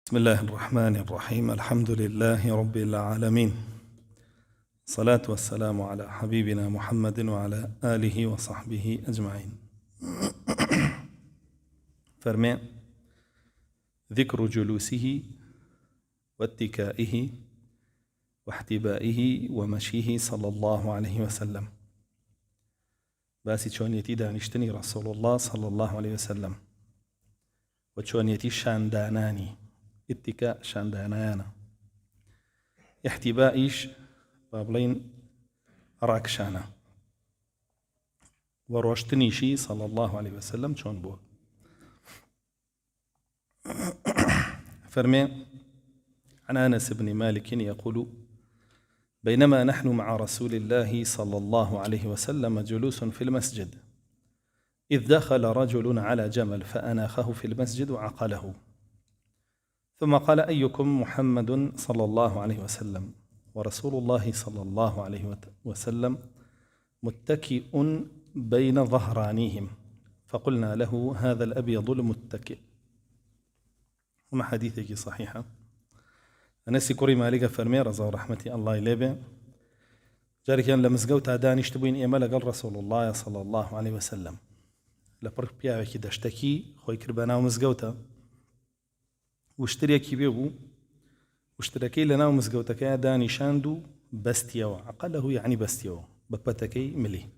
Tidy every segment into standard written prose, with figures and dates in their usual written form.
بسم الله الرحمن الرحيم. الحمد لله رب العالمين، الصلاة والسلام على حبيبنا محمد وعلى آله وصحبه أجمعين. فرمي ذكر جلوسه واتكائه واحتبائه ومشيه صلى الله عليه وسلم. باسي چۆنیەتی دانیشتنی رسول الله صلى الله عليه وسلم و چۆنیەتی شاندانانی. اتكاء شاندانانا، احتبائيش بابلين راكشانا، وروشتنيشي صلى الله عليه وسلم چۆن بووە. فرمي عن أنس بن مالك يقول: بينما نحن مع رسول الله صلى الله عليه وسلم جلوس في المسجد إذ دخل رجل على جمل فأناخه في المسجد وعقله، ثم قال: أيكم محمد صلى الله عليه وسلم؟ ورسول الله صلى الله عليه وسلم متكئ بين ظهرانيهم، فقلنا له: هذا الأبيض المتكئ. وما حديثك صحيحة. أنس كوري مالك فرمي رضا ورحمة الله إليه جارك أن لمزقوت دانش تبين إيما لقال رسول الله صلى الله عليه وسلم لبرك بياوكي دشتكي خوي كربانا ومزقوتا واشتريكي بيبو واشتركي لنا ومزقوتكي دانشاندو بستيو، عقله يعني بستيو ببتكي ملي.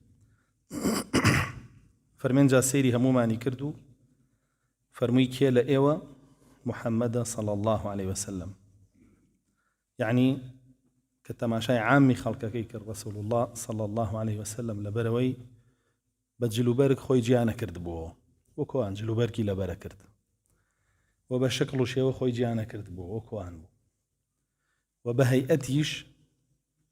فرمين جا سيري هموماني كردو فرمي كيلا إيوة محمد صلى الله عليه وسلم، يعني كتماشاي عامي خلقك رسول الله صلى الله عليه وسلم لبروي بجلوبرك خوي جيانا كرد بوه وكوان جلوبركي لبرا كرد وبشكل شيء خوي جيانا كرد بوه وكوان بو وبهيئتيش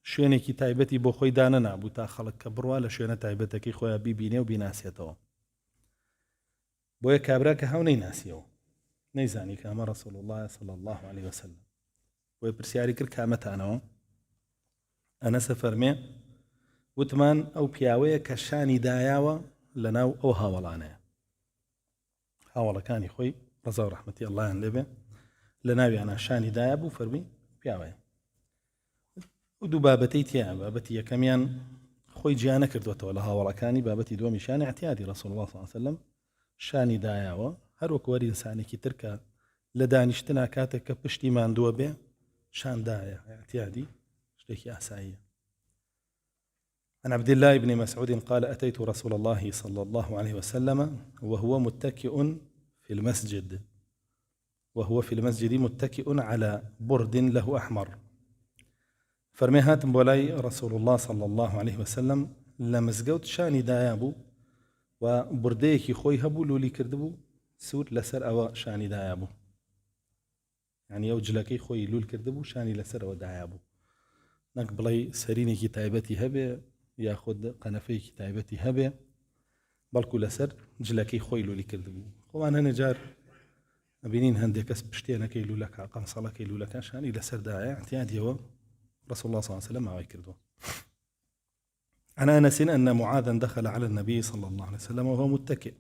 شوينكي تايبتي بو خوي دانا نابو تا خلق كبروا لشوينة تايبتكي خويا بيبيني وبيناسيته بويا كابراك هاوني ناسيو نيزاني كاما رسول الله صلى الله عليه وسلم ويبرسياري كر كامتانو. أنا سفرمي وتمان أو بياوية كشاني داياوة لناو أو هاولانا هاولا كاني خوي رضا ورحمة الله عن لبه لناوي أنا شاني دايابو فرمي بياوية ودو بابتي تيا بابتي كميان خوي جيانا كردوته ولا هاولا كاني بابتي دومي شاني اعتيادي رسول الله صلى الله عليه وسلم شاني داياوة هروك وري إنساني كي تركا لدانشتنا كاتك كبشتي مان دوبه شان دايا اعتيادي شتيكي أسائية. عن عبد الله بن مسعود قال: أتيت رسول الله صلى الله عليه وسلم وهو متكئ في المسجد متكئ على برد له أحمر. فرمي هاتم بولاي رسول الله صلى الله عليه وسلم لمزقوت شاني دايابو وبرديكي خوي هبو لولي كردبو سور لسر أو شاني دايابو، يعني يوجلكي خوي لول كردبو شاني لسر أو دايابو نقبلي سريني كتابتي هبه ياخذ قنفي كتابتي هبه بلكو لسر جلكي خوي لولي كردبو. طبعا هنا جار بينين هندي كسب شتينا كيلو لك قنصله كيلو لك شاني لسر داعي اعتيادي هو رسول الله صلى الله عليه وسلم ما يكردو. عن أنس أن معاذا دخل على النبي صلى الله عليه وسلم وهو متكئ.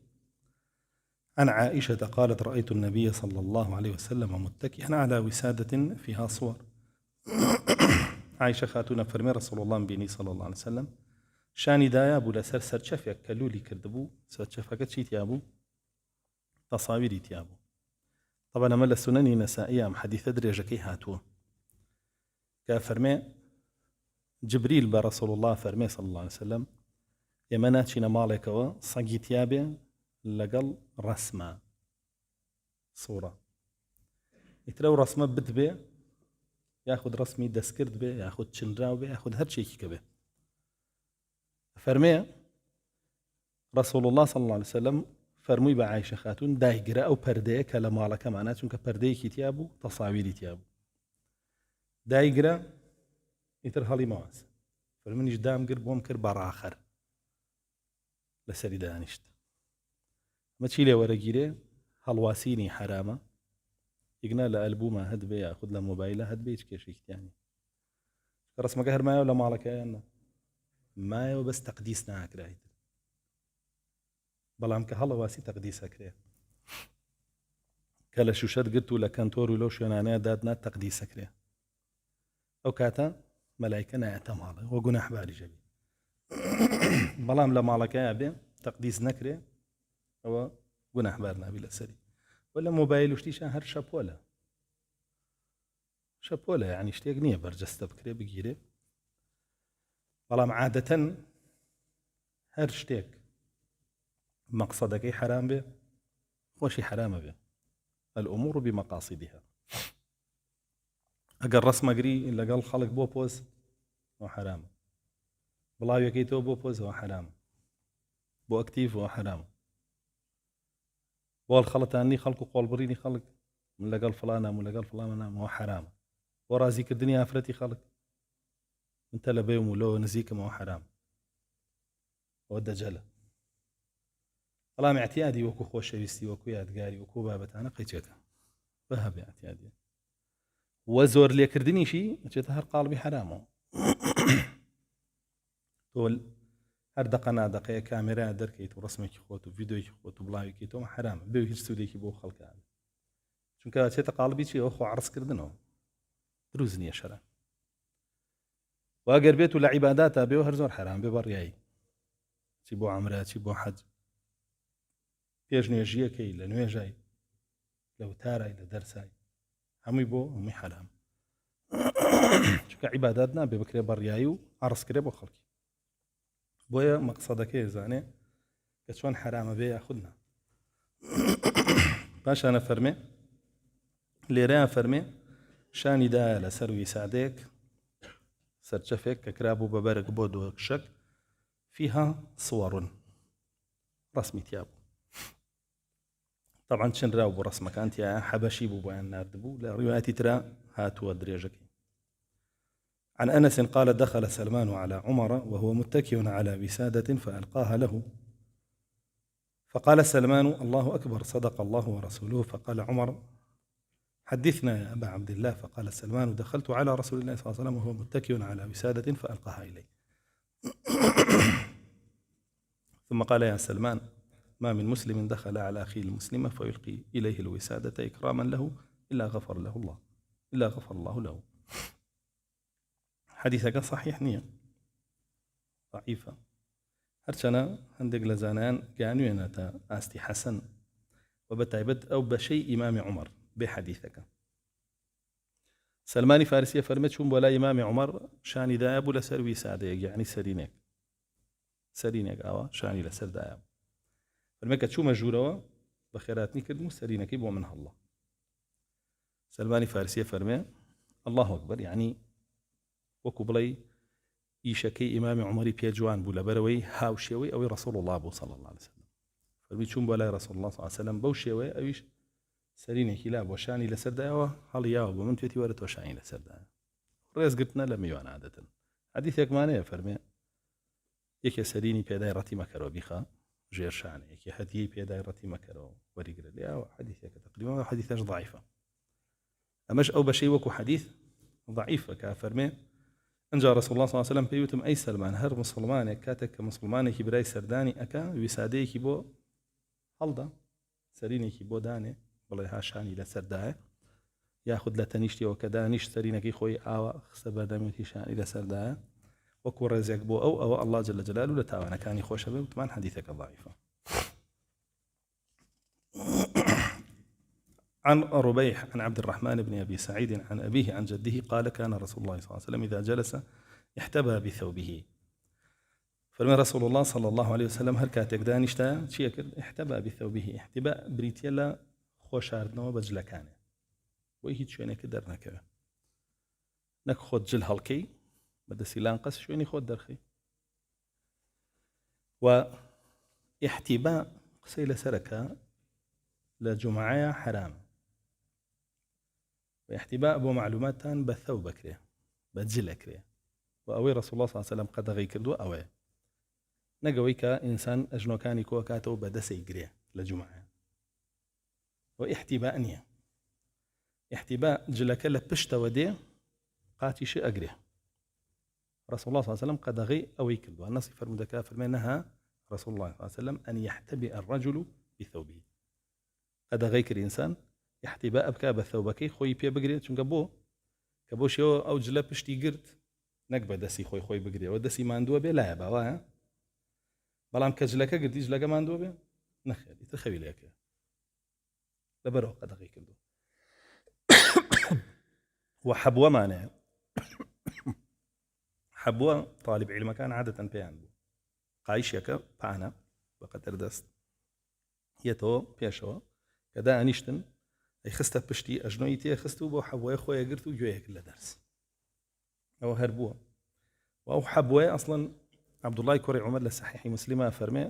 عن عائشة قالت: رأيت النبي صلى الله عليه وسلم متكئا على وسادة فيها صور. عائشة خاتونا فرمي رسول الله بيني صلى الله عليه وسلم شاني دايابو لسر سرشفك كلولي كردبو سرشفك تشيت يابو تصاويري تيابو. طبعا ملا السنني نسائية حديث درجكي هاتوه كفرمي جبريل برسول الله فرمي صلى الله عليه وسلم يمناتشينا مالك صقيت يابي لقل رسمة صورة يتلو رسمة بتبي ياخذ رسمي دسكرت به ياخذ شنراو به ياخذ هر شيء كبه. فرمي رسول الله صلى الله عليه وسلم فرمي بعائشة خاتون دايقرا أو پرديه كلمالك معناته كپرديه كتابو تصاوير تيابو دايقرا يترهلي مواز فرمنيش دام قرب ومكر براخر لسري دانشت ما تشيلي ورقيري هالواسيني حرامة يقنا لألبومه هد بي ياخذ له موبايله هد بيش كيشيك يعني رسمك هر مايو ولا مالك يعني مايو بس تقديسنا هكرايت بلام كهلا واسي تقديس هكرايت کە لە شوشەت گرت و لە کەنتۆر و لەو شوێنانەیە دادنا تەقدیسەکرێ ئەو کاتە مەلایکە نایەتە ماڵێ وە گوناحباری ژەبی بەڵام لە ماڵەکەیە بێ تەقدیس نەکرێ ئەوە گوناحبار نابی لەسەری وە لە مۆبایل و شتیشان هەر شەپۆلە یعنی شتێک نییە بەرجەستە بکرێ بگیرێ بەڵام عادەتەن هەر شتێک مەقسەدەکەی حرام بێ خۆشی حرامە بێ الأمور بمقاصدها ئەگەر ڕسمەگری لەگەڵ خەڵک بۆ پۆز ئەوە حرامە بڵاویەکەیتەوە بۆ پۆز ئەوە حرامە بۆ ئەکتیڤ ئەوە حرامە بۆ خەڵەتانی خەڵک و قۆڵبڕینی خەڵک من لەگەڵ فڵانە و لەگەڵ فڵانە نامەوە حرامە بۆ ڕازیکردنی ئافرەتی خەڵک من تە لە بێم و لەوە نزیکمەوە حرام ئەوە دەجەلە بەڵام اعتیادی وەکو خۆشەویستی وەکو یادگاری وەکو بابەتانە قەیچێتە بە هەبێ اعتیادی وە زۆر لێکردنیشی ئەچێتە هەر قاڵبی حرامەوە تۆ هەر دەقە نادەقەیە کامێرا دەرکەیت و ڕسمێکی خۆت و ڤیدۆیەکی خۆت و بڵاویکەیتەوە حرامە بێ هیچ سوودێکی بۆ خەڵکان چونکە ئەچێتە قاڵبی چی ئەوە خۆ عەرزکردنەوە دروست نییە شەرە واگەر بێت و لە عیباداتە بێ و هەر زۆر حرام بێ بەڕیایی چی بۆ عەمرە چی بۆ حەج پێش نوێژیەکەی لە نوێژای لە وتارای لە دەرسای هەمووی بۆ هەمووی حرام چونکە عیبادات نابێ بکرێ بەڕیایی و عەرزکرێ بۆ خەڵکی بۆیە مەقسەدەکەی زانێ کە چۆن حرامە بێ یاخودنا پاشانە فەرمێ لێرەیان فەرمێ شانی دایە لەسەر ویسادەیەک سەرچەفێک کە کرابوو بە بەرەک بۆ دۆکشەک فيها صور ڕسمی تیا بوو طبعا چنراو بۆ ڕسمەکان تیا حەبەشی بوو بۆیان ناردبوو لە ڕیواەتی ترا هاتووە درێژەکەی عن أنس قال دخل سلمان على عمر وهو متكئ على وسادة فألقاها له فقال سلمان الله أكبر صدق الله ورسوله فقال عمر حدثنا يا أبا عبد الله فقال سلمان دخلت على رسول الله صلى الله عليه وسلم وهو متكئ على وسادة فألقاها إلي ثم قال يا سلمان ما من مسلم دخل على أخيه المسلم فيلقي إليه الوسادة إكراما له إلا غفر الله له حديثك صحيح نية ضعيفة هرچنا هندق لزانان كانوا تا آستي حسن وبتعبد أو بشيء إمام عمر بحديثك سلماني فارسية فرمتشون ولا إمام عمر شاني دائب لسر وسادة يعني سرينك أوا شاني لسر دائب فرمك شو مجورة بخيراتني كدمو سرينك يبو منها الله سلماني فارسية فرمي الله أكبر يعني وەکو بڵێ ئیشەکەی ئیمامی عومەری پێجوان بوو لەبەرەوەی هاوشێوەی ئەوەی ڕەسوڵ الله بوو صلی الله عليه وسلم فەرمی چوون بۆ لای ڕەسوڵ الله صلی الله عليه وسلم بەو شێوەیە ئەویش سەرینێکی لا بۆ شانی لەسەردایەوە هەڵیاوە بۆ من توێتی وەرە تۆ شانی لەسەردایە ڕێزگرتنە لە میوان عادەتن حەدیثێکمانەیە فەرمێ یەکێ سەرینی پێدای ڕەتی مەکەرەوە بیخە ژێر شانە یەکێ هەدیەی پێدای ڕەتی مەکەرەوە وەریگرە لێەوە حەدیثێکە تقریبا حەدیثەش ضعیفە ئەمەش ئەو بەشەی وەکو حەدیث ضعیفە کە فەرمێ انجا رسول الله صلى الله عليه وسلم بيوتم اي سلمان هر مسلمان كاتك مسلمان كي براي سرداني اكا وسادي كي بو هلدا سريني كي بو داني بلا هاشاني لا سرداه ياخذ لا تنيشتي وكذا نيش سريني كي خوي اوا خسبه دمتي شان الى سرداه وكو رزق بو او الله جل جلاله لتاوانا كان يخوش به وثمان حديثك ضعيفه عن ربيح عن عبد الرحمن بن أبي سعيد عن أبيه عن جده قال كان رسول الله صلى الله عليه وسلم إذا جلس احتبى بثوبه فرمى رسول الله صلى الله عليه وسلم هل كاتك دانشتا شيء احتبى بثوبه احتباء بريتيلا خوشاردنەوە بە جلەکانێ بۆی هیچ شوێنێکی دەرنەکەوێت نەک خۆت جل هەڵکەی بەدەستی لانقەس شوێنی خۆت دەرخی و احتباء قسەی لەسەرەکە لە جومعەیە حرام واحتباء بو معلوماتان بثوب بكري بجل كري واوي رسول الله صلى الله عليه وسلم قد غي كردو اوي نقوي كإنسان أجنوكاني كوكاتو بدسي قري لجمعة واحتباء نية احتباء جلك لبشت ودي قاتي شيء أقري رسول الله صلى الله عليه وسلم قد غي أوي كردو النص فرمدكافر منها رسول الله صلى الله عليه وسلم أن يحتبئ الرجل بثوبه قد غيك الإنسان احتباء بکە بە ثەوبەکەی خۆی پێ بگرێت چونکە بۆ کە بۆ شێوە ئەو جلە پشتی گرت نەک بە دەستی خۆی بگرێەوە دەستی ماندووە بێ لایە باوایە بەڵام کە جلەکە گرتی جلەکە ماندووە بێ نەخێت ئیتر خەوی لێکە لەبەرەوە قەدەغی کردو وحەبوەمانەیە حەبووە طالب عیلمەکان عادەتەن پێیان بوو قایشێکە پانە بەقەدەر دەست هێتەوە پێشەوە کە دانیشتن ئەی خستە پشتی ئەژنۆی تێ خست و بۆ حەبووەیە خۆیە گرت و گوێیەک لە دەرس ئەوە هەر بووە و ئەو حەبووەیە ئەسڵەن عەبدوڵای کوڕی عومەر لە سەحیحی موسلیمە فەرمێ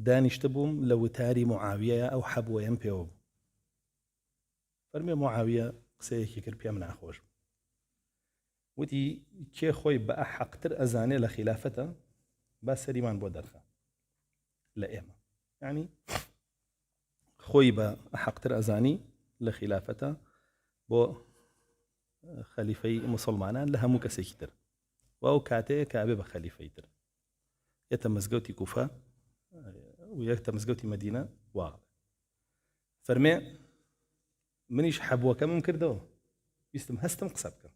دانیشتە بووم لە وتاری معاویەیە ئەو حەبووەیەم پێوە بوو فەرمێ معاویە قسەیەکی کرد پێم ناخۆش وتی کێ خۆی بە ئەحەقتر ئەزانێ لە خلافەتە با سەریمان بۆ دەرخە لە ئێمە یعنی خۆی بە ئەحەقتر ئەزانی لە خلافەتە بۆ خەلیفەی مسلمانان لە هەموو کەسێکی تر و ئەو کاتەیە کابێ بە خەلیفەی تر یەتە مزگەوتی کوفە و یەکتە مزگەوتی مەدینە واڵ فەرمێ منیش حەبووەکەمم کردەوە ویستم هەستم قسە بکەم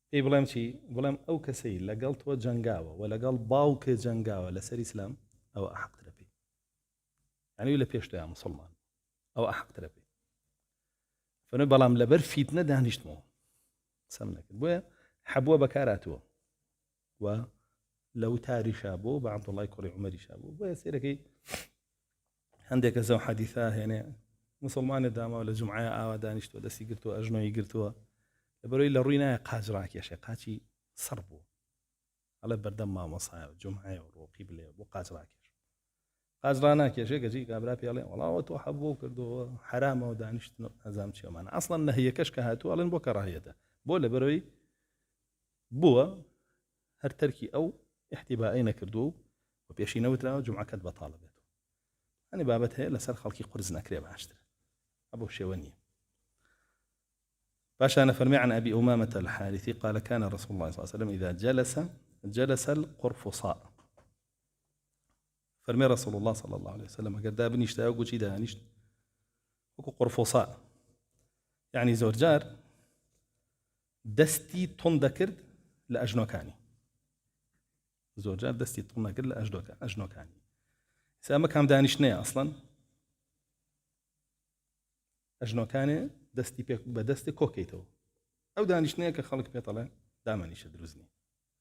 پێی بڵێم چی بڵێم ئەو کەسەی لەگەڵ تۆ جەنگاوە و لەگەڵ باوکە جەنگاوە لەسەر ئیسلام ئەوە ئەحەقترە پێی یعنی لە پێش تۆیان مسلمان ئەوە ئەحەقترە پێی فەرمێ بەڵام لەبەر فیتنە دانیشتمەوە قسەم نەکرد بۆیە حەبووە بەکارهاتووە و لەو تاریشا بوو بە عەبدوڵای کوڕی عومەریشا بوو بۆیە سێرەکەی هەندێک کەس ئەو حەدیثە هێنێ مسلمانێ داماوە لە جومعەیە ئاوا دانیشتووە دەستی گرتووە ئەژنۆی گرتووە لەبەرەوەی لە ڕووی نایە قاچ ڕاکێشێ قاچی سەر بوو ئەڵێ بەردەم مامۆسایە جومعەیە و ڕۆقی بلێ بۆ قاچ ڕاکێش قاچ ڕاناکێشێ گەجی کابرا پێڵێ وەڵاوە تۆ حەبوو کردووە حرامەوە دانیشتن نەزانم چێمانە ئەسڵەن نەهیەکەش کە هاتووە ئەڵێن بۆ کەڕاهیەتە بۆ لەبەرەوەی بووە هەر تەرکی ئەو احتیبائی نەکردو و پێشی نەوتراوە جومعەکەت بەتاڵە بێت هەنی بابەت هەیە لەسەر خەڵکی قورس نەکرێ باشتر أبو شيواني باشا فرمي عن أبي أمامة الحارثي قال كان رسول الله صلى الله عليه وسلم إذا جلس القرفصاء فرمي رسول الله صلى الله عليه وسلم قال دا بنيشتا أو قوشي دا نيشت وكو قرفصاء يعني زورجار دستي تندكرد لأجنوكاني زورجار دستي تندكرد لأجنوكاني سأما كام دانيشنية أصلاً ئەژنۆکانێ دەستی بە دەستی کۆکەیتەوە ئەو دانیشتنەیە کە خەڵک پێتەڵێ دامانیشە دروستنی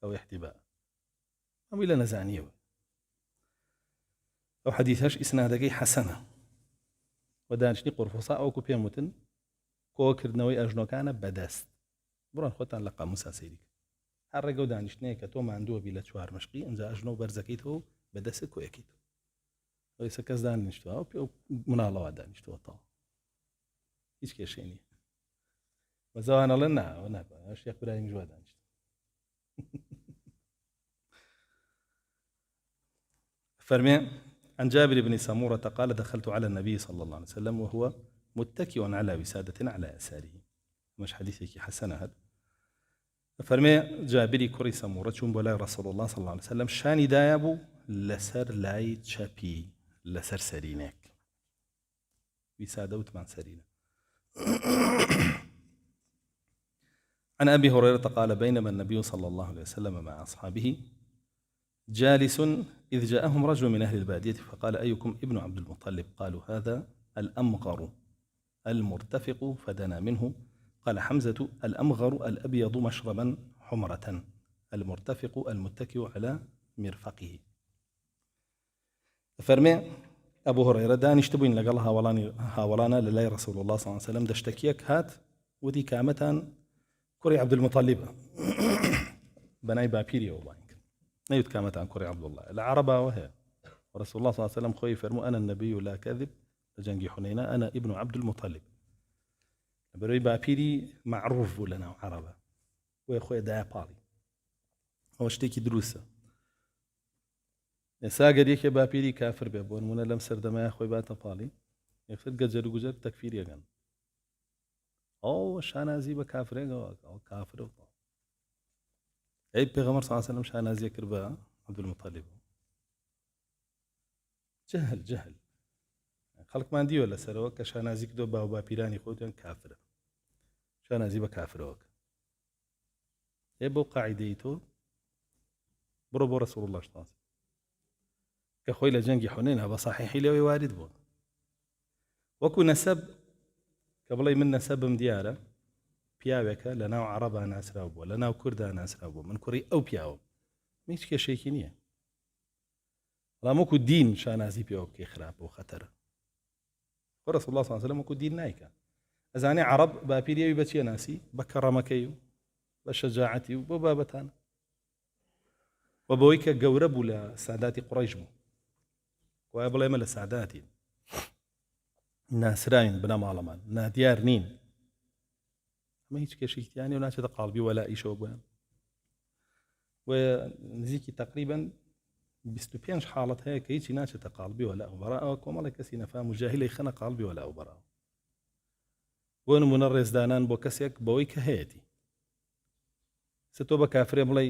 ئەو احتیبا ئەوی لە نەزانیەوە ئەو حەدیثەش ئیسنادەکەی حەسەنە و دانیشتنی قورفوسا ئەوکو پێم وتن کۆکردنەوەی ئەژنۆکانە بەدەست بڕۆن خۆتان لە قاموسا سەیری هەر ڕێگە و دانیشتنەیە کە تۆ ماندووە بی لە چوار مشقی ئەنجا ئەژنۆ بەرزەکەیتەوە بە دەست کۆیەکەیتەوە ئەوی سە کەس دانیشتووە پێ مناڵەوە دانیشتووە تاڵ هیچ کێشەی نییە بەزەوانە لە ناوە ناکە شێخ برایم جووا دانیشت فرمي عن جابر بن سمورة قال دخلت على النبي صلى الله عليه وسلم وهو متكئ على وسادة على يساره مش حديثك حسنة هذا فرمي جابري كري سمورة شون بولا رسول الله صلى الله عليه وسلم شاني دايبو لسر لاي تشابي لسر سرينك وسادة وثمان سرينة عن أبي هريرة قال بينما النبي صلى الله عليه وسلم مع أصحابه جالس إذ جاءهم رجل من أهل البادية فقال أيكم ابن عبد المطلب قالوا هذا الأمغر المرتفق فدنا منه قال حمزة الأمغر الأبيض مشربا حمرة المرتفق المتكئ على مرفقه فرمي أبو هريرة دانیشتبووین لەگەڵ هاوڵانە لە لای رسول الله صلى الله عليه وسلم دەشتەکیەک هات وتی کامەتان کوڕی عەبدولموطەلیبە بەنای باپیریەوە باین کرد نەیوت کامەتان کوڕی عەبدوڵڵاه لە عەرەباوە هەیە ورسول الله صلى الله عليه وسلم خۆی فەرموو أنا النبي لا كذب لە جەنگی حونەینە أنا ابن عەبدولموطەلیب بەرەوەی باپیری معروف بوو لەناو عەرەبە بۆیە خۆی دایە پاڵی ئەوە شتێکی دروستە ئێستا گەر یەکێ باپیری کافر بێ بۆ نمونە لەم سەردەمایە خۆی باتە پاڵی یەکسەر گەجەر و گوجەر تەکفیریەکەن ئەو شانازی بە کافرێکەوە ئەو کافرە ئەی پێغەمبەر صلی الله علیه و سلم شانازیە کرد بە عەبدولموطەلیب جهل خەڵکمان دیوە لەسەرەوە کە شانازی کردۆ باو باپیرانی خۆتیان کافرە شانازی بە کافرەوەکە ێ بۆ قاعیدەی تۆ بڕۆ بۆ ڕەسوڵ الله شتاسی کە خۆی لە جەنگی حونین هە بە صحیحی لەوەی وارد بووە وەکو نەسەب کە بڵێ من نەسەبم دیارە پیاوێکە لە ناو عەرەبا ناسراو بووە لە ناو کووردا ناسراو بووە من کوڕی ئەو پیاوە هیچ کێشێکی نییە بەڵام وەکو دین شانازی پێوە بکەی خراپە و خەتەرە خۆ ڕەسوڵ الله صلی الله علیه وسلم وەکو دین نایکە ئەزانێ عەرەب باپیریەوی بە چیە ناسی بە کەڕەمەکەی و بە شەجاعەتی و بۆ بابەتانە و بەوەی کە گەورە بوو لە ساداتی قوڕەیش بوو وایە بڵێ ئێمە لە ساداتین ناسراین بنەماڵەمان نادیار نین ئەمە هیچ کێشێکیانی و ناچێتە قاڵبی وەلائیشەوە بوویان و نزیکی تقریبا 25 حاڵەت هەیە کە هیچی ناچێتە قاڵبی وەلاء و بەڕاءەوە کۆمەڵێک کەسی نەفام و جاهیلەی خەنە قاڵبی وەلاء و بەڕاوە بۆ نمونە ڕێزدانان بۆ کەسێک بەوەی کە هەیەی س تۆ بە کافرێ بڵێ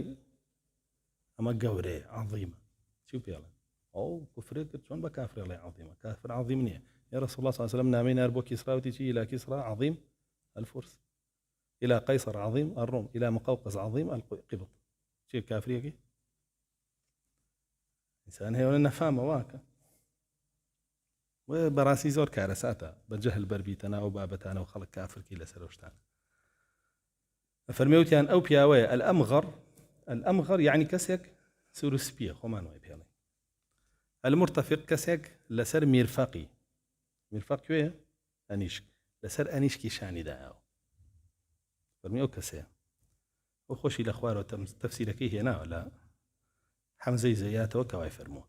ئەمە گەورەیە عەظیمە چی پێڵێن ئەو کوفرێت کرد چۆن بە کافرێ لێ عەظیمە کافر عەظیم نییە يا رسول الله صلى الله عليه وسلم نامي نار بو كسرى وتيجي إلى كسرى عظيم الفرس إلى قيصر عظيم الروم إلى مقوقس عظيم القبط شيء كافرية إنسان هي ولا نفهم واكا وبراسي زور كارثاتا بجهل بربيتنا وبابتنا وخلق كافر كي لسروشتان فرميوتيان أو بياوي الأمغر يعني كسك سورسبية خمان ويبيالي المرتفق كسك لسر ميرفقي مرفق کوێیە ئەنیشک لەسەر ئەنیشکی شانی داهاوە فەرمی ئەو کەسەیە ئەو خۆشی لە خوارەوە تەفسیرەکەی هێناوە لە حەمزەی زەیاتەوە کەوای فەرمووە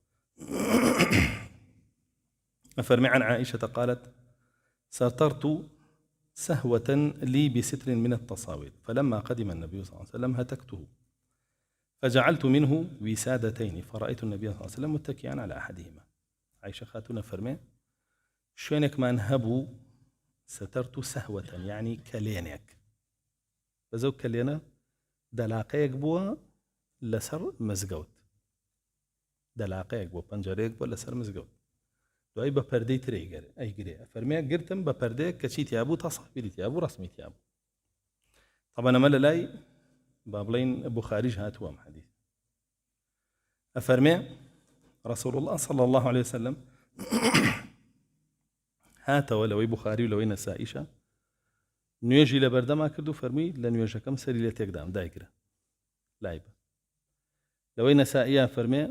فەرمی عن عائشة قالت سترت سهوة لي بستر من التصاوير فلما قدم النبي صلى الله عليه وسلم هتكته فجعلت منه وسادتين فرأيت النبي صلى الله عليه وسلم متكئا على أحدهما عائشة خاتون فەرمێ شوێنێکمان هەبوو سترت سهوة يعني کەلێنێک بەزەو کەلێنە دەلاقەیەک بووە لەسەر مزگەوت دەلاقەیەک بووە پەنجەرەیەک بووە لەسەر مزگەوت دوای بە پەردەی ترێ ئەیگرێ فەرمێ گرتم بە پەردەیەک کە چی تیا بوو تەسەویری تیا بوو ڕەسمی تیا بوو طبعا ئەمە لە لای با بڵێن بوخاریش هاتووە ئەم حەدیث ئەفەرمێ رسول الله صلى الله عليه وسلم هاتەوە لەوەی بوخاری و لەوەی نەسائیشە نوێژی لە بەردەما کرد و فەرمی لە نوێژەکەم سەری لێ تێکدام دایگرە لای بە لەوەی نەسائیە فەرمێ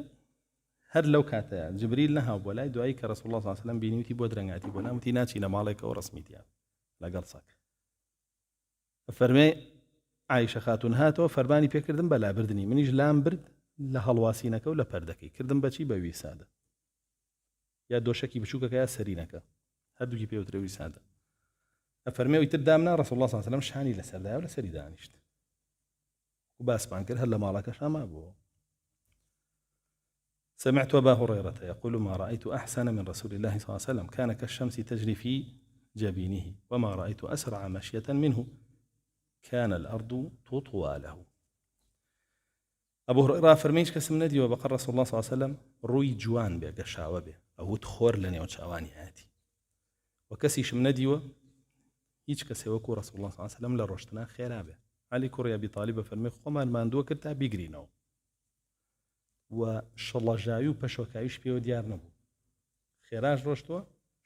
هەر لەو کاتەیە جبریل نەهاو بۆ لای دوایی کە رسول الله صلی الله عليه وسلم بینیوتی بۆ درەنگاتی بۆ ناوتی ناچینە ماڵێکەوە ڕەسمیتیان لەگەڵ سەک فەرمێ عایشە خاتون هاتەوە فەرمانی پێکردم بە لابردنی منیش لام برد لە هەڵواسینەکە و لە پەردەکەی کردم بەچی بە ویسادە یا دۆشەکی بچووکەکە یا سەرینەکە هەردووکی پێوترەوی سادە ئەفەرمێ ئیتر دامنا رسول الله صلی الله عليه وسلم شانی لەسەردایە و لەسەری دانیشت و باسمان کرد هەر لە ماڵەکەش ئەما بووە سمعت أبا هريرة يقول ما رأيت أحسن من رسول الله صلى الله عليه وسلم كان كالشمس تجري في جبينه وما رأيت أسرع مشية منه كان الأرض تطوى له أبو هريرة فرميش كسم ندي وبقر رسول الله صلى الله عليه وسلم روي جوان بيقى شعوبه أو تخور لني وشعواني هاتي وكسيش من نديوه هیچ کەسێ وەکو رسول الله صلی الله عليه وسلم لە ڕۆشتنا خێرا بێ علی کوڕی ئەبی طالیب فەرمێ خۆمان ماندووە کرد تا بیگرینەوە و شڵەژاوی و پەشۆکاویش پێوە دیار نەبوو خێراش ڕۆشتووە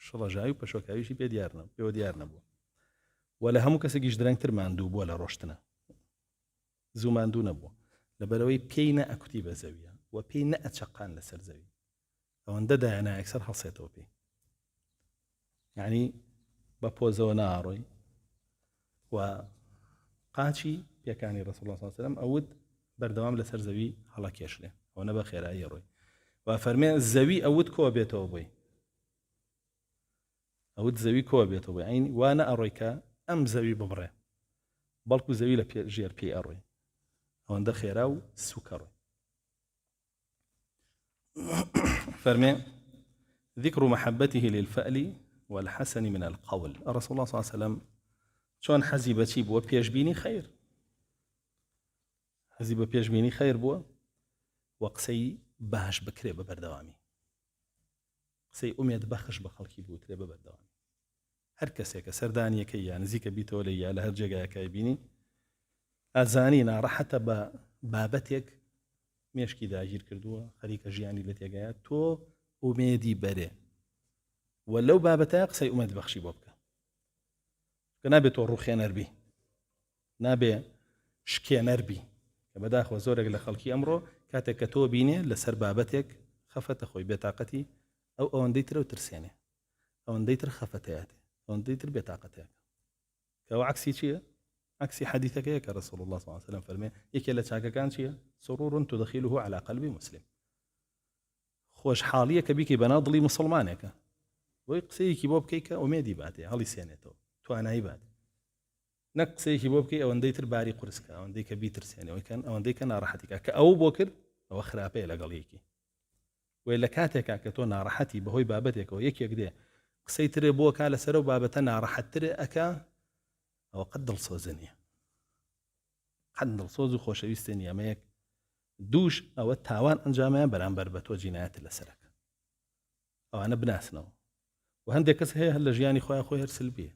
شڵەژاوی و پەشۆکاویشی پێوە دیار نەبووە و لە هەموو کەسێکیش درەنگتر ماندوو بووە لە ڕۆشتنە زوو ماندوو نەبووە لەبەرەوەی پێی نەئەکوتی بە زەویە و پێی نەئەچەقان لەسەر زەوی ئەوەندە دایانە ئەکسەر هەڵسێتەوە پێی یعنی بە پۆزەوە ناڕۆی و قاچی پێکانی رسول الله صلی الله عليه وسلم ئەوت بەردەوام لەسەر زەوی هەڵەکێشرێ ئەو نە بە خێرایی ڕۆی و فەرمێ زەوی ئەوت کۆ بێتەوە بۆی ئەوت زەوی کۆ بێتەوە بۆی عین وانە ئەڕۆی کە ئەم زەوی ببڕێ بەڵکو زەوی لە ژێر پێی ئەڕۆی ئەوەندە خێرا و سووکە ڕۆی فەرمێ ذكر محبته للفأل والحسن من القول الرسول الله صلى الله عليه وسلم چۆن حەزی بەچی بووە پێشبینی خەیر حەزی بە پێشبینی خەیر بووە و قسەی باش بکرێ بە بەردەوامی قسەی ئومێد بەخش بە خەڵکی بووترێ بە بەردەوام هەر کەسێکە سەردانیەکەی یان نزیکە بیتەوە لە یا لە هەر جێگایەکەی بینی ئازانی ناڕەحەتە بە بابەتێک مێشکی داگیر کردووە خەریکە ژیانی لە تێگایە تۆ ئومێدی بەرێ و لەو بابەتە قسەی ئومێد بەخشی بۆ بکە کە نابێت تۆ ڕوخێنەربی نابێ شکێنەربی کە بەداخەوە زۆرێک لە خەڵکی ئەمڕۆ کاتێک کە تۆ بینێ لەسەر بابەتێک خەفەتە خۆی بێتاقەتی ئەوەندەی ترە و ترسێنێ ئەوەندەی تر خەفەتەیەاتێ ئەوەندەی تر بێتاقەتەیە کەەوە عکسی چییە؟ عکسی حەدیثەکەیە کە رسول الله صلی الله عليه وسلم فەرمێ یەکێ لە چاکەکان چییە؟ سرور تدخله على قلب مسلم خۆشحاڵیە کە بیکەی بەناو دڵی مسلمانێکە بۆی قسەیەکی بۆ بکەی کە ئومێدی باتێ هەڵی سێنێتەوە توانایی بات نەک قسەیەکی بۆ بکەی ئەوەندەی تر باری قورسکە ئەوەندەی کە بیترسێنەوەی کەن ئەوەندەی کە ناڕەحەتیکە کە ئەو بۆ کرد ئەوە خراپەیە لەگەڵ یەکی وێ لە کاتێکا کە تۆ ناڕەحەتی بەهۆی بابەتێکەوە یەکێک دێ قسەی ترێ بۆ کا لەسەر و بابەتە ناڕەحەتترێ ئەکا ئەوە قەت دڵسۆزە نییە قەت دڵسۆز و خۆشەویستە نیە ئەمە یەک دووش ئەوە تاوان ئەنجامیان بەرامبەر بە تۆ جینایەت لەسەرەکە ئەوانە بناسنەوە و هەندێک کەس هەیە هەر لە ژیانی خۆیان خۆی هەر سلبیە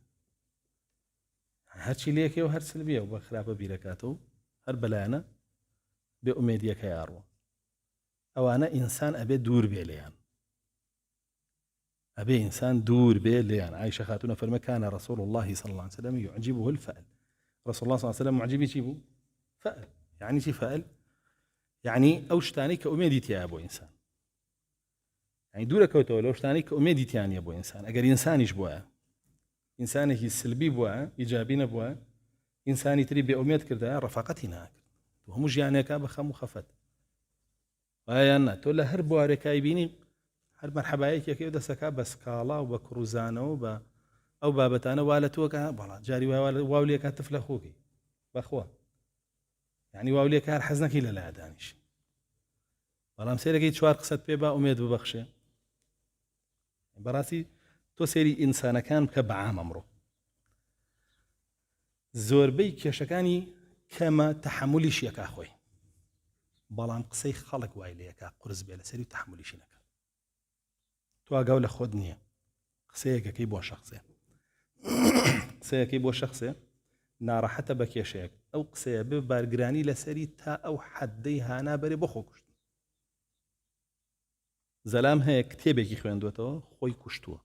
هەرچی لەکەوە هەر سلبیە و بە خراپە بیرەکاتەوە هەر بەلایەنە بێ ئومێدیەکە یاڕوە ئەوانە ئینسان ئەبێ دوور بێ لێیان ئەبێ ئینسان دوور بێ لێیان عایشە خاتونە فەرمە کانە رسول الله صلى الله عليه وسلم يعجبه الفأل رسول الله صلى الله عليه وسلم معجبی چی بوو؟ فأل يعني چی فأل؟ يعني ئەو شتانەی کە ئومێدی تایە بۆ ئینسان يعني دوورەکەوتەوە لەو شتانەی کە ئومێدی تیانە بۆ ئینسان ئەگەر ئینسانیش بووە ئینسانێکی سلبی بووە ئیجابی نەبووە ئینسانی تری بێ ئومێد کردە ڕەفاقەتی ناکرد هەموو ژیانێکا بە خەم و خەفەت وایە تۆ لە هەر بوارێکای بینی هەر مەرحەبایەکێکی دەسەکە بە سکاڵا و بە کروزانەوە بە ئەو بابەتانە وا لە تۆکە بەڵا جاری واولێکە تف لە خۆکی بەخوا یعنی واولێکە هەر حەزنەکەی لە لادانیش بەڵام سێرەکەی چوار قسەت پێ با ئومێد ببەخشێ بەڕاستی تۆ سێری ئینسانەکان بکە بەعام ئەمڕۆ زۆربەی کێشەکانی کەمە تەحملیش یەکا خۆی بەڵام قسەی خەڵک وای لە یەکا قورس بێ لەسەری و تەحملیشی نەکە تۆ ئاگاو لە خۆت نییە قسەیەکەکەی بۆ شەخصێ قسەیەکەی بۆ شەخصێ ناڕەحەتە بە کێشەیەک ئەو قسەیە بێ بارگرانی لەسەری تا ئەو حەدەی هانابەرێ بۆ خۆ کوشت زەلام هەیە کتێبێکی خوێندوێتەوە خۆی کوشتووە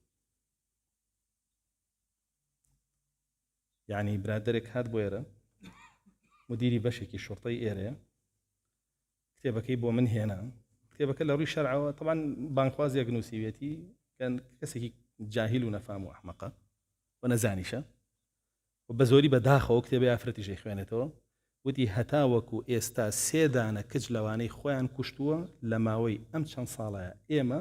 یعنی برادێک هات بۆ ئێرە مدیری بەشێکی شوڕتەی ئێرەیە کتێبەکەی بۆ من هێنا کتێبەکە لە ڕووی شەرعەوە طبعاً بانخوازیەک نووسیوێتی کەسێکی جاهیل و نەفام و ئەحمەقە و نەزانیشە و بە زۆری بەداخەوە کتێبی ئافرەتیشەی خوێنێتەوە وتی هەتا وەکو ئێستا سێدانە کچ لەوانەی خۆیان کوشتووە لە ماوەی ئەم چەند ساڵایە ئێمە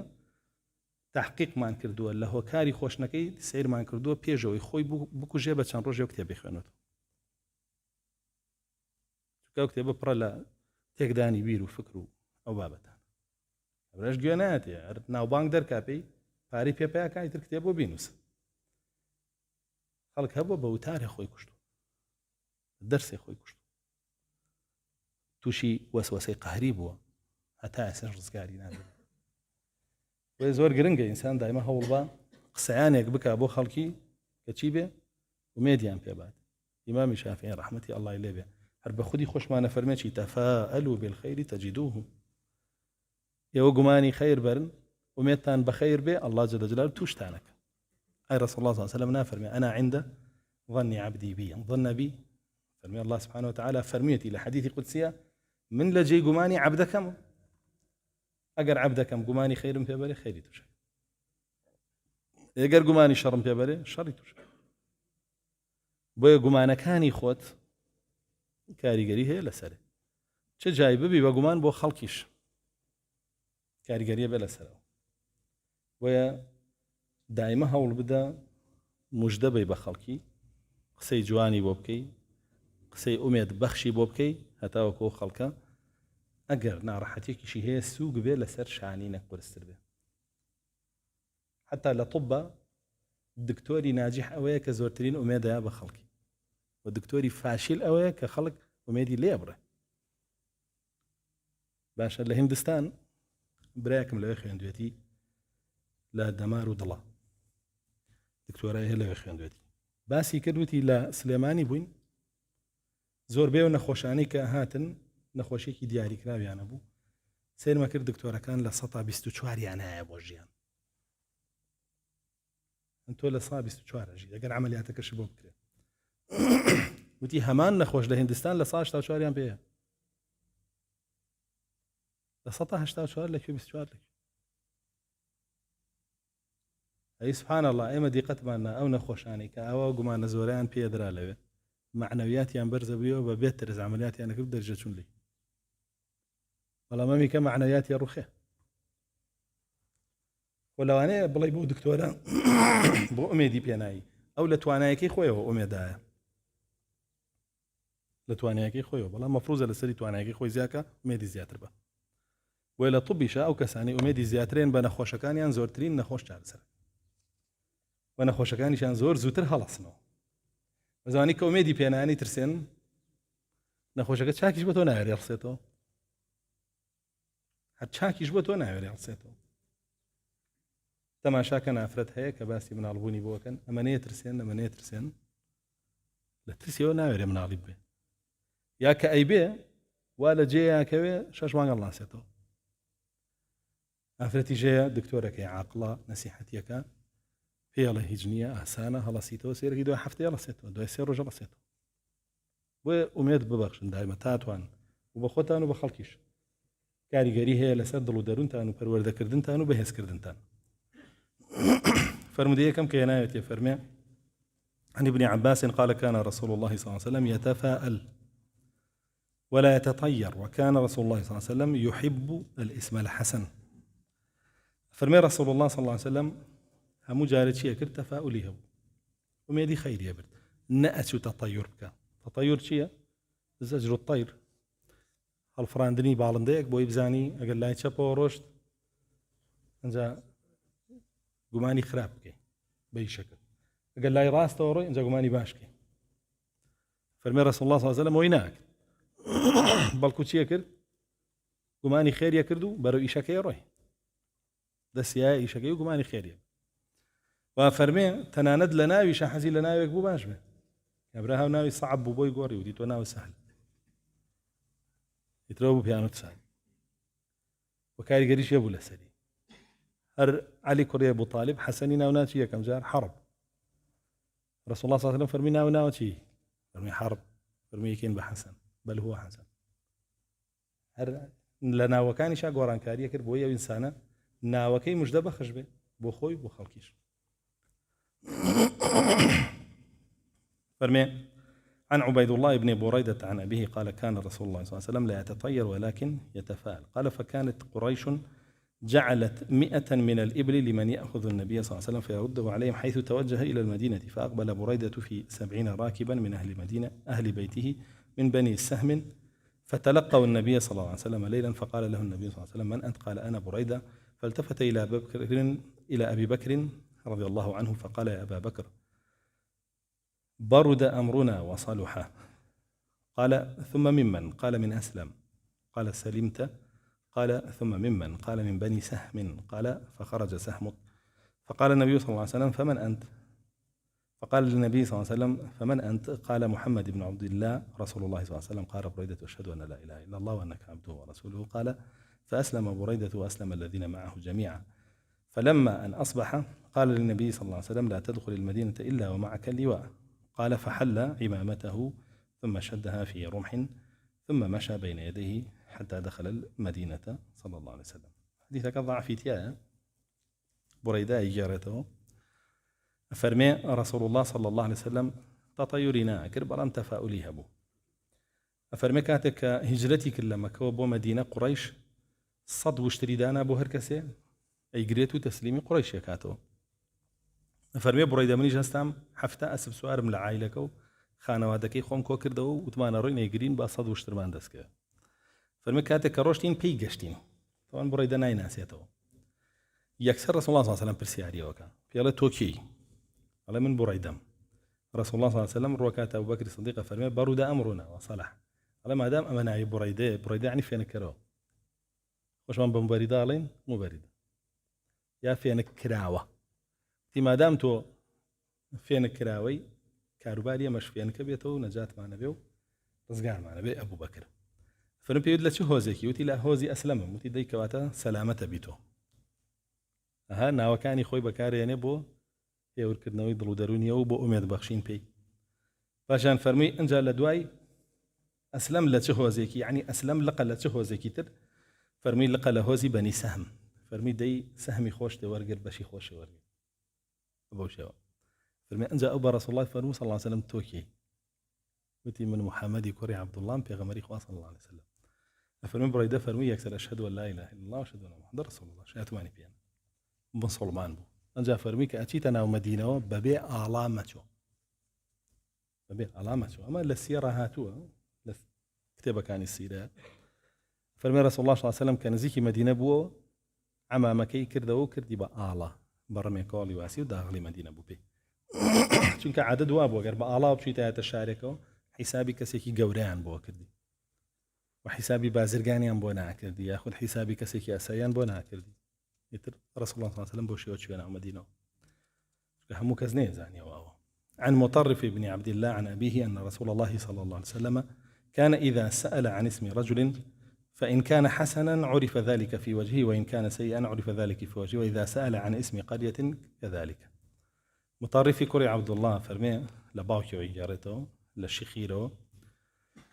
تحقیقمان کردووە لە هۆکاری خۆشنەکەی سیرمان کردووە پێشەوەی خۆی بکوژێ بە چەند ڕۆژێک کتێبی خوێنێتەوە چونکە کتێبە پڕە لە تێکدانی بیر و فکر و ئەو بابەتان ڕێژ گوێ نایەتێ هەر ناوبانگ دەرکاپەی پارەی پێپیاکانی تر کتێب بۆ بینووسە خەڵک هەبووە بە وتارێ خۆی کوشتووە دەرسێ خۆی کوشتووە تووشی وەسوەسەی قەهری بووە هەتا ئێستا ڕزگاری نابێت وێ زۆر گرنگە ئینسان دایمە هەوڵ بە قسەیانێک بکا بۆ خەڵکی کە چی بێ ومێدیان پێبات ئیمامی شافعی ڕەحمەتی ئەڵڵای لێ بێ هەر بە خودی خۆشمانە فەرمێکی تەفائەلوا بالخەیری تەجیدوه ئێوە گومانی خەیر بەرن ومێدتان بەخەیر بێ ئەڵڵا جەل جەلالوهو تووشتانەکە ئای رسول الله صلى الله عليه وسلم نافرمي أنا عند ظن عبدي بي ظن بي فرمي الله سبحانه وتعالى فرميتي لحديث قدسية من لجي قماني عبدكم أجر عبدكم قماني خير في بالي خيري توشك أجر قماني شر في بالي شري توشك بويا قمانا كاني خوت كاريجري هي لسره چه جاي ببي وقمان بو خلقيش كاريجري بلا سره ويا دائما هەوڵ بدە موژدەبەی بە خەڵکی قسەی جوانی بۆ بکەی قسەی ئومێد بەخشی بۆ بکەی هەتاوەکو خەڵکە ئەگەر ناڕەحەتێکیشی هەیە سووک بێ لەسەر شانی نەکبرستر بێ حتا لە طوبە دکتۆری ناجح ئەوەیە کە زۆرترین ئومێدەیە بە خەڵکی و دکتۆری فاشیل ئەوەیە کە خەڵک ئومێدی لێ بڕێ باشە لە هیندستان برایەکم لەوێ خوێندوێتی لا دەمار و دڵە دکتۆرای هێ لەوێ خوێندوێتی باسی کردوتی لە سلێمانی بووین زۆر بێ و نەخۆشانی کە هاتن نەخۆشیێکی دیاریکراویانە بوو سێرمە کرد دکتۆرەکان لە 124یان هەیە بۆ ژیان تۆ لە 124ژی دەگەر عملیاتەکەش بۆ بکرێت وتی هەمان نەخۆش لە هندستان لە 184یان پێەیە لە 184 لەکوێ 24 لەکوێ ئەی سوبحان الله ئێمە دیقەتمانە ئەو نەخۆشانی کە ئەوە گومانە زۆریان پێدرا لەوێ معنەویاتیان بەرزە بوویەوە بە بێت ترز عملیاتیان کرد دەرجە چوون لی بەڵام ئەمیکە معنەویاتی ڕوخێ و لەوانەیە بڵێ بۆ دکتۆرە بۆ ئومێدی پێنایی ئەو لە توانایەکەی خۆیەوە ئومێدایە لە توانایەکەی خۆیەوە بەڵام مەفروزە لەسەری توانایەکەی خۆی زیاکە ئومێدی زیاتر بە وێ لە طبیشە ئەو کەسانی ئومێدی زیاترێن بە نەخۆشەکانیان زۆرترین نەخۆش چارەسەر و نەخۆشەکانیشان زۆر زووتر هەڵەسنەوە بەزانی کە ئومێدی پێنانی ترسێن نەخۆشەکە چاکیش بە تۆ ناوێری هەڵسێتەوە هەر چاکیش بە تۆ ناوێری هەڵسێتەوە تەماشاکە نافرەت هەیە کە باسی مناڵبوونی بۆکەن ئەمەنەیە ترسێن ئەمەنەیە ترسێن لە ترسیەوە ناوێرێ مناڵی بێ یا کە ئەی بێ وا لە جێیاکەوێ 6 مانگە ڵاسێتەوە ئافرەتی ژەیە دکتۆرەکەی عاقڵە نەسیحەتیەکە پێڵە هیچ نییە ئاسانە هەڵەسیتەوە سێرەی دوای هەفتەیە هەڵەسێتەوە دوای 3 ڕۆژە هەڵەسێتەوە بۆیە ئومێد ببەخشن دایمە تاتوان و بە خۆتان و بە خەڵکیش کاریگەری هەیە لەسەر دڵ و دەروونتان و پەروەردەکردنتان و بەهێزکردنتان فرمودي كم كيناية يفرمي عن ابن عباس قال كان رسول الله صلى الله عليه وسلم يتفاءل ولا يتطير وكان رسول الله صلى الله عليه وسلم يحب الاسم الحسن فرمي رسول الله صلى الله عليه وسلم هم جارت شيء كر تفاؤليه وميدي خير يا برد نأت تطير بك تطير شيء زجر الطير الفراندني بالنديك بو يبزاني اقل لا يتشبه ورشد انجا گومانی خراپ بکەی بەی شەکل ئەگەر لای ڕاستەوە ڕۆی ئەنجا گومانی باش بکەی فەرمێ ڕەسوڵ الله صلی الله علیه وسلم ئەوەی ناکرد بەڵکو چییە کرد گومانی خێریە کرد و بەرەو ئیشەکەی ڕۆی دەستیایە ئیشەکەی و گومانی خێریە و فەرمێ تەنانەت لە ناویشە حەزی لە ناوێک بوو باش بێ کابرا هاو ناوی سەعب بوو بۆی گۆڕی و دیتۆ ناوی سەهل ئیترەوە بوو پیانۆ سال و کاریگەریش هەبوو لەسەری هر علي كوري ابو طالب حسني ناوناتي كم جار حرب رسول الله صلى الله عليه وسلم فرمي ناوناتي فرمي حرب فرمي كين بحسن بل هو حسن هر لنا وكان شا قران كاريه كر بويا انسانه ناوكي مجدبه خشبه بو خوي بو خلقيش فرمي عن عبيد الله بن بريدة عن أبيه قال كان رسول الله صلى الله عليه وسلم لا يتطير ولكن يتفاءل قال فكانت قريش جعلت 100 من الإبل لمن يأخذ النبي صلى الله عليه وسلم فيرده عليهم حيث توجه إلى المدينة فأقبل بريدة في 70 راكبا من أهل المدينة أهل بيته من بني السهم فتلقوا النبي صلى الله عليه وسلم ليلا فقال له النبي صلى الله عليه وسلم من أنت؟ قال أنا بريدة فالتفت إلى أبي بكر رضي الله عنه فقال يا أبا بكر برد أمرنا وصلح قال ثم ممن؟ قال من أسلم قال سلمت؟ قال ثم ممن؟ قال من بني سهم قال فخرج سهم فقال النبي صلى الله عليه وسلم فمن أنت؟ فقال للنبي صلى الله عليه وسلم فمن أنت؟ قال محمد بن عبد الله رسول الله صلى الله عليه وسلم. قال بريدة أشهد أن لا إله إلا الله وأنك عبده ورسوله. قال فأسلم بريدة وأسلم الذين معه جميعا. فلما أن أصبح قال للنبي صلى الله عليه وسلم لا تدخل المدينة إلا ومعك اللواء. قال فحل عمامته ثم شدها في رمح ثم مشى بين يديه حتى دخل المدينة صلى الله عليه وسلم. حديثك ضعف تياه بريدة إجارته فرمي رسول الله صلى الله عليه وسلم تطيرنا كربران تفاؤلي هبو فرمي كاتك هجرتك لما كوبو مدينة قريش صد واشتري دانا بو هركسي أي قريتو تسليمي قريش يكاتو فرمي بريدة مني جاستام حفتا أسب سوار من العائلة خانوادكي خون كو كردو وتمانا روين يقرين با صد واشترمان دسكا فرمي كاتك روشتين بي قشتين طبعا بريدة ناي ناسيتو يكسر رسول الله صلى الله عليه وسلم برسياري وكا في توكي على من بريدم رسول الله صلى الله عليه وسلم روكات أبو بكر الصديق فرمي برد أمرنا وصلح على ما دام أمنا بريدة يعني فين كرو وش من بمبريدة علين مبرد یا فێنک کراوە تی مادام تۆ فێنک کراوەی کاروباری ئەمەش فێنکە بێتەوە و نەجاتمانە بێ و ڕزگارمانە بێ ئەبوو بەکر فەرمی پێوت لە چ هۆزێکی وتی لە هۆزی ئەسلەمم وتی دەیکەواتە سەلامەتە بیتۆ ئەها ناوەکانی خۆی بەکارێنێ بۆ پێورکردنەوەی دڵ و دەرونیەوە و بۆ ئومێد بەخشین پێی پاشان فەرمی ئەنجا لە دوای ئەسلەم لە چ هۆزێکی یعنی ئەسلەم لقە لە چ هۆزێکی تر فەرمی لقە لە هۆزی بەنی سەهم فەرمی دەی سەهمی خۆش دێ وەرگرت بەشی خۆشی وەرگرت بەو شێوە فەرمی ئەنجا ئەو بە ڕەسوڵ الله فەرموو صلی الله عليه وسلم تۆکی وتی من محەممەدی کوڕی عەبدوڵڵام پێغەمبەری خوا صلی الله عليه وسلم فەرمی بڕیدە فەرمی یەکسەر ئەشهەدو ئەن لا ئیلاهە ئیلا الله وأشهد أن محەمەدەن ڕەسوڵ الله شایەتمانی پێیان مسڵمان بوو ئەنجا فەرمی کە ئەچیتە ناو مەدینەوە بەبێ ئاڵا مەچۆ بەبێ ئاڵا مەچۆ ئەمە لە سیرە هاتووە لە کتێبەکانی سیرە فەرمی ڕەسوڵ الله صلی الله عليه وسلم کە نزیکی مەدینە بووە عەمامەکەی کردەوە و کردی بە ئاڵا بە ڕمێ کۆڵی واسی و داخلی مەدینە بوو پێی چونکە عادەت وا بووە گەر بە ئاڵا بچیتایەتە شارێکەوە حیسابی کەسێکی گەورەیان بۆ کردی و حیسابی بازرگانیان بۆ ناکردی یاخود حیسابی کەسێکی ئاساییان بۆ ناکردی ئیتر ڕەسوڵ الله صلی الله عليه وسلم بۆ شێوە چوێنە مەدینەوە هەموو کەس نێزانیەوە ئەوە عن مطرف بن عبد الله عن أبيه أن رسول الله صلى الله عليه وسلم كان إذا سأل عن اسم رجل فإن كان حسنا عرف ذلك في وجهه وإن كان سيئا عرف ذلك في وجهه وإذا سأل عن اسم قرية كذلك مطرف كري عبد الله فرمي لباوكي ويجارته للشخيره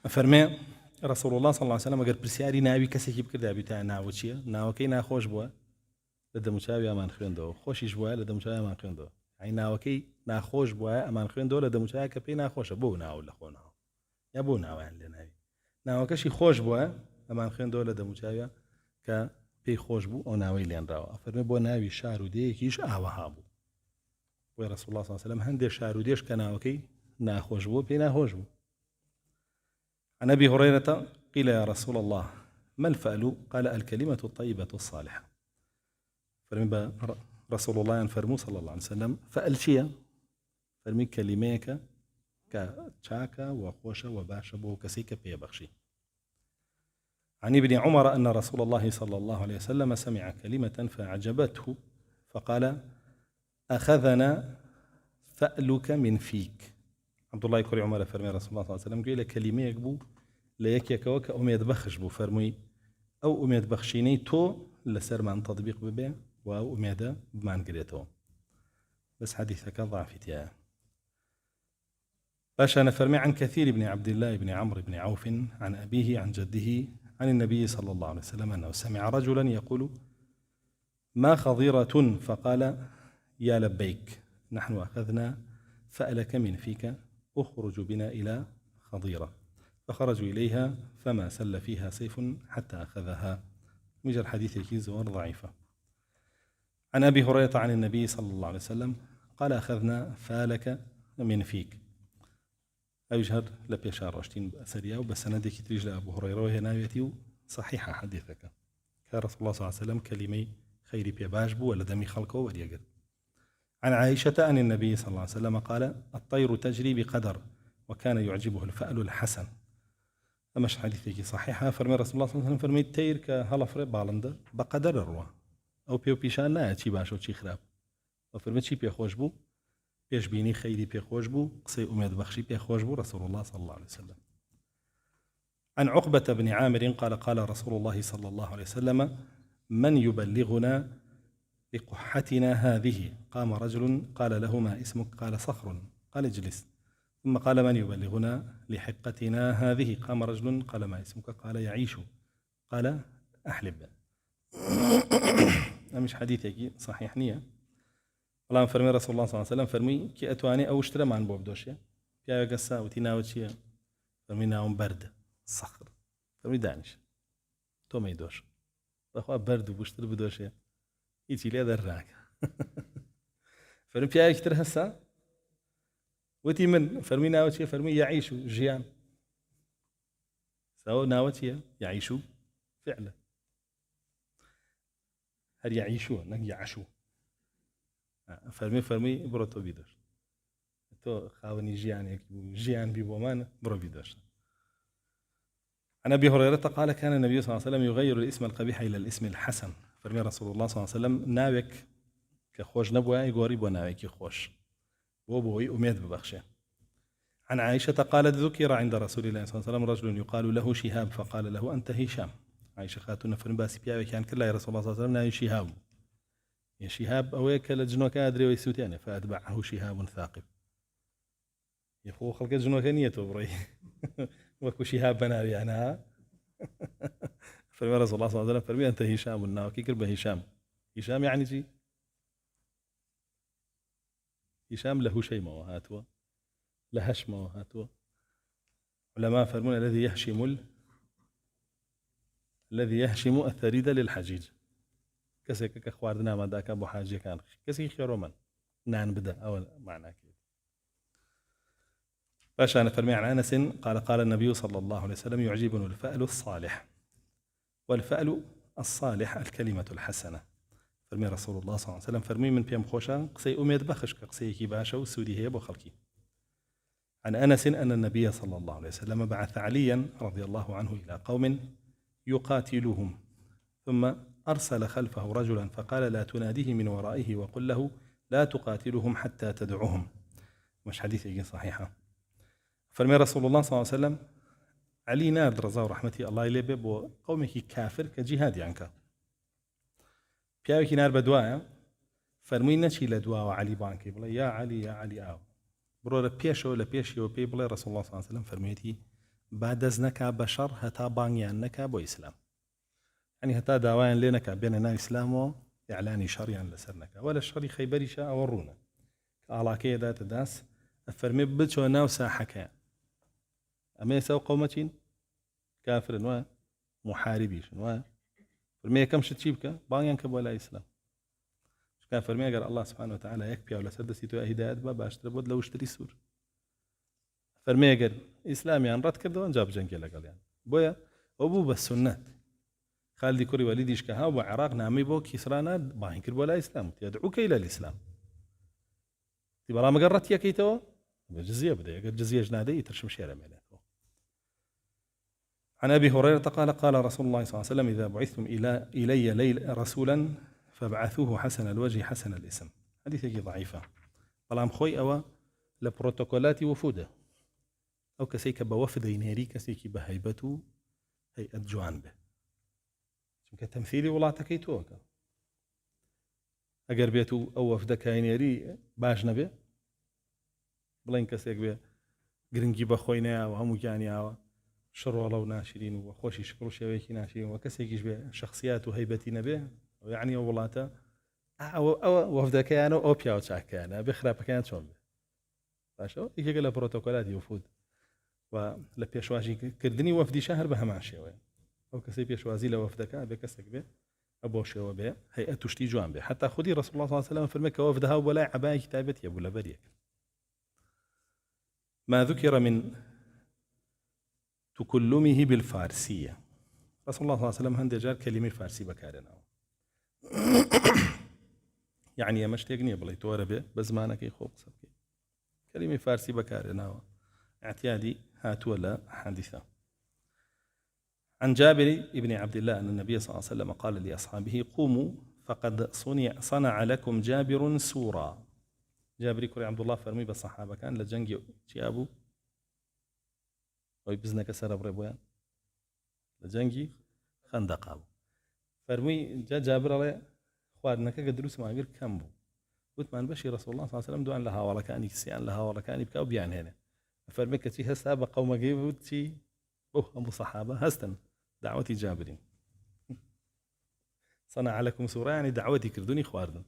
فرمي رسول الله صلى الله عليه وسلم قال برسياري ناوي كسيكي بكردا بتاع ناوچيه ناوكي ناخوش بوا لدموچاوي امان خويندو خوشيش بوا لدموچاوي امان خويندو يعني ناوكي ناخوش بوا امان خويندو لدموچاوي كبي ناخوشه بو ناو لخونا يا بو ناو يعني لناوي ناوكشي خوش بوا امان خويندو لدموچاوي ك بي خوش بو او ناوي لين راو فرمي بو ناوي شارو ديكيش اوا بو ورسول الله صلى الله عليه وسلم هندي شارو ديش كناوكي ناخوش بو بي ناخوش بو عن أبي هريرة قيل يا رسول الله ما الفأل؟ قال الكلمة الطيبة الصالحة فرمي رسول الله ينفرمو صلى الله عليه وسلم فأل شيء فرمي كلميك كتشاكا وخوشة وباشا بو كسيك بيبخشي عن ابن عمر أن رسول الله صلى الله عليه وسلم سمع كلمة فأعجبته فقال أخذنا فألك من فيك عبد الله يكري عمر فرمي رسول الله صلى الله عليه وسلم قال كلمه يكبو ليك وك اميد بخش بو فرمي او اميد بخشيني تو لسر من تطبيق ببيع او اميد بمان قريتو بس حديثك ضعفتيا باش انا فرمي عن كثير بن عبد الله بن عمرو بن عوف عن ابيه عن جده عن النبي صلى الله عليه وسلم انه سمع رجلا يقول ما خضيرة فقال يا لبيك نحن اخذنا فألك من فيك اخرج بنا إلى خضيرة فخرجوا إليها فما سل فيها سيف حتى أخذها مجر حديث كيزور ضعيفة عن أبي هريرة عن النبي صلى الله عليه وسلم قال أخذنا فالك من فيك أيجهر لبيشار رشتين سريع وبسندك تريج لأبو هريرة وهنا يتيو صحيحة حديثك كان رسول الله صلى الله عليه وسلم كلمي خيري بيباجبو ولا دمي خلقه وليقل عن عائشة أن النبي صلى الله عليه وسلم قال الطير تجري بقدر وكان يعجبه الفأل الحسن أمش حديثك صحيحة فرمي رسول الله صلى الله عليه وسلم فرمي التير كهلفر بالنده بقدر الروح أو بيو بيشان لا تشي باشو تشي خراب وفرمي تشي بيخوش بو بيش بيني خيري بيخوش بو قصي أميد بخشي بيخوش بو رسول الله صلى الله عليه وسلم عن عقبة بن عامر قال قال رسول الله صلى الله عليه وسلم من يبلغنا بقحتنا هذه قام رجل قال له ما اسمك قال صخر قال اجلس ثم قال من يبلغنا لحقتنا هذه قام رجل قال ما اسمك قال يعيش قال أحلب مش حديثك صحيح نية والله فرمي رسول الله صلى الله عليه وسلم فرمي كي أتواني أو اشترى مع بوب دوشيا بيا قصة وتناوتشيا فرمي ناوم برد صخر فرمي دانش تو ما يدوش أخوة برد وبشتري بدوشيا يجي لي هذا الراك فرمي بيا يشتري هسا وتي من فرمي ناوتشيا فرمي يعيش جيان سو ناوتشيا يعيشوا فعلا هل يعيشون نك يعشوا فرمي بروتو بيدوش تو خاوني جيان بيبومان برو بيدوش عن أبي هريرة قال كان النبي صلى الله عليه وسلم يغير الاسم القبيح إلى الاسم الحسن فرمي رسول الله صلى الله عليه وسلم ناوك كخوش نبوة يقوري بناويكي خوش وبوي أميد ببخشه. عن عائشة قالت ذكر عند رسول الله صلى الله عليه وسلم رجل يقال له شهاب فقال له أنت هشام. عائشة خاتون فرن باسي بياوي كان كلا يا رسول الله صلى الله عليه وسلم ناوي شهاب يا شهاب أويك لجنوك أدري ويسوتين فأتبعه شهاب ثاقب يفو خلق جنوك نيته بري وكو شهاب بناوي أنا فرمي رسول الله صلى الله عليه وسلم فرمي أنت هشام الناوكي كربه هشام. هشام يعني جي هشام له شيء موهاتوا لهش موهاتوا علماء فرمون الذي يهشم الثريد للحجيج كسي كخواردنا ما داك ابو حاجه كان كسي خيرو من نان بدا او معنى كده. باش انا فرمي عن انس قال النبي صلى الله عليه وسلم يعجبني الفأل الصالح والفأل الصالح الكلمة الحسنة. فرمي رسول الله صلى الله عليه وسلم فرمي من بيام خوشان قصي أميد بخش كقصي كي باشا والسودي هي بخلكي. عن أنس أن النبي صلى الله عليه وسلم بعث عليا رضي الله عنه إلى قوم يقاتلهم ثم أرسل خلفه رجلا فقال لا تناديه من ورائه وقل له لا تقاتلهم حتى تدعوهم. مش حديث يجي صحيحة. فرمي رسول الله صلى الله عليه وسلم علي نار رضا ورحمتي الله إليه بو قومك كافر كجهاد عنك بياوكي نار بدوايا فرمي نشي لدوا وعلي بانكي بلا يا علي آو برو لبيشو بي بلا رسول الله صلى الله عليه وسلم فرميتي بعد ازنك بشر هتا بانيانك بو إسلام يعني هتا داوان لينك بيننا إسلام إعلاني شريا لسرنك ولا الشري خيبري شاء ورونا كالاكي ذات داس فرمي بتشو ناو ساحكا أما يساو قومتين كافر ومحاربيش فرمي كم شتشيبك بانيانك ولا إسلام كان فرمي قال الله سبحانه وتعالى يكفي ولا سدسي تو هداية بابا اشتري بود لو اشتري سور فرمي قال إسلامي عن رد كردوان جاب جنكي لقال يعني بويا أبو بالسنات خالدي كوري والديش كها وعراق نامي بو كسرانات باين كرب ولا إسلام يدعوك إلى الإسلام تبرا ما قررت يا كيتو بالجزية بدأ يقول جزية جنادي ترشم شيرا ميلاته. عن أبي هريرة قال رسول الله صلى الله عليه وسلم إذا بعثتم إلي ليل رسولا فابعثوه حسن الوجه حسن الاسم. حديثك ضعيفة بلام خوي أو لبروتوكولات وفوده أو كسيك بوفد ينهري كسيك بهيبته هيئة جوان به كتمثيلي ولا تكيتوك أجر بيتو أو وفدك ينهري باش نبي بلين كسيك بي جرنجي بخوينا وهم جاني شر والله ناشرين وخوشي شكرو شويكي ناشرين وكسيك بي شخصيات وهيبتي نبي يعني ولاتا أو وفدك كان أو بياو كان بخراب كان شون باشو يجي له بروتوكولات يوفود ولبيشواجي كردني وفدي شهر بهمان شوي أو كسي بيشوازي له وفدك بكسك به أبو شو به هيئة تشتي جوان به حتى خدي رسول الله صلى الله عليه وسلم في المكة وفدها ولا عباية كتابت يا أبو لبريك. ما ذكر من تكلمه بالفارسية رسول الله صلى الله عليه وسلم هند جار كلمة فارسي بكارنا يعني يا مشتاقني بلا يتورى به بزمانك يخوب سبكي كلمة فارسي بكارنا اعتيادي هات ولا حادثة. عن جابر بن عبد الله أن النبي صلى الله عليه وسلم قال لأصحابه قوموا فقد صنع لكم جابر سورا. جابر كوري عبد الله فرمي بالصحابة كان لجنجي أبو ويبزنك سرب ربويان لجنجي خندق أبو فرمي جا جابر عليه خوارنك قدروس ما غير كم بو قلت ما نبشي رسول الله صلى الله عليه وسلم دوان لها ولا كان يكسيان لها ولا كان يبكاو بيان هنا فرمي كتي هسا بقوم جيبوتي أبو صحابة هستن دعوتي جابرين صنع لكم سورة يعني دعوتي كردوني خواردن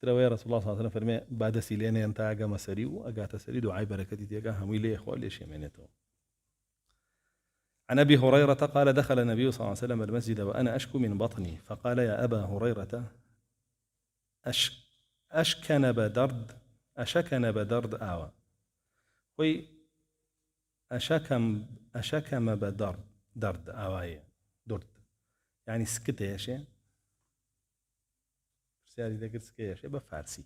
ترى يا رسول الله صلى الله عليه وسلم فرمي بعد سيلين أنت أجا مسريو أجا تسري دعاء بركتي تيجا همي لي إخوان ليش يمينته. عن أبي هريرة قال دخل النبي صلى الله عليه وسلم المسجد وأنا أشكو من بطني فقال يا أبا هريرة أشكن بدرد آوى وي أشكم بدرد آواي درد يعني سكت يا شيء رسالة ذكر سكت يا شيء بفارسي.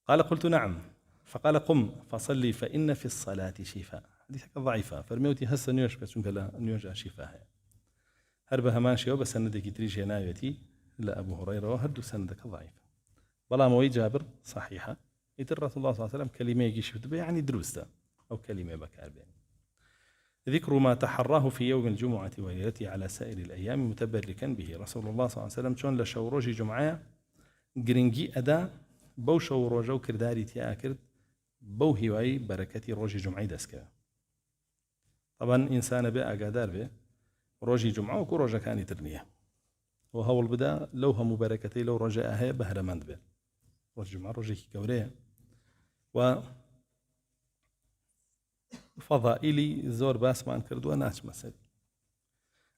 قال قلت نعم فقال قم فصلي فإن في الصلاة شفاء. حديثك ضعيفة فرميوتي هسه نيوش بس لا نيوش شفاء هربها ماشي وبس ندك تريش نايتي لا أبو هريرة وهد سندك ضعيف بلا موي جابر صحيحة يتر رسول الله صلى الله عليه وسلم كلمة يجيش يعني دروسته أو كلمة بكار بين ذكر ما تحراه في يوم الجمعة وليلته على سائر الأيام متبركا به رسول الله صلى الله عليه وسلم شون لشوروجي جمعة جرينجي أدا بو شوروجا وكرداري تياكرد بو هواي بركتي روجي جمعة دسكا طبعا إنسان بي أقادار بي روجي جمعة وكو روجا كاني ترنيه وهو البدا لو هم مباركتي لو رجاءها بهرمند به روجي جمعة روجي كوريه و فضائلي زور باسمان كردوا ناس مثل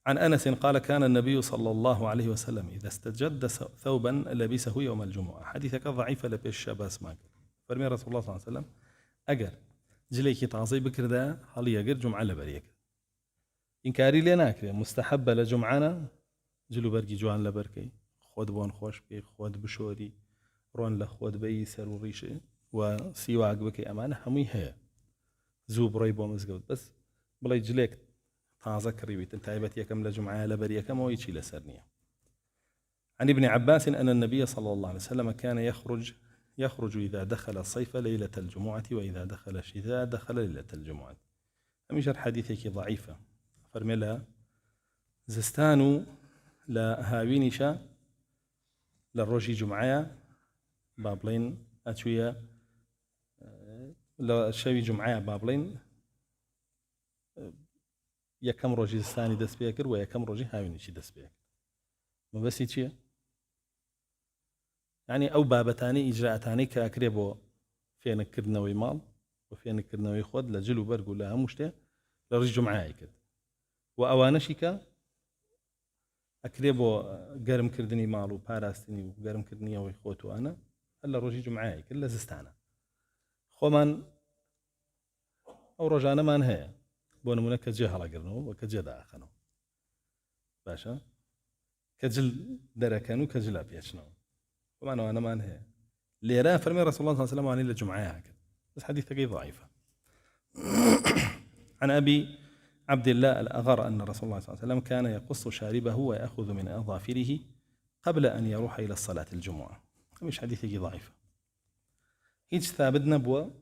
عن أنس قال كان النبي صلى الله عليه وسلم إذا استجد ثوبا لبسه يوم الجمعة حديثك ضعيف لبيش باسمان فرمي رسول الله صلى الله عليه وسلم أجر جليكي تعظي بكردا هل يجر جمعة لبريك إنكاري لناك مستحبة لجمعنا جلو برقي جوان لبركي خود بون خوش بكي خود بشوري رون لخود بي سروريشي وسيواق بكي أمانة همي هي زوب ريبو مزقود بس بلاي جليك تازة كريبيت انتايبت يكم لجمعة لبريكم ويشي لسرنية عن ابن عباس أن النبي صلى الله عليه وسلم كان يخرج إذا دخل الصيف ليلة الجمعة وإذا دخل الشتاء دخل ليلة الجمعة أميشر حديثك ضعيفة فرميلا زستانو لا هاوينشا للروجي جمعة بابلين أتويا لا شوي جمعة بابلين يكم روجي زستاني دس بيكر ويكم روجي هاوينشي دس بيكر ما بس يتشي يعني أو بابتاني إجراءتاني كأكريبو فينك كردنوي مال وفينك كردنوي خود لجلو برقو لها مشتى لرجي جمعة كد وأوانشيكا أكريبو قرم كردني مالو باراستني وقرم كردني ويخوتو أنا هلا روجي جمعة كد لزستانا خومن أو رجانا ما نهي بون منك كجهلا قرنو وكجدا أخنو باشا كجل دركانو كجل أبيشنو وما أنا ما نهي ليرا فرمي رسول الله صلى الله عليه وسلم عن الجمعة هكذا بس حديثك ضعيفة عن أبي عبد الله الأغر أن رسول الله صلى الله عليه وسلم كان يقص شاربه ويأخذ من أظافره قبل أن يروح إلى الصلاة الجمعة مش حديثك ضعيفة هيج ثابت نبوة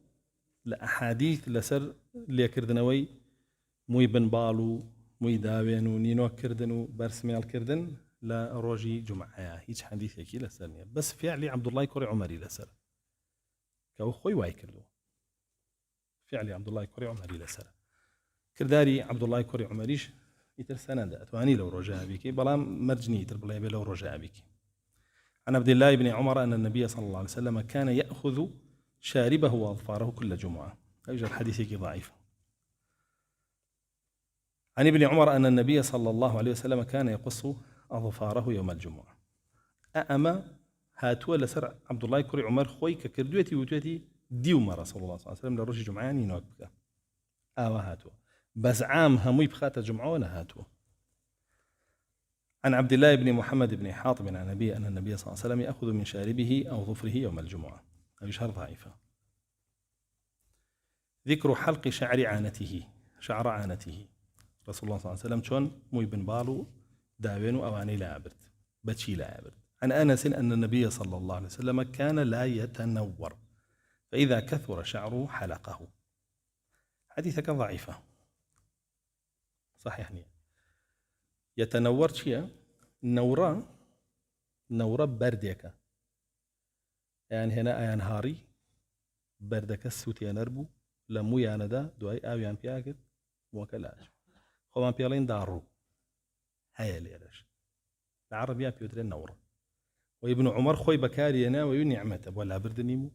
لأحاديث لسر ليكردنوي موي بن بالو موي داوين ونينو كردنو برسميال كردن لا روجي جمعة هيج حديثك لسرني بس فعلي عبد الله كوري عمري لسر كأو خوي واي كردو فعلي عبد الله كوري عمري لسر كرداري عبد الله كوري عمريش يتر سنة أتواني لو رجاء بك بلام مرجني يتر بلاي لو رجاء بك عن عبد الله بن عمر أن النبي صلى الله عليه وسلم كان يأخذ شاربه وأظفاره كل جمعة أيجر حديثك ضعيف عن ابن عمر أن النبي صلى الله عليه وسلم كان يقص أظفاره يوم الجمعة أما هاتوا لسر عبد الله كوري عمر خوي ككردوتي وتوتي ديوما رسول الله صلى الله عليه وسلم لرجي جمعاني نوكبك هاتوا بس عام همي بخات الجمعة ونهاتوا عن عبد الله بن محمد بن حاطب عن النبي أن النبي صلى الله عليه وسلم يأخذ من شاربه أو ظفره يوم الجمعة أو شهر ضعيفة ذكر حلق شعر عانته رسول الله صلى الله عليه وسلم شون موي بن بالو داوين أواني لا عبرت بتشي لا عبرت عن أنس أن النبي صلى الله عليه وسلم كان لا يتنور فإذا كثر شعره حلقه حديثك ضعيفة صحيح يتنور شيء نورة برديك يعني هنا أيان هاري بردك السوتي نربو لمو ياندا دواي آويان بياكد وكلاش خوان بيالين دارو هيا ليرش العربية بيوترين نورة وابن عمر خوي بكاري أنا وينعمة ولا بردنيمو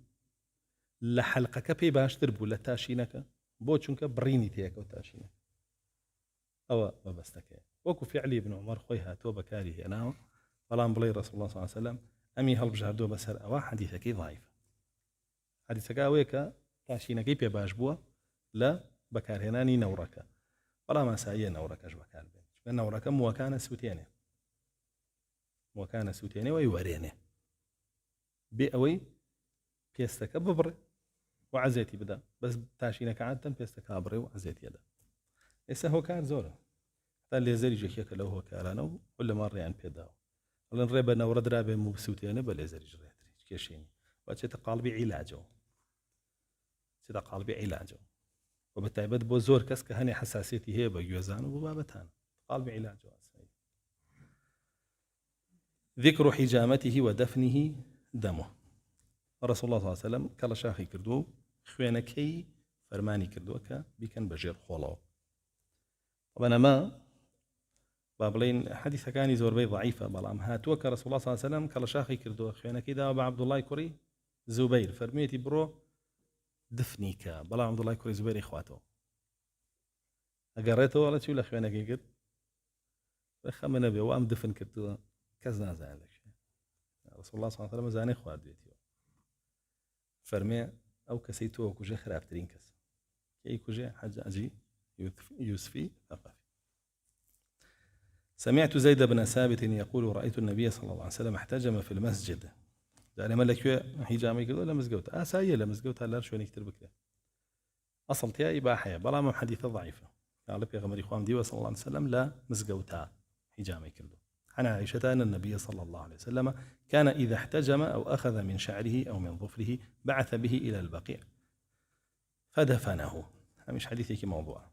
لحلقك بي باش تربو لتاشينك بوچونك بريني تيك وتاشينك أو ما بستك وكو فعلي ابن عمر خوي هاتو بكاري أنا بلان بلي رسول الله صلى الله عليه وسلم أمي هل بجهدو بسر أوا حديثك ضعيف حديثك أويك تاشينك بي باش بوا لا بكار هناني نورك ولا ما سايا نورك اش بكار بين نورك موكان سوتيني ويوريني بأوي بيستك ببر وعزيتي بدا بس تاشينك عادة بيستك ابري وعزيتي يدا إسا هو كان زورا حتى اللي زري جيكيك لو هو كالانو كل مرة يعني بيداو ئەڵێن ڕێ بە نەوڕە درابێ و بسووتێنە بە لێزەریش ڕێتری کێشێنی وچێتە قاڵبی عیلاجەوە چێتە قاڵبی عیلاجەوە و بە تایبەت بۆ زۆر کەس کە هەنێ حساسیەتی هەیە بە گوێزان و بۆ بابەتان قاڵبی عیلاجەوە ذكر حجامته ودفنه دمه رسول الله صلى الله عليه وسلم كلا شاخي كردو خوينكي فرماني كردو كا بيكن بجير خولو طبعا ما بابلين حديث كان زور بي ضعيفة بلام هاتوا كرسول الله صلى الله عليه وسلم كلا شاخي كردو خوينكي دا عبد الله كوري زبير فرميتي برو دفني كا بلا عبد الله كوري زبير اخواته اقريته ولا شو لخوينكي قد خمنا بي وام دفن كردو كزنا زانك رسول الله صلى الله عليه وسلم زاني خواد بيتي فرمي او كسيتو كوجه خرابترين كس كي كوجه حجاجي يوسفي ثقفي سمعت زيد بن ثابت يقول رأيت النبي صلى الله عليه وسلم احتجم في المسجد يعني ملك حجامي كذا ولا مزقوت سايه لا مزقوت لا شو نكتب بك اصل تي اباحه بلا ما حديث ضعيفه قال بيغمر اخوان دي صلى الله عليه وسلم لا مزقوتها حجامي كذا عن عائشة أن النبي صلى الله عليه وسلم كان إذا احتجم أو أخذ من شعره أو من ظفره بعث به إلى البقيع فدفنه مش حديثك موضوع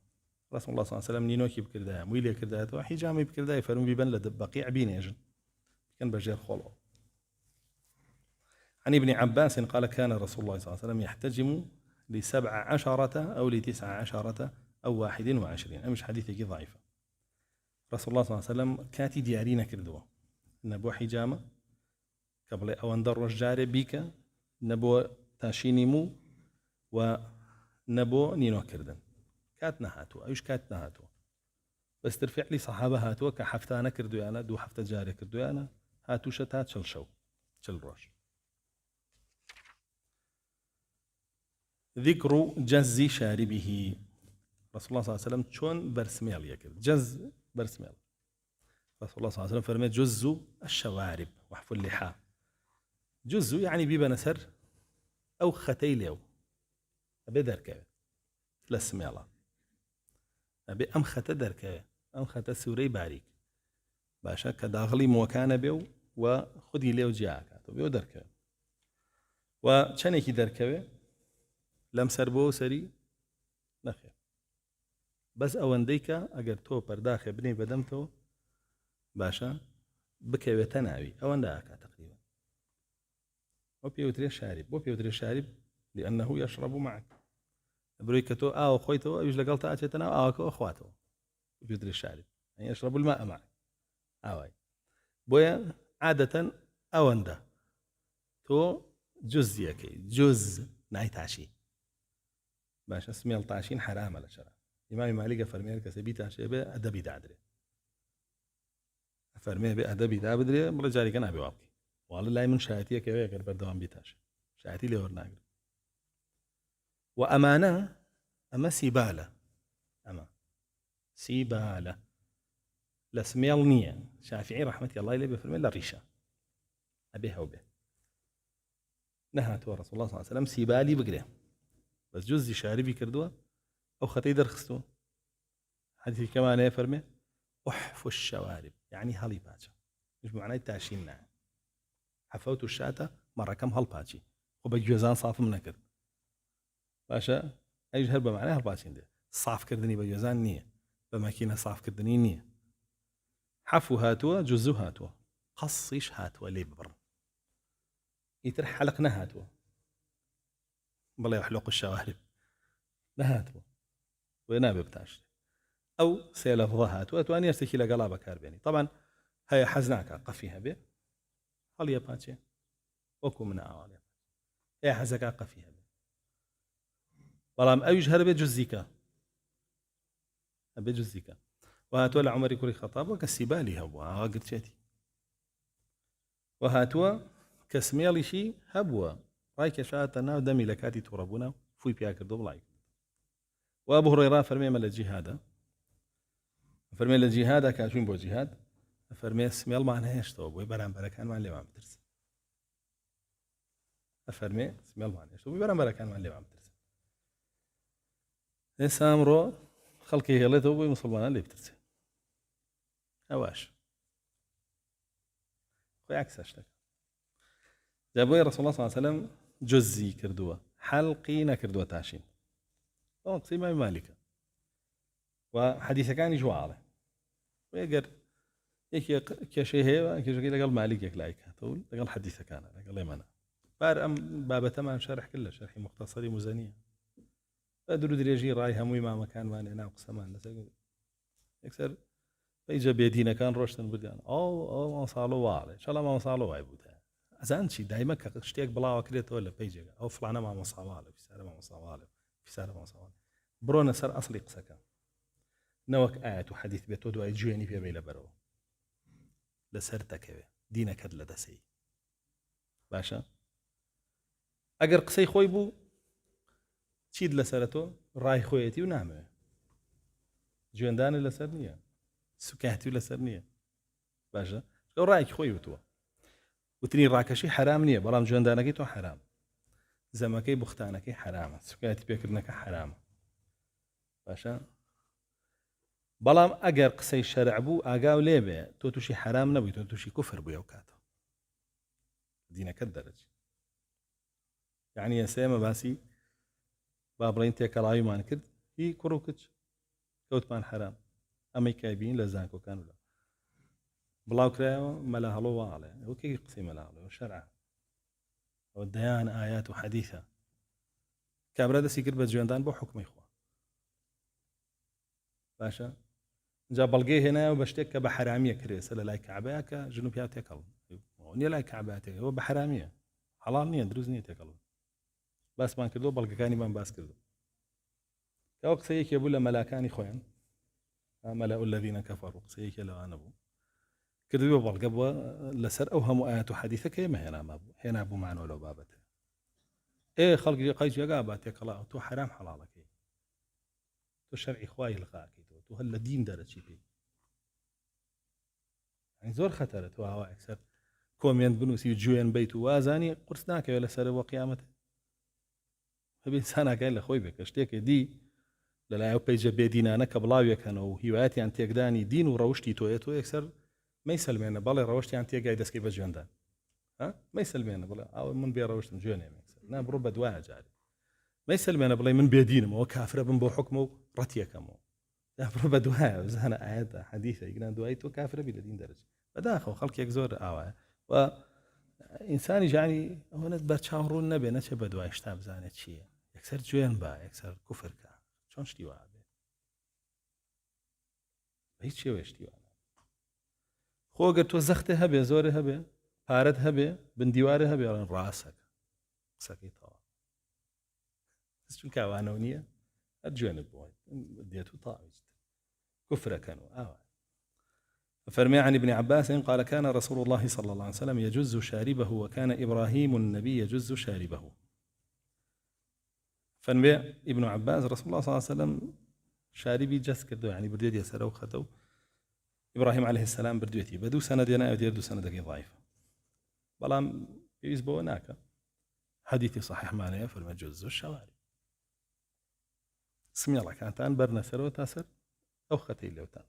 رسول الله صلى الله عليه وسلم نينوكي بكردايا مويلي كردايا وحجامي بكردايا فرم بيبن لبقيع بين يجن كان بجير خلو عن ابن عباس قال كان رسول الله صلى الله عليه وسلم يحتجم ل17 أو ل19 أو 21 مش حديثك ضعيفة رسول الله صلى الله عليه وسلم كاتي ديارينا كردوا نبو حجامة قبل أو أندر رجاري بيك نبو تاشيني مو ونبو نينو كردن كاتنا هاتوا أيش كاتنا هاتوا بس ترفع لي صحابة هاتوا كحفتانا كردوا أنا دو حفتة جاري كردوا أنا هاتوا شتات شل شو شل روش ذكر جز شاربه رسول الله صلى الله عليه وسلم شون برسميل يكرد جز برسميل رسول الله صلى الله عليه وسلم فرمي جز الشوارب وحف اللحى جز يعني بيبا نسر أو ختي ليو أبي دركة لسميلا أبي أم خت دركة أم خت سوري باريك باشا كداغلي موكان بيو وخدي ليو جاك بيو دركة وشنيكي دركة لم سربو سري نخير بس ئەوەندەیکە ئەگەر تۆ پەرداخێ بنێ بەدەمتەوە باشە بکەوێتە ناوی ئەوەندە ئاکا تقریبا بۆ پێوترێ شارب بۆ پێوترێ شارب لأنه يشرب معك بروی کە تۆ ئاوە خۆیتەوە ئەویش لەگەڵ تا ئاچێتە ناو ئاوەکەوە خواتەوە پێوترێ شارب يشرب الماء معك ئاوای بۆیە عادەتەن ئەوەندە تۆ جزیەکەی جز نای تاشی باشە سمێڵ تاشین حرامە لە شەرع إمام مالك فرمي كسبي تاشي به أدبي دادري فرمي به أدبي دادري برجالي كان أبي واقي والله لا من شهاتي كذا كان بدوام بيتاش شهاتي لي ورناقل وأمانة أما سيبالة أما سيبالة لسميل نية شافعي رحمة الله عليه بفرمي لا ريشة أبيها وبه نهات رسول الله صلى الله عليه وسلم سيبالي بقره بس جزء شاربي كردوه أو خطي درخستو حديث كمان يفرمي أحف الشوارب يعني هالي باتشا مش بمعنى التاشين نعم حفوت الشاة مرة كم هالباتشي وبجوزان صاف منكر باشا أي جهر بمعنى هالباتشين ده صاف كردني بجوزان نية بماكينة صاف كردني نية حفو هاتوا جزو هاتوا قصيش هاتوا ليه ببر يترح حلقنا هاتوا بالله يحلق الشوارب نهاتوا وينابي بتاش أو سيلفظات وأتواني يرتكي لقلابة كاربيني طبعا هي حزناك قفيها به هل يباتي وكو من أعوالي هي حزناك قفيها به والله أيج هربي جزيكا أبي جزيكا وهاتوا لعمر كل خطاب وكسيبالي هبوا قلت شيتي وهاتوا كسميلي شي هبوا رايك شاتنا دمي لكاتي تربونا فوي بياكر دوبلاي وأبو هريرة فرمي مال الجهاد فرمي الجهاد كاشون بو جهاد فرمي اسمي الله معناه يشتو بو برام بركان مع اللي ما بترس فرمي اسمي الله معناه يشتو بو برام بركان مع اللي ما بترس اسامرو خلقي يلته بو مسلمان اللي بترس اواش خۆی عکسە شتەکە جا بۆیە ڕسوڵ الله صلی الله علیه وسلم جزئی کردووە حەڵقی نەکردووە تاشین ئەو قسەی مای مالیکە و حەدیثەکانی جوواڵێ وەگەر یەکی کێشەی هەیە کێشەکەی لەگەڵ مالیکێک لای کاتەوە لەگەڵ حەدیثەکانە لەگەڵ ئێمەنە بار ئەم بابەتەمان شەرح کرد لە شەرحی مختصری موزەنیە بە دوور درێژی ڕای هەمووی مامەکانمان هێنا قسەمان لەسەر یەکسەر پەیجە بێدینەکان ڕۆشتن بردیان ئەو ماساڵۆ واڵێ شەڵا مامەساڵۆ وای بووتە ئەزان چی دایمە کە شتێک بڵاوە کرێتەوە لە پەیجێکە ئەو فڵانە مامۆساواڵە فیسارە مامۆساواڵە فیسارە مامۆساواڵە بڕۆنە سەر ئەسڵی قسەکە نەوەک ئاەت و حەدیث بێت تۆ دوای گوێنی پێبێ لەبەرەوە لەسەر دەکەوێ دینەکەت لە دەسەی باشە ئەگەر قسەی خۆی بوو چیت لەسەر تۆ ڕای خۆیەتی و نامەوێ گوێندانە لەسەر نییە سوکاتی و لەسەر نییە باشە ئەو ڕایکی خۆی وتووە وتنی ڕاکەشی حرام نییە بەڵام گوێندانەکەی تۆ حرام زەمەکەی بوختانەکەی حرامە سوکاتی پێکردنەکە حرامە باشە بەڵام ئەگەر قسەی شەرع بوو ئاگاو لێبێ تۆ تووشی حرام نەبووی تۆ تووشی کوفر بووی ئەو کاتە دینەکەت دەرەچ یعنی ئێسێمە باسی با بڵین تێکەڵاویمان کرد هی کوڕ و کچ کەوتمان حرام ئەمەی کایبین لە زانکۆکان ولا بڵاو کرایەوە مەلا هەڵۆ واڵێ ئەو کێکی قسەی مەلا هەڵۆ شەرعە ئەوە دەیان ئايات و حەدیثە کابرا دەستی کرد بە جوێندان بۆ حکمی خوا باشە جا بەڵگەی هێنایەوە بە شتێک کە بە حرامیە کرێسە لە لای کەعبەیە کە ژن و پیا تێکەڵن نییە لای کەعبەیە ئەوە بە حرامیە حەڵال نییە دروست نییە تێکەڵن باسمان کردو بەڵگەکانیمان باس کردو ئەو قسەیەکێ بوو لە مەلاکانی خۆیان مەلأ الذین کەفەروا قسەیەکێ لەوانە بوو کردووە بەڵگە بووە لەسەر ئەو هەموو ئاەت و حەدیثەکە ئێمە هێنا بوومانەوە لەو بابەتە خەڵکی قەیج جێگا با تێکەڵا تۆ حرام حەڵاڵەکەی تۆ شەرعی خوای لەخاکەیتەوە تۆ هەر لە دین دەرەچی پێی زۆر خەتەرە تۆ ئاوا ئەکسەر کۆمێنت بنووسی و گوێن بیت و وازانی قورس ناکەوێت لەسەرەوە قیامەت هەبێ ساناکای لە خۆی بێکە شتێکە دی لەلایەو پەیجە بێدینانە کە بڵاوێکەنەوە و هیوایەتیان تێکدانی دین و ڕەوشتی تۆیە تۆ یەکسەر مەیسەلمێنە بەڵێ ڕەوشتیان تێگای دەستکەی بە جوێندان مەیسەلمێنە بڵێ ئاو من بێ ڕەوشتم جوێنێ نا بڕۆ بە دوایە جارێ مەیسەلمێنە بڵێ من بێدینمەوە کافرە بم بۆ حکم و ڕەتیەکەمەوە بڕۆ بە دوایە بزانە ئاەتە حەدیثە ئیگران دوایی تۆ کافرە بی لە دین دەرەچ بەداخەوە خەڵکێک زۆر ئاوایە و ئینسانی ژانی ئەوەنت بەر چاوڕوون نەبێ نەچێ بە دوای شتا بزانێت چییە یەکسەر جوێن بە یەکسەر کوفرکە چۆن شتی وابێ بە هیچ شێوەیەشتی وانە خۆگەر تۆ زەختە هەبێ زۆرە هەبێ پارەت هەبێ بندیوارە هەبێ ئەڵێن ڕاستەکە قسەکەی تەواو چون کاوانەوە نییە هەر جوێنت بۆی دێت و تاویست كفركن فرمي عن ابن عباس قال كان رسول الله صلى الله عليه وسلم يجز شاربه وكان إبراهيم النبي يجز شاربه فرمي ابن عباس رسول الله صلى الله عليه وسلم شاربي جس كردو يعني برديت يسرو ختو إبراهيم عليه السلام برديتي بدو سندنا ودير دو سندك ضعيف بلام يسبو هناك حديثي صحيح معناه فالمجوز الشوارب اسمي الله كانت أن برنا سرو تاسر أو ختي لوتان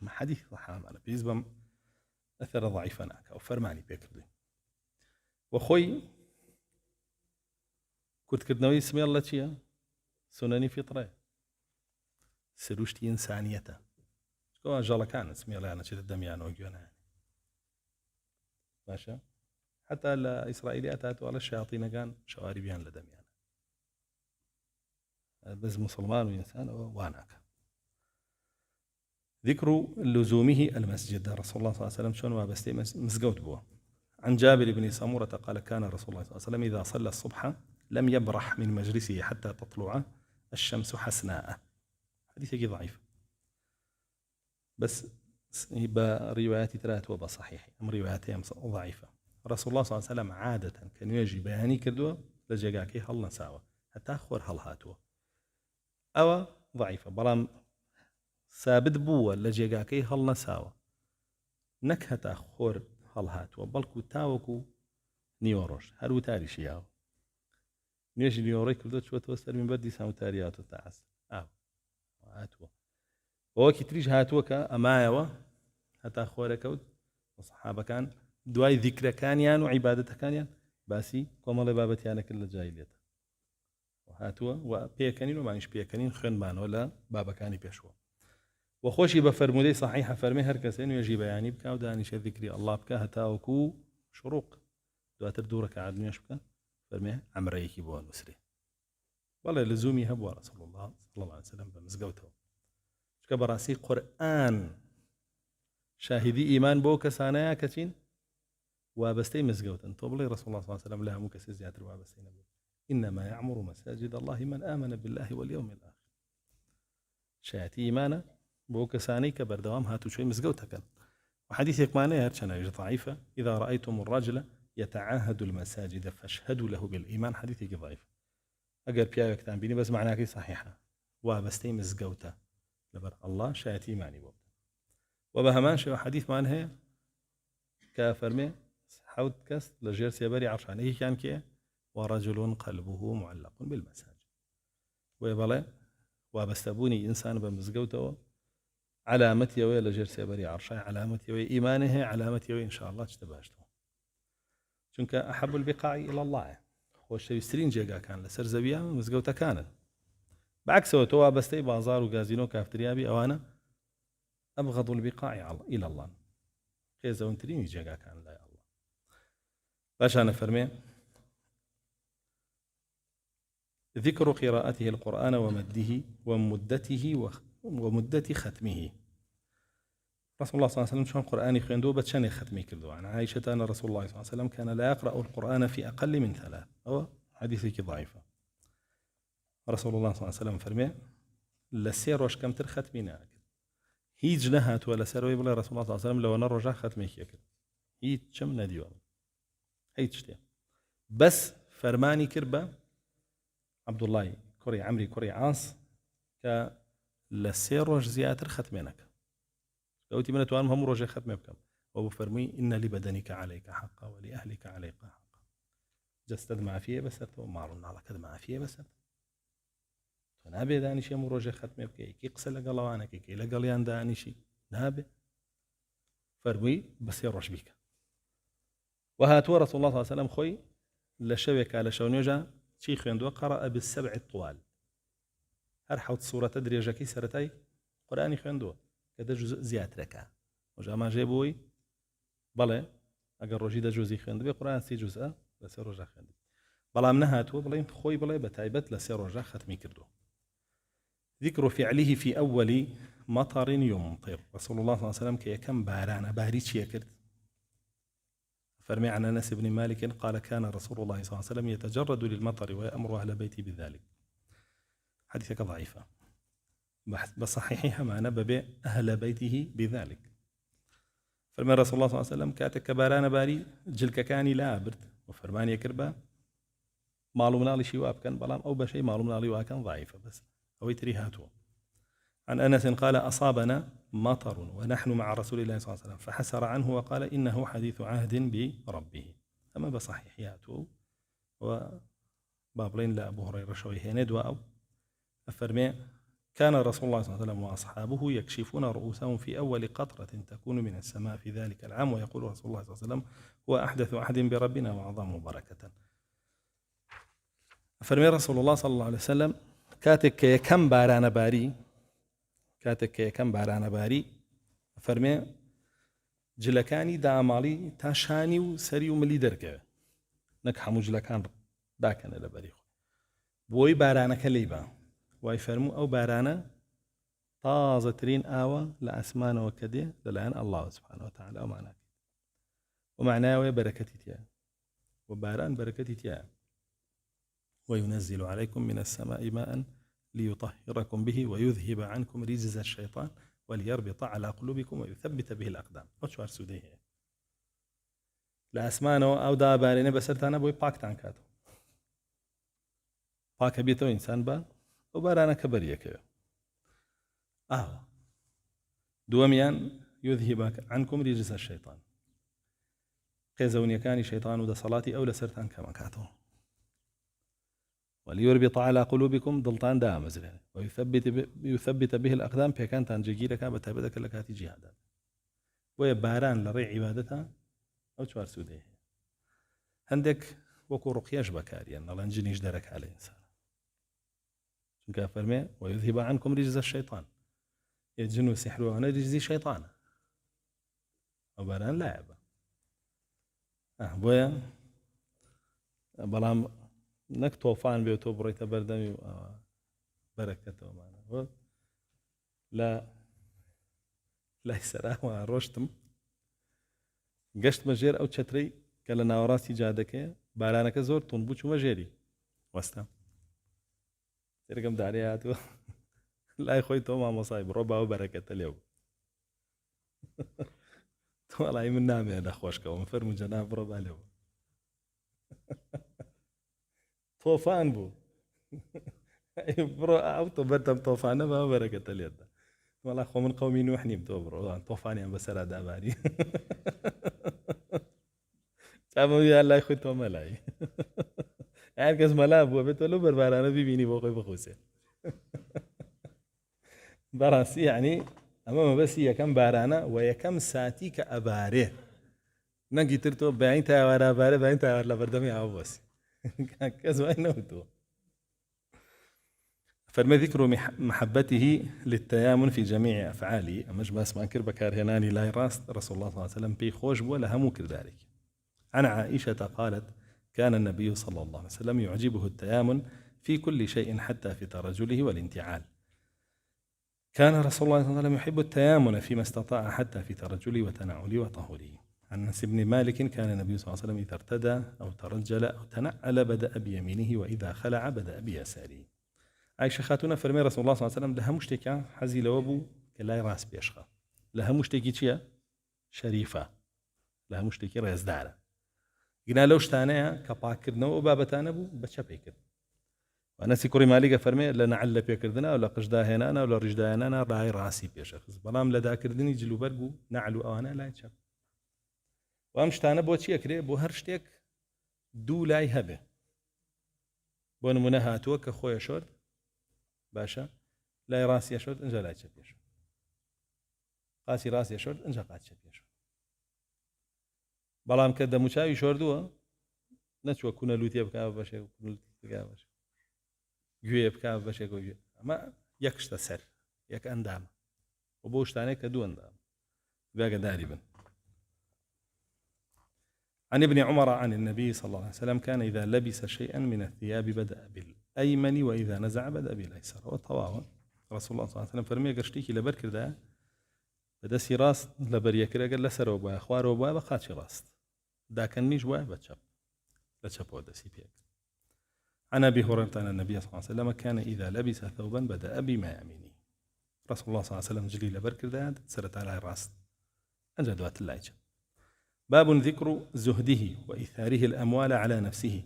أما حديث صحيح معناه بيسبم أثر ضعيف هناك أو فرماني بيكردي وخوي كنت كردنوي اسمي الله تشيا سنني فطرة سروشتي إنسانيته شكو جالا كان اسمي الله أنا شد الدميان وجونا يعني ماشي حتى الإسرائيليات هاتوا على الشياطين كان شواربيان لدميان بس مسلمان وإنسان واناك ذكر لزومه المسجد رسول الله صلى الله عليه وسلم شون وابستي مسجود بوا عن جابر بن سمورة قال كان رسول الله صلى الله عليه وسلم إذا صلى الصبح لم يبرح من مجلسه حتى تطلع الشمس حسناء حديث ضعيف بس بروايات ثلاث وبا صحيح أم رواياتهم ضعيفة رسول الله صلى الله عليه وسلم عادة كان يجي بياني كردوا لجاكي هل نساوى حتى أخور هل هاتوا أو ضعيفة بلام ثابت بووە لە جێگاکەی هەڵ نەساوە نەک هەتا خۆر هەڵهاتووە بەڵکو تاوەکو نیوەڕۆژ هەر وتاریشی یاوە نوێژی نیوەڕۆی کردو چوەتەوە سەر مینبەر دیسان وتاریاتوە تا عەسر هاتووە وەکی تریش هاتووە کە ئەمایەوە هەتا خۆرەکەوت سەحابەکان دوای ذیکرەکانیان و عیبادەتەکانیان باسی کۆمەڵی بابەتیانە کرد لە جاهیلیەتە هاتووە و پێکەنین و مانیش پێکەنین خوێنمانەوە لە بابەکانی پێشوە وخۆشی بە فەرمودەی صحیحە فەرمێ هەر کەسێ نوێژی بەیانی بکە و دانیشە ذیکری ئەڵڵا بکە هەتاوەکو شروق دواتر دوو ڕەکعات نوێژ بکە فەرمێ عەمرەیەکی بۆ نووسرێ وەڵێ لزومی هەبووە رەسوڵ الله صلی الله عليه وسلم بە مزگەوتەوە چکە بەڕاستی قورئان شاهدی ئیمان بۆ کەسانەیە کە چین وابەستەی مزگەوتن تۆ بڵێ رەسوڵ الله صلی الله عليه وسلم لە هەموو کەسێ زیاتر وابەستەی نەبوو إنما يعمر مساجد الله من آمن بالله واليوم الآخر شایەتی ئیمانە بۆ کەسانی کە بەردەوام هاتوچۆی مزگەوتەکەن وحديثك معناه هرشنا ضعيفة إذا رأيتم الرجل يتعاهد المساجد فاشهدوا له بالإيمان حديثك ضعيف أجر بيا كتاب بيني بس معناه صحيحة وبستي مزجوته لبر الله شايت إيماني بوب وبهمان شو حديث معناه كافرمي حوت كست لجير سيبري عرشان هي كان كي ورجل قلبه معلق بالمساجد ويبلا وبستبوني إنسان بمزجوته علامتي ويا لجير سيبري عرشاي علامتي ويا إيمانه علامتي ويا إن شاء الله تشتباشته چونك أحب البقاع إلى الله خوشويسترين جێگا كان لسر زەویە مزگەوتەکانن بعكسەوە تۆ وابەستەی بازار و گازینۆ و کافتریابی ئەوانە أبغض البقاع إلى الله خێزەونترینی جێگا كان لای الله باشانە فەرمێ ذكر قراءته القرآن ومده ومدته ومدة ختمه رسول الله صلى الله عليه وسلم شلون قرآني خويندو بتشني ختمي كردو عن عائشة أن رسول الله صلى الله عليه وسلم كان لا يقرأ القرآن في أقل من 3 أو حديثك ضعيفة رسول الله صلى الله عليه وسلم فرمي لسير وش كم تر ختمينا هيج نهات ولا سروي بلا رسول الله صلى الله عليه وسلم لو نرجع ختمي كيك هيج كم نديو هيج تي بس فرماني كربة عبد الله كوري عمري كوري عاص ك لسير وش زياتر ختمينك لو تمنى توان هم روجه ختم بكم وابو فرمي ان لبدنك عليك حقا ولاهلك عليك حقا جسد ما فيه بس تو معرون على كذا ما فيه بس فنابي داني شي مروجه ختم بكي كي قسل قلوانك كي لقليان داني شي نابي فرمي بس يروش بك وهات رسول الله صلى الله عليه وسلم خوي لشبك على شونيجا شي خويندو قرأ بالسبع الطوال هر حوت صورة دريجكي سرتاي قرآني خويندو كده جزء زياترك وجا ما جابوي بله اگر روجي ده جزء خوند به قرآن 3 جزء بس روجا خوند بلا منهاتو بلا خوي بلا بتايبت لس روجا ختمي كردو ذكر فعله في اول مطر يمطر رسول الله صلى الله عليه وسلم كي كم باران باري شي كرد فرمي عن انس بن مالك قال كان رسول الله صلى الله عليه وسلم يتجرد للمطر ويأمر اهل بيتي بذلك حديثك ضعيفه بصحيحها ما نبى أهل بيته بذلك فرمان رسول الله صلى الله عليه وسلم كاتك باران باري جلك كاني لا برد وفرمان يكربا معلوم نالي شي واب كان بلام أو بشيء معلوم نالي واب كان ضعيفة بس أو يتريهاتو عن أنس قال أصابنا مطر ونحن مع رسول الله صلى الله عليه وسلم فحسر عنه وقال إنه حديث عهد بربه أما بصحيحياته وبابلين لا أبو هريرة شوي هند أو أفرمي كان رسول الله صلى الله عليه وسلم وأصحابه يكشفون رؤوسهم في أول قطرة تكون من السماء في ذلك العام ويقول رسول الله صلى الله عليه وسلم هو أحدث عهد بربنا وأعظم بركة فرمي رسول الله صلى الله عليه وسلم كاتك كم باران باري كاتك كم باران باري فرمي جلكاني دامالي تاشاني وسري وملي دركه نكح مجلكان داكن لبريخ بوي بارانك ليبا ويفرموا أو بارانا طازة ترين آوى لأسمان وكده للآن الله سبحانه وتعالى ومعناه ومعناه بركتي تيا وباران بركتي تيا وينزل عليكم من السماء ماء ليطهركم به ويذهب عنكم رجز الشيطان وليربط على قلوبكم ويثبت به الأقدام وشوار سوديه لأسمان أو دا بارين بسرتانا بوي باكتان كاتو باك بيتو إنسان با وبارانا كبريك دوميان يذهب عنكم رجس الشيطان قيزوني كان شيطان ودا صلاتي أو لسرتان كما كاتو وليربط على قلوبكم ضلطان دام زلين ويثبت به الأقدام بكان تنجيلك بتابدك لكاتي جهادا ويباران لري عبادتها ئەو چوار سوودەیە هەندێک وەکو ڕوقیەش بەکاریان نەڵێن جنیش دەرەکا لە ئینسان چونکە فەرمێ ويذهب عنكم رجز الشيطان جن و سحرەوانە ریزی شەیطانە ئەو باران لایەبە بۆیە بەڵام نەک تۆفان بێت تۆ بڕیتە بەردەمی و بەرەکەتەوەمانە لای سەراوە ڕۆشتم گەشتمە ژێر ئەو چەترەی کە لە ناوەڕاستی جادەکەیە بارانەکە زۆر تون بوو چوومە ژێری وەستام سێرگەم دارێ هاتووە لای خۆی تۆ مامۆسای بڕۆ باوە بەرەکەتە لێو تۆ وەڵای من نامێ نەخۆشکەوە من فەرموو جەناب بڕۆ با لێوە تۆفان بوو بڕۆ ئەو تۆ بەردەم تۆفانە باوە بەرەکەتە لێتدا وەڵا خۆ من قەومی نوح نیم تۆ بڕۆ تۆفانیان بەسەرا داباری چاویان لای خۆی تۆ مەلای هەر کەس مەلا بووە بێت تۆ لەو بەربارانە ببینی بۆ خۆی بخوسێ بەڕاستی یعنی ئەمە مەبەستی یەکەم بارانە و یەکەم ساتی کە ئەبارێ نەگی تر تۆ بەین تاوارە ئەبارێ بەین تاوار لە بەردەمی ئاوە بۆسی کەس وای نەوتووە فرمى ذكر محبته للتيامن في جميع أفعاله أمش باس ما كر بكارهناني لا راست رسول الله صلى الله عليه وسلم بي خوش ولا همو كذلك عن عائشة قالت كان النبي صلى الله عليه وسلم يعجبه التيامن في كل شيء حتى في ترجله والانتعال كان رسول الله صلى الله عليه وسلم يحب التيامن فيما استطاع حتى في ترجله وتنعله وطهوره عن أنس بن مالك كان النبي صلى الله عليه وسلم إذا ارتدى أو ترجل أو تنعل بدأ بيمينه وإذا خلع بدأ بيساره عائشة خاتونا فرمي رسول الله صلى الله عليه وسلم لها مشتكى حزي لوابو كلا راس بيشخا لها مشتكي تشيا شريفة لها مشتكي رئيس دارة قلنا لو شتانيا كباكرنا وبابتانا بو بتشابيكر وأنا سيكوري مالك فرمي لنعل بيكردنا ولا قجدا هنا ولا رجدا هنا راي راسي بيشخص بلام لدا كردني جلو برقو نعلو أوانا لا يتشاب وامشتانا بو تشي أكري بو هرشتك دو لاي هبه بو نمونه هاتوه كخويا شورد باشا لا راسي يشود انجا لا يشب يشود قاسي راسي يشود انجا قاد يشب يشود بلام كده مشاوي شوردوه نتشوى كنا لوتي بكا باشا كنا لوتي بكا باشا جوي بكا باشا جوي اما يكشت سر يك اندام وبوش تاني كدو اندام باقي داربا عن ابن عمر عن النبي صلى الله عليه وسلم كان إذا لبس شيئا من الثياب بدأ بالأيمن وإذا نزع بدأ بالأيسر والطواوة رسول الله صلى الله عليه وسلم فرمي قرشتيكي لبركر ده بدسي راست لبريكر قال لسر وبا أخوار وبا بقاتش راست دا كان نيش وبا بتشب لتشب ودسي بيك عن أبي هريرة أن النبي صلى الله عليه وسلم كان إذا لبس ثوبا بدأ بما يمينه رسول الله صلى الله عليه وسلم جلي لبركر ده سرت على راست أنجد وقت الله يجب باب ذكر زهده وإثاره الأموال على نفسه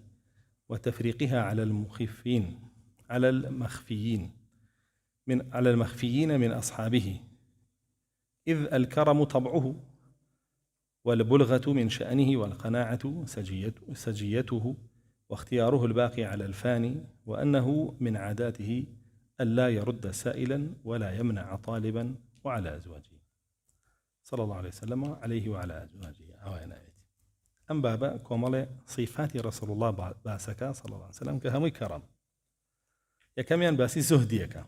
وتفريقها على المخفيين من أصحابه إذ الكرم طبعه والبلغة من شأنه والقناعة سجيته واختياره الباقي على الفاني وأنه من عاداته ألا يرد سائلا ولا يمنع طالبا وعلى أزواجه صلى الله عليه وسلم عليه وعلى أزواجه أوان آياتي أم بابا كومال صفات رسول الله باسكا صلى الله عليه وسلم كهمي كرم يكميان باسي زهديك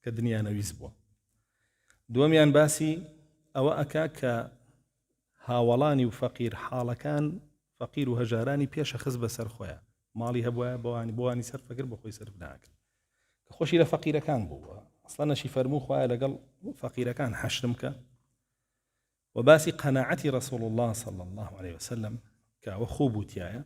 كدنيا نويزبوا دوميان باسي أواكا كهاولاني وفقير حال كان فقير وهجاراني بيش خزب سر خويا مالي هبوا بواني سر فقير بخوي سر بناك كخوشي لفقير كان بوا أصلا شي فرمو خويا لقل فقير كان حشرمك وباسي قناعة رسول الله صلى الله عليه وسلم كوخوبوتيايا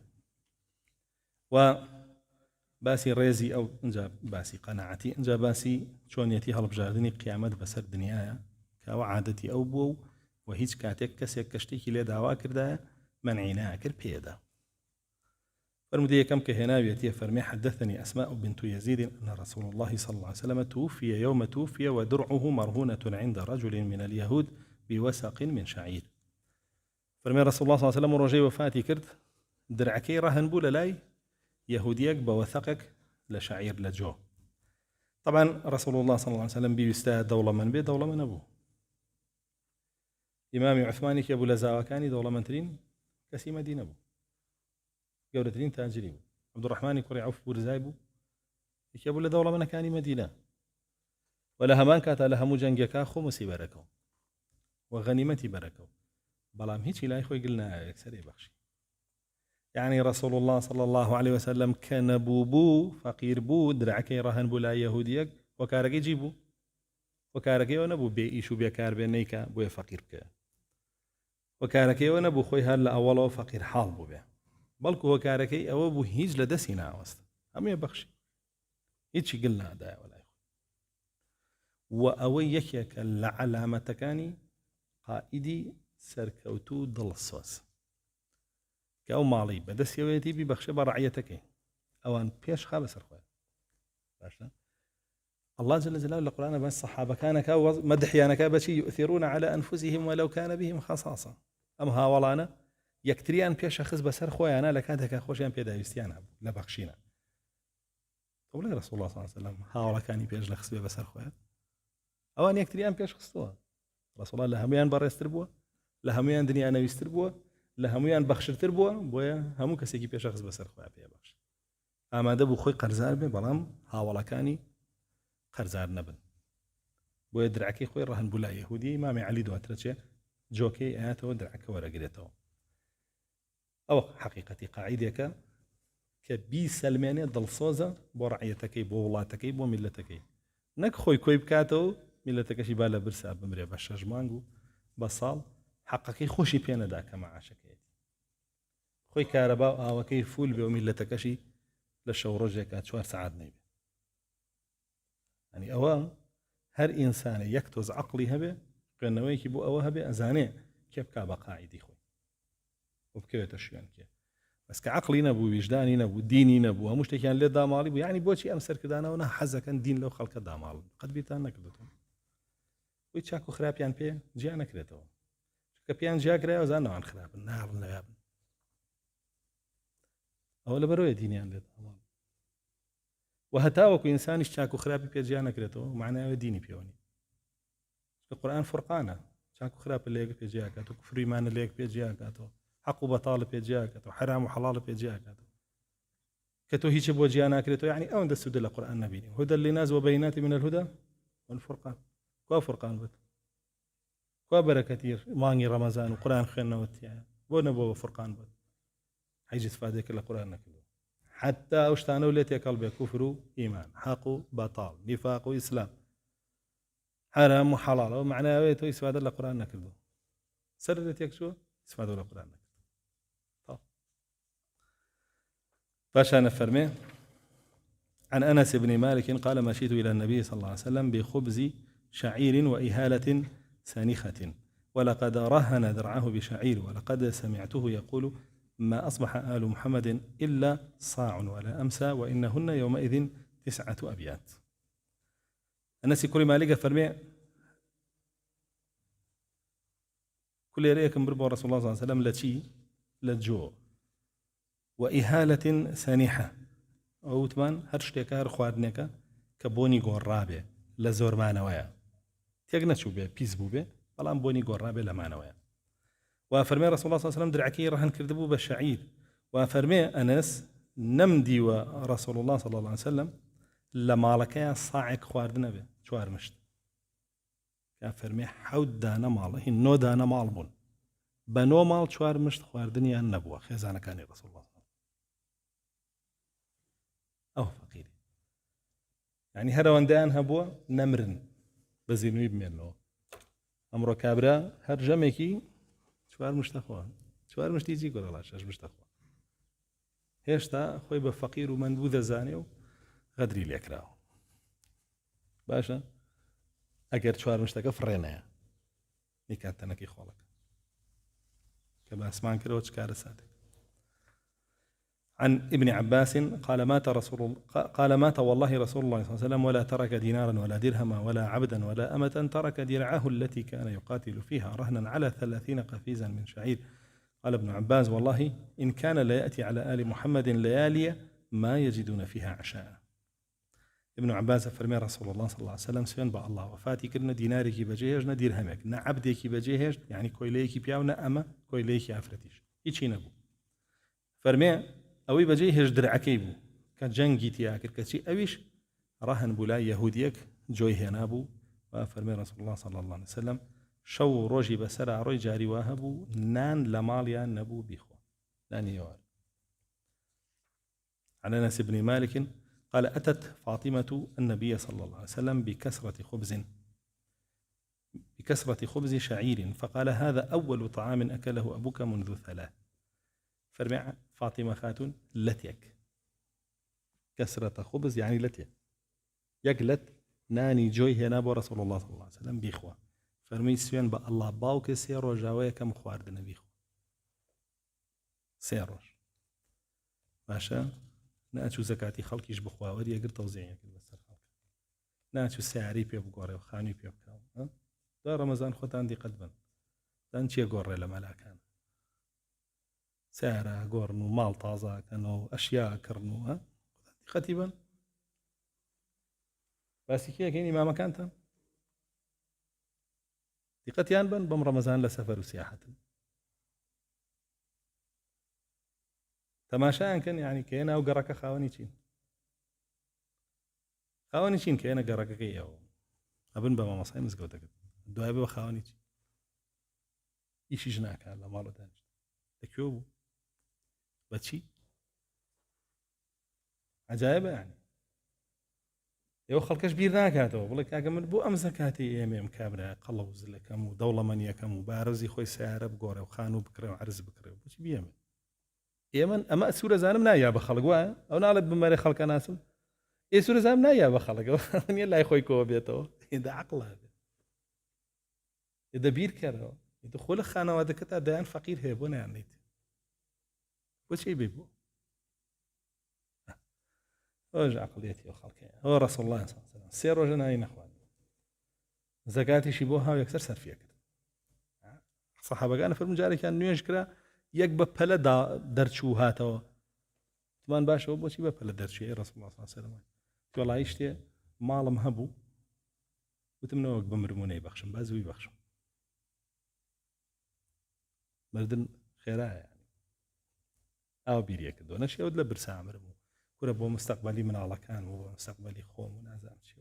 وباسي ريزي أو انجا باسي قناعتي انجا باسي شونيتي هلب جاردني قيامت بسر دنيايا كوعادتي أو بو وهيج كاتك كسيك كشتيكي لي دعوا كردا منعيناها كر بيدا فرمدي كم كهنا بيتي فرمي حدثني أسماء بنت يزيد أن رسول الله صلى الله عليه وسلم توفي يوم توفي ودرعه مرهونة عند رجل من اليهود بوسق من شعير فرمي رسول الله صلى الله عليه وسلم رجي وفاتي كرت درعكي رهن بولا لاي يهوديك بوثقك لشعير لجو طبعا رسول الله صلى الله عليه وسلم بيستا دولة من بي دولة من أبوه ئیمامی عوسمانی کە بوو لە زاوەکانی دەوڵەمەندترین کەسی مەدینە بوو، گەورەترین تاجری بوو. عەبدوڕەحمانی کوڕی عەوف بورزای بوو، یەکێ بوو لە دەوڵەمەندەکانی مەدینە، و لە هەمان کاتا لە هەموو جەنگێکا خۆمسی بەرەکەو و غەنیمەتی بەرەکەو، بەڵام هیچی لای خۆی گل نایە، یەکسەرێ بەخشی. يعني رسول الله صلى الله عليه وسلم كان بوبو فقير بو درعكي رهن بولا يهوديك وكاركي جيبو وكاركي ونبو بيئيشو بيكار بينيكا بو فقير بك وكاركي ونبو خوي هلا أولو فقير حال بو بيه بلكو وكاركي أو بو هيج لدسينا وست هم يبخشي هيتشي قلنا دا ولا يخوي وأوي يكيك العلامة كاني قائدي سركوتو ضل الصوص كأو مالي بدس يويتي ببخش برعيتك أوان بيش خابس الخوات باشا الله جل جلاله القرآن بس الصحابة كان مدحيانا كابشي يؤثرون على أنفسهم ولو كان بهم خصاصة أم هاولانا يكتريان بيش خز بسر خويانا لكادك خوشيان بيدا يستيانا لبخشينا طول رسول الله صلى الله عليه وسلم هاولا كان بيش لخز بسر خويا أوان يكتريان بيش خصتوها رسول الله لهميان بر يستربوا لهميان دنيا أنا يستربوا لهمویان بەخشتر بووە بۆیە هەموو کەسێکی پێشەخست بەسەر خۆیان پێ بەخش ئامادە بوو خۆی قەرزار بێ بەڵام هاوڵەکانی قەرزار نەبن بۆیە درعەکەی خۆی ڕەهن بوو لای یەهودی ئیمامی عەلی دواترە چێ جۆکەی ئاەتەوە درعەکە وەرەگرێتەوە ئەوە حەقیقەتی قاعیدێکە کە بیسەلمێنێ دڵسۆزە بۆ ڕەعیەتەکەی بۆ وڵاتەکەی بۆ میلەتەکەی نەک خۆی کۆی بکاتەوە میلەتەکەشی با لە برسا بمرێ بە 6 مانگ و بە ساڵ حقەکەی خۆشی پێ نەدا کە مەعاشەکەیەتی خۆی کارەبا و ئاوەکەی فول بێ و میلەتەکەشی لە شەو ڕۆژێکا 4 سەعات نەیبێ ئەنی ئەوە هەر ئینسانە یەک تۆز عەقڵی هەبێ خوێندنەوەیەکی بۆ ئەوە هەبێ ئەزانێ کێ بکا بە قاعیدی خۆی و بکەوێتە شوێن کێ بەس کە عەقڵی نەبوو ویژدانی نەبوو دینی نەبوو هەموو شتێکیان لێ داماڵی بوو یعنی بۆچی ئەم سەرکردانەوە نە حەزەکەن دین لەو خەڵکە داماڵن قەت بیرتان نەکردوتەوە بۆی چاک و خراپیان پێ جیا نەکرێتەوە کە پیان جاگرای وزانەوان خراپن ناڕن لەیابن ئەوە لەبەرەوەی دینیان لێت و هەتاوەکو ئینسانیش چاک و خراپی پێ جیا نەکرێتەوە معناوە دینی پێوەنی کە قورئان فورقانە چاک و خراپە لە یەک پێ جیا کاتەوە کوفر و ئیمانە لە یەک پێ جیا کاتەوە حەق و بەتاڵە پێ جیا کاتەوە حرام و حەڵاڵە پێ جیا کاتەوە کە تۆ هیچ بۆ جیا ناکرێتەوە یعنی ئەوەندە سوودە لە قورئان نەبینی هدى للناس وبينات من الهدى والفرقان کوا فورقان بێت کوا بەرەکەتی مانگی ڕەمەزان و قورئان خوێندنەوەتیایە بۆ نەبووە فرقان بێت هیچ استفادەیەک لە قورئان نەکردووە حتى ئەو شتانە و لێ تێکەڵ بێ کوفر و ئیمان حەق و بەتاڵ نیفاق و ئیسلام حرام و حەڵاڵ ئەوە معناوەیە تۆ ئیسفادە لە قورئان نەکردووە سەر لێ تێک چووە ئیسفادە لە قورئان نەکردووە باشا فەرمێ عن أنس بن مالك قال مشيت إلى النبي صلى الله عليه وسلم بخبز شعير وإهالة سانخة ولقد رهن ذرعه بشعير ولقد سمعته يقول ما أصبح آل محمد إلا صاع ولا أمسى وإنهن يومئذ 9 أبيات أنس كل مالك فرمي كل يريكم بربو رسول الله صلى الله عليه وسلم لتي لجو وإهالة سانحة أو تمان هرشتك هر خواردنك كبوني قرابة لزور مانويا تيقنا شو بيه بيز بو بيه بلان بوني قرابة لمانويا وفرمي رسول الله صلى الله عليه وسلم درعكي رهن كردبو بالشعير وفرمي أنس نمدي ورسول الله صلى الله عليه وسلم لما لكي صاعك خواردنا به شوار مشت كان فرمي حود دانا مال هن نو دانا مال بون بنو مال شوار مشت خواردني النبوة خيزانا كان رسول الله صلى الله عليه وسلم أو فقيري يعني هروان دان هبوا نمرن بزينوي بمينو أمرو كابرا هر جمعكي شوار مشتخوا شوار مشتيجي قول الله شاش مشتخوا هێشتا خۆی بە فەقیر و مەندبوو دەزانێ و غەدری لێکراوە باشە ئەگەر چوار مشتەکە فڕێنەیە نیکاتەنەکەی خۆڵەکە کە باسمان کردەوە چ کارە ساتێک عن ابن عباس قال مات والله رسول الله صلى الله عليه وسلم ولا ترك دينارا ولا درهما ولا عبدا ولا أمة ترك درعه التي كان يقاتل فيها رهنا على 30 قفيزا من شعير قال ابن عباس والله إن كان لا يأتي على آل محمد ليالي ما يجدون فيها عشاء ابن عباس فرمي رسول الله صلى الله عليه وسلم سوين با الله وفاتي كرنا ديناري بجيهش نا درهمك نا عبدي بجيهش يعني كويليكي بياونا اما كويليكي افرتيش هيچي نبو فرمي اوي بجيهش درعكي بو كجنگي تياكر كشي اويش راهن بولا يهوديك جوي هنابو وفرمي رسول الله صلى الله عليه وسلم شو روجي بسرع روي جاري واهبو نان لماليا نبو بيخو نان يوار. عن انس بن مالك قال أتت فاطمة النبي صلى الله عليه وسلم بكسرة خبز شعير فقال هذا أول طعام أكله أبوك منذ 3. فرمع فاطمة خاتون لتيك كسرة خبز يعني لتيك يقلت ناني جوي هنا بو رسول الله صلى الله عليه وسلم بيخوا فرمي سوين با الله باوك سيرو جاوية كم خواردنا بيخوا سيروش باشا ناچو زكاتي خلقيش بخوا وري اگر توزيع يكل بس خلق ناچو سعري بي بغوري وخاني بي بكاو دا رمضان خوت عندي قدبا دانشي غوري لما كان سعره غورنو مال طازه كانوا اشياء كرنو خطيبا بس كي كاين ما كانت دقتيان بن بم رمضان لسفر وسياحه تماشا كان يعني كينا وقرك خاوني چين كينا قرك كي او ابن بما مصاي مزقوتك الدواء بخاوني چين ايش جناك على مالو دانش تكيوب بتشي عجائب يعني يو خلكش بير ناكاتو بقول لك من بو امزكاتي ام كاميرا قلو زلكم ودوله منيكم وبارزي خوي سعر بقوره وخانو بكره وعرز بكره بتشي بيمن يمن اما سوره زانم نايا بخلق وا او نالب بمري خلق ناس اي سوره زانم نايا بخلق يلا خوي كو بيتو اذا عقل هذا اذا بير كره يدخل خانه ودكتا دان فقير هيبون يعني وشي بيبو وجع عقليتي وخلقي هو رسول الله صلى الله عليه وسلم سير وجنا اين اخوان زكاتي شيبوها ويكسر سرفيه كده صحابه كان في المجاري كان يشكره يكبه بلا درچو هاتو تمان باشو بوشي بلا درچي رسول الله صلى الله عليه وسلم والله عيشتي مالم هبو وتمنوك بمرموني بخشم بازوي بخشم مردن خيرها يعني او بيريك دو نشي ود لبرسا عمرمو كره بو مستقبلي من الله كان بو مستقبلي خوم ونازم شي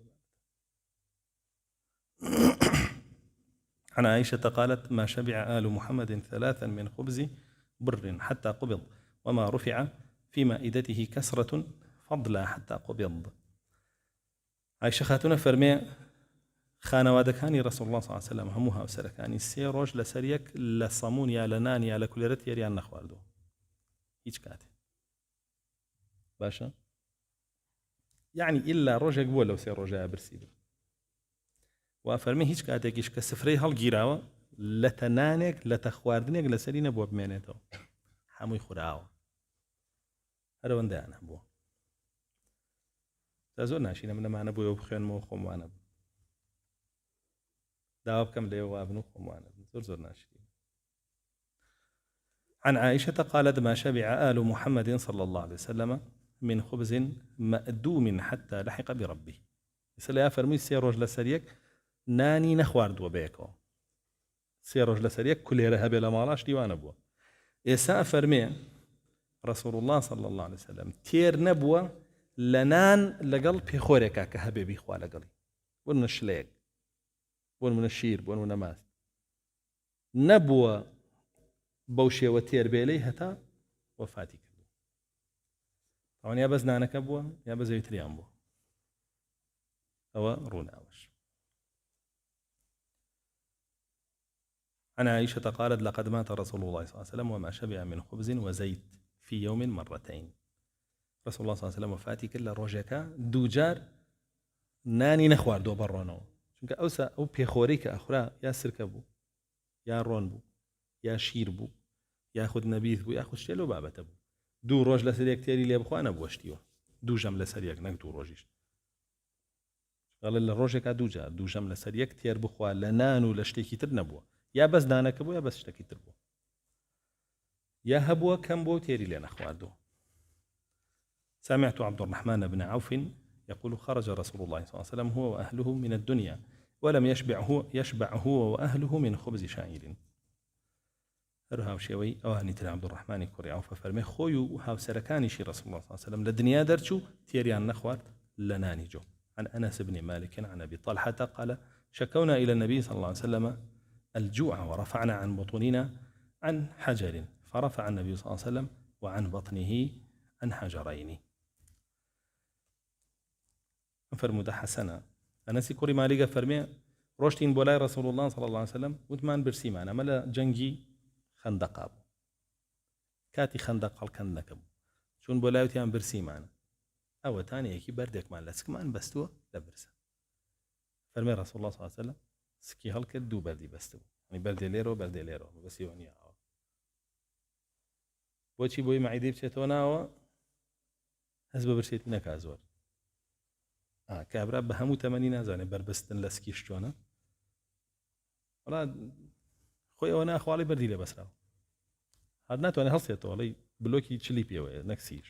عن عائشة قالت ما شبع آل محمد 3 من خبز بر حتى قبض وما رفع في مائدته كسرة فضلا حتى قبض. عائشة خاتون فرمي خانوادكاني رسول الله صلى الله عليه وسلم هموها وسركاني سيروج لسريك لصمون يا لنان يا لكولرت يريان نخواردو هيج كاتي باشا يعني إلا روجك بو لو سيروجا برسيبه وفرمي هيج كاتيكيش كسفري هالجيراوه لتنانك لتخواردنك لسرينا بو بمينيتو حموي خراو هذا وندا انا بو تازونا شينا من ما انا بو بخيون مو خم وانا داوب كم لي وابنو خم وانا زور ناشي. عن عائشة قالت ما شبع آل محمد صلى الله عليه وسلم من خبز مأدوم حتى لحق بربه يسأل يا فرمي سيروج لسريك ناني نخوارد وبيكو سيروج لسريك كل يرهب إلى مالاش ديوان أبوه إساء فرمي رسول الله صلى الله عليه وسلم تير نبوة لنان لقل بيخوريكا كهبي بيخوا لقلي بون من الشليق بون من الشير بون من ماس نبوة بوشي وتير بيلي هتا وفاتي كدو طبعا يا بزنانك أبوه يا بزيتريان بوه هو رونا وش. عن عائشة قالت لقد مات رسول الله صلى الله عليه وسلم وما شبع من خبز وزيت في يوم 2 رسول الله صلى الله عليه وسلم وفاتي كل روجكا دوجار ناني نخوار دو برونو چونك اوسا او بيخوريك اخرى يا سركبو يا رونبو يا شيربو ياخذ نبيذ بو ياخذ شيلو بابتبو دو روج لسريك تيري لي بخو انا بوشتيو دو جم لسريك نك دو روجيش قال الروجكا دوجار دو جم لسريك تير بخو لنانو لشتيكي ترنبو يا بس دانك بو يا بس اشتكي تربو يا هبوا كم بو تيري لنا اخواردو. سمعت عبد الرحمن بن عوف يقول خرج رسول الله صلى الله عليه وسلم هو وأهله من الدنيا ولم يشبع هو وأهله من خبز شعير. هەروها شێوەی ئەوانی تر عەبدوڕەحمانی کوڕی عەوف فەرمێ خۆی و هاوسەرەکانیشی رسول الله صلى الله عليه وسلم لە دنیا دەرچوو تێریان نەخوارد لە نانی جۆ. عن أنس بن مالك عن أبي طلحة قال شكونا إلى النبي صلى الله عليه وسلم الجوع ورفعنا عن بطوننا عن حجر فرفع النبي صلى الله عليه وسلم وعن بطنه عن حجرين. فرمود حسنا أنس كوري مالك فرمي روشتين بولاي رسول الله صلى الله عليه وسلم وثمان برسي معنا ملا جنجي خندق كاتي خندق الكندك شون بولاي وتيان برسي معنا أو تاني يكي بردك مع لسكمان بستوه لبرسه. فرمي رسول الله صلى الله عليه وسلم سكي هلك دو بردي بستو يعني بردي ليرو بس يوني بۆچی بۆی مەعیدەی بچێتەوە ناوە هەز بە برسێتی نەکا زۆر کابرا بە هەموو تەمەنی نازانێت بربستن لە سکیش چۆنە وڵا خۆی ئەوە ناخواڵی بەردی لێ بەسراوە هەر ناتوانێت هەڵسێتەوە وڵی بلۆکی چلی پێوەیە نەکسیش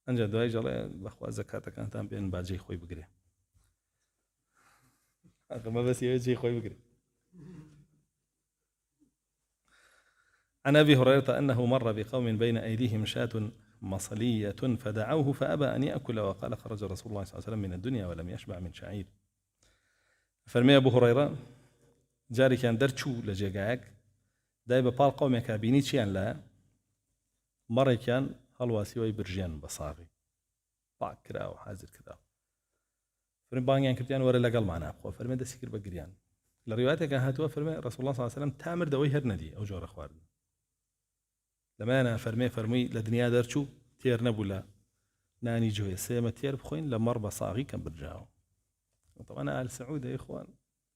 ئەنجا دوای جەڵێ بەخوا زەکاتەکانتان بێن باجەی خۆی بگرێ ئەمە بەس ئەوەی جێی خۆی بگرێ. عن أبي هريرة أنه مر بقوم بين أيديهم شاة مصلية فدعوه فأبى أن يأكل وقال خرج رسول الله صلى الله عليه وسلم من الدنيا ولم يشبع من شعير. فرمي أبو هريرة جاري كان درچو لجيقاك داي ببال قومك بيني چيان لا مرة كان هلواسي ويبرجيان بصاغي باك كدا وحازر كدا فرمي بانيان كرتيان ورا لقل معنا أخوة فرمي دا سكر بقريان لرواياتك هاتوا فرمي رسول الله صلى الله عليه وسلم تامر دوي هرندي أو جور أخوارنا لما أنا فرمي لدنيا درچو تير نبولا ناني جوي سيما تير بخوين لمر بصاغي كان برجاو. طبعا آل سعود يا إخوان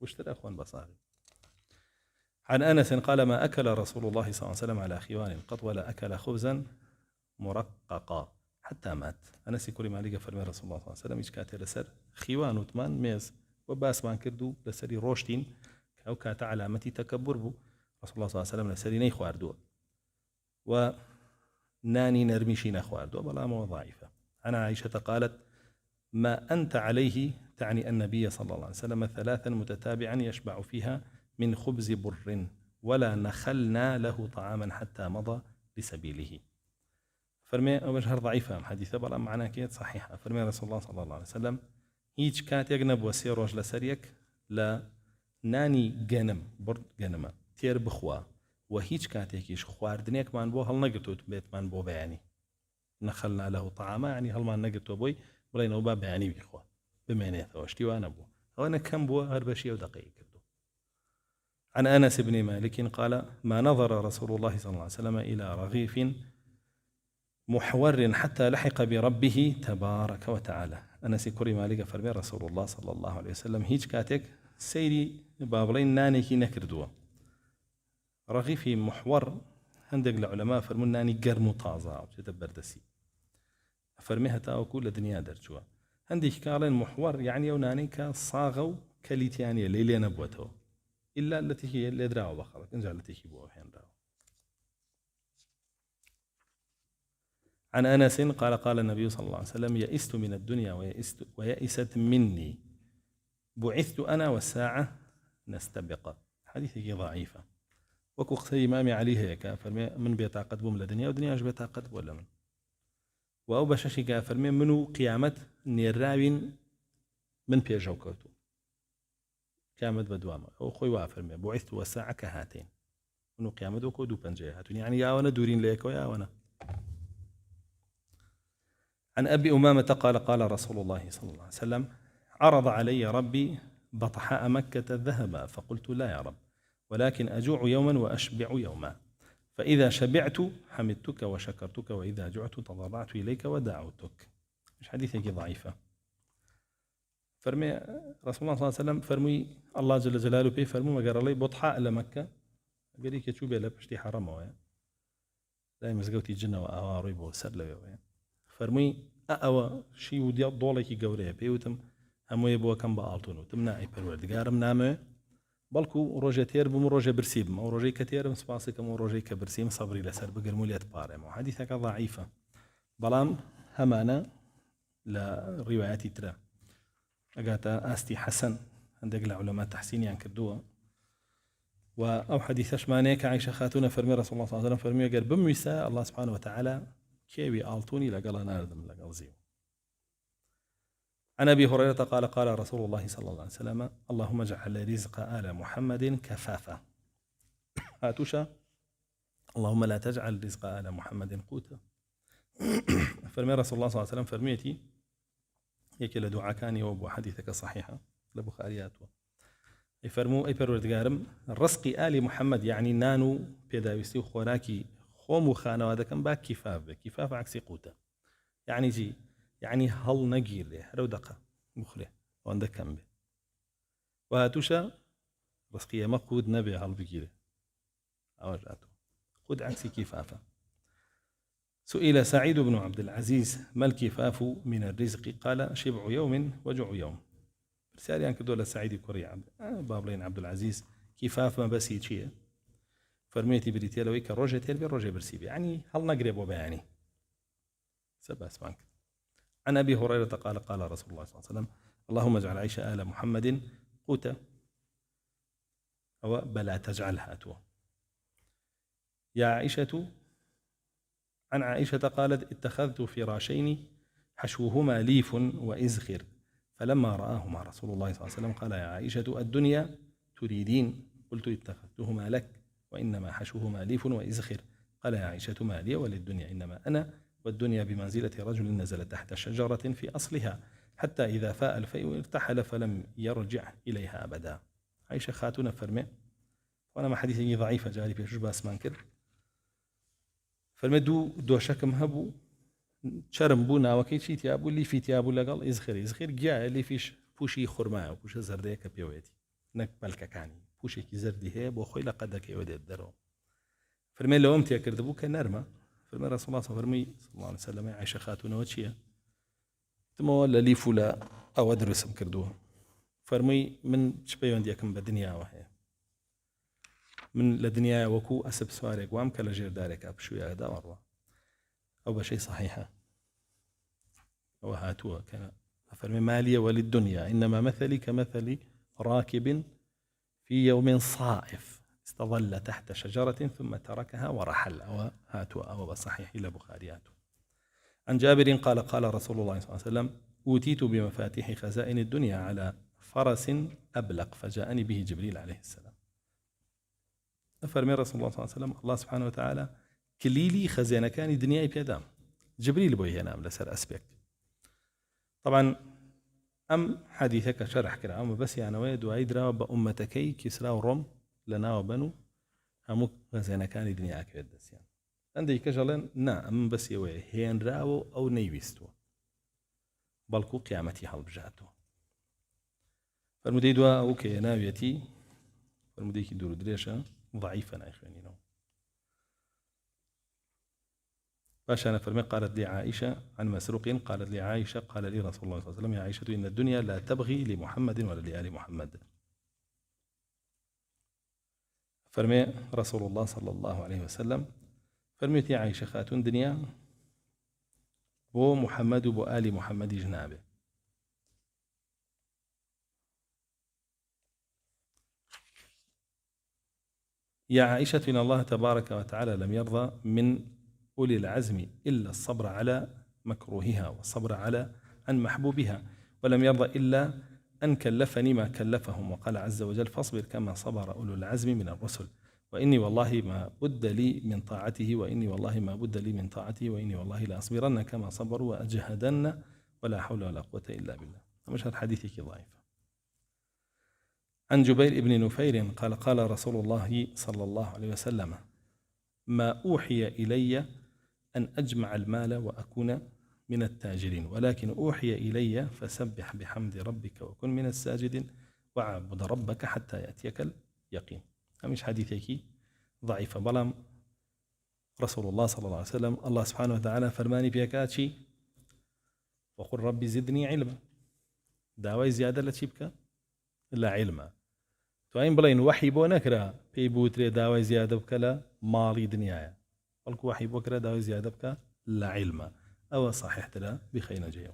واشترى أخوان بصاغي. عن أنس قال ما أكل رسول الله صلى الله عليه وسلم على خيوان قط ولا أكل خبزا مرققا حتى مات. أنس يقول ما لقى فرمي رسول الله صلى الله عليه وسلم إشكاتي لسر خيوان وثمان ميز وباس ما كردو لسري روشتين أو كات علامتي تكبر بو رسول الله صلى الله عليه وسلم لسري نيخو أردو وناني نرميشين أخواردو بلا ما ضعيفة. عن عائشة قالت ما أنت عليه تعني النبي صلى الله عليه وسلم ثلاثا متتابعا يشبع فيها من خبز بر ولا نخلنا له طعاما حتى مضى لسبيله. فرمي وجهر ضعيفة حديثة بلا معنى كيت صحيحة. فرمي رسول الله صلى الله عليه وسلم هيج كات يجنب وسيروج لسريك لا ناني جنم برد جنمه تير بخوا وهيج كاتيكيش خواردنيك مان بو هل نقرتو بيت مان بو بياني نخلنا له طعاما يعني هل ما نقرتو بوي ولا ينوبا بياني بيخوا بمعنى ثواشتي وانا بو وانا كم بو هربشي ودقيق. عن أنس بن مالك قال ما نظر رسول الله صلى الله عليه وسلم إلى رغيف محور حتى لحق بربه تبارك وتعالى. أنس كوري مالك فرمي رسول الله صلى الله عليه وسلم هيج كاتك سيري بابلين نانيكي نكردوا رغيفي محور هندق العلماء فرمون ناني قرم طازة أو تبردسي فرميها تاوكو لدنيا درجوا هندك قالين محور يعني يوناني كصاغو كليتيانية ليلي نبوته إلا التي هي اللي دراو بخلق إنجا التي هي بوه حين دراو. عن أنس قال النبي صلى الله عليه وسلم يئست من الدنيا ويئست مني بعثت أنا والساعة نستبق. حديثه ضعيفة وكو قصي إمامي عليه هيك فرمي من بيتعقد بهم لدنيا ودنيا ايش بيتعقد ولا من وأو بشاشي فرمي منو قيامة نيراوين من بيجو كوتو قيامة بدوامة أو خوي وافرمي بعثت والساعة كهاتين منو قيامة وكودو بنجيهاتون يعني يا وانا دورين ليك ويا وانا. عن أبي أمامة قال رسول الله صلى الله عليه وسلم عرض علي ربي بطحاء مكة الذهب فقلت لا يا رب ولكن أجوع يوما وأشبع يوما فإذا شبعت حمدتك وشكرتك وإذا جعت تضرعت إليك ودعوتك. مش حديثك ضعيفة. فرمي رسول الله صلى الله عليه وسلم فرمي الله جل جلاله بي فرمي ما قال لي بطحاء لمكة قال لي كتشو بيلا بشتي حرام ويا دائما مسقوتي جنة وأواري بوسر ويا فرمي أو شيء ودي ضولك جوريه بيوتم هم يبوا كم بألتونو تمنعي بالوردقارم نامه بلكو روجه تير بم روجه برسيب او روجه كتير سباسك او روجه كبرسيم صبري لسر بقرموليات بارم. حديثك ضعيفة بلام همانا للروايات ترى أجاتا أستي حسن عندك العلماء تحسين يعني كردوه وأو حديثش مانيك عائشة خاتون فرمي رسول الله صلى الله عليه وسلم فرمي قال بميسا الله سبحانه وتعالى كيوي آلتوني لقال ناردم لقال زيو. عن أبي هريرة قال قال رسول الله صلى الله عليه وسلم اللهم اجعل رزق آل محمد كفافا. هاتوشا اللهم لا تجعل رزق آل محمد قوتا. فرمي رسول الله صلى الله عليه وسلم فرميتي يكي لدعاء كاني وابو حديثك صحيحة لبخارياته يفرمو أي پروردگارم رزق آل محمد يعني نانو بيداويستي وخوراكي خوم وخانه هذا كان باك كفاف عكسي قوتا يعني جي يعني هل نجير له رو دقة مخله وعندك كم به وهاتوشا رزقية ما قود نبي هل بجيره أوجاته قود عكسي كفافة. سئل سعيد بن عبد العزيز ما الكفاف من الرزق قال شبع يوم وجوع يوم. رسالة يعني كدولة سعيد كوري بابلين عبد العزيز كفاف ما بس يشيه فرميتي بريتيلا ويك الرجع تلبي الرجع برسيبي يعني هل نقرب وبياني سباس بانك. عن أبي هريرة قال قال رسول الله صلى الله عليه وسلم اللهم اجعل عيش آل محمد قوتا أو بلا تجعلها أتوا. يا عائشة عن عائشة قالت اتخذت فراشين حشوهما ليف وإزخر فلما رآهما رسول الله صلى الله عليه وسلم قال يا عائشة الدنيا تريدين قلت اتخذتهما لك وإنما حشوهما ليف وإزخر قال يا عائشة ما لي وللدنيا إنما أنا والدنيا بمنزلة رجل نزل تحت شجرة في أصلها حتى إذا فاء الفيء ارتحل فلم يرجع إليها أبدا. عائشة خاتون فرمي وأنا ما حديثي ضعيفة جاري في شجبة اسمان كر فرمي دو شكم هبو شرم بونا وكيشي تيابو اللي في تيابو لقال إزخر جاء اللي فيش بوشي خرماء وبوش زردية كبيويتي نك بلك كاني بوشي كي زردي هيب وخوي لقدك يودي الدرو فرمي لو أمتي أكردبو كنرمى فرمي رسول الله صلى الله عليه وسلم عائشة خاتون وشيا تما ولا لي فلا أو أدرس مكردوها فرمي من شبيون ديكم بدنيا وهي من لدنيا وكو أسب سوارك وام كلا جير دارك أبشو يا دا مرة أو بشيء صحيحة أو هاتوا كان فرمي مالية وللدنيا إنما مثلي كمثل راكب في يوم صائف استظل تحت شجرة ثم تركها ورحل أو هاتوا أو بصحيح إلى بخارياته. عن جابر قال قال رسول الله صلى الله عليه وسلم أوتيت بمفاتيح خزائن الدنيا على فرس أبلق فجاءني به جبريل عليه السلام. فرمي رسول الله صلى الله عليه وسلم الله سبحانه وتعالى كليلي خزانة كان دنياي بيدام جبريل بوي ينام لسر أسبك. طبعا أم حديثك شرح كرا أم بس يعني ويد وعيدرا بأمتكي كسرى وروم لنا وبنو همو خزانة كان دنياك بيدس يعني عندي كجلن نا أم بس يوي هين راو أو نيويستو بلكو قيامتي حلب جاتو فالمديدوا أوكي ناويتي فالمديك دورو دريشة ضعيفة نايخواني نو باش أنا فرمي قالت لي عائشة عن مسروق قالت لي عائشة قال لي رسول الله صلى الله عليه وسلم يا عائشة إن الدنيا لا تبغي لمحمد ولا لآل محمد. فرمي رسول الله صلى الله عليه وسلم فرميت يا عائشة خاتون دنيا بو محمد وبو آل محمد جنابه. يا عائشة إن الله تبارك وتعالى لم يرضى من أولي العزم إلا الصبر على مكروهها والصبر على عن محبوبها ولم يرضى إلا أن كلفني ما كلفهم وقال عز وجل فاصبر كما صبر أولو العزم من الرسل وإني والله ما بد لي من طاعته وإني والله ما بد لي من طاعته وإني والله لأصبرن كما صبروا وأجهدن ولا حول ولا قوة إلا بالله. مش هذا حديثك ضعيف. عن جبير بن نفير قال قال رسول الله صلى الله عليه وسلم ما أوحي إلي أن أجمع المال وأكون من التاجرين ولكن أوحي إلي فسبح بحمد ربك وكن من الساجدين واعبد ربك حتى يأتيك اليقين. مش حديثك ضعيفة بلام رسول الله صلى الله عليه وسلم الله سبحانه وتعالى فرماني بيكاتشي وقل ربي زدني علما دعوة زيادة لتشيبك إلا علما توين بلين وحي بو نكرا بيبوتري دعوة زيادة بكلا مالي دنيايا قلك وحي بكرا دعوة زيادة بك لا علما أو صحيح ترى بخينا جيو.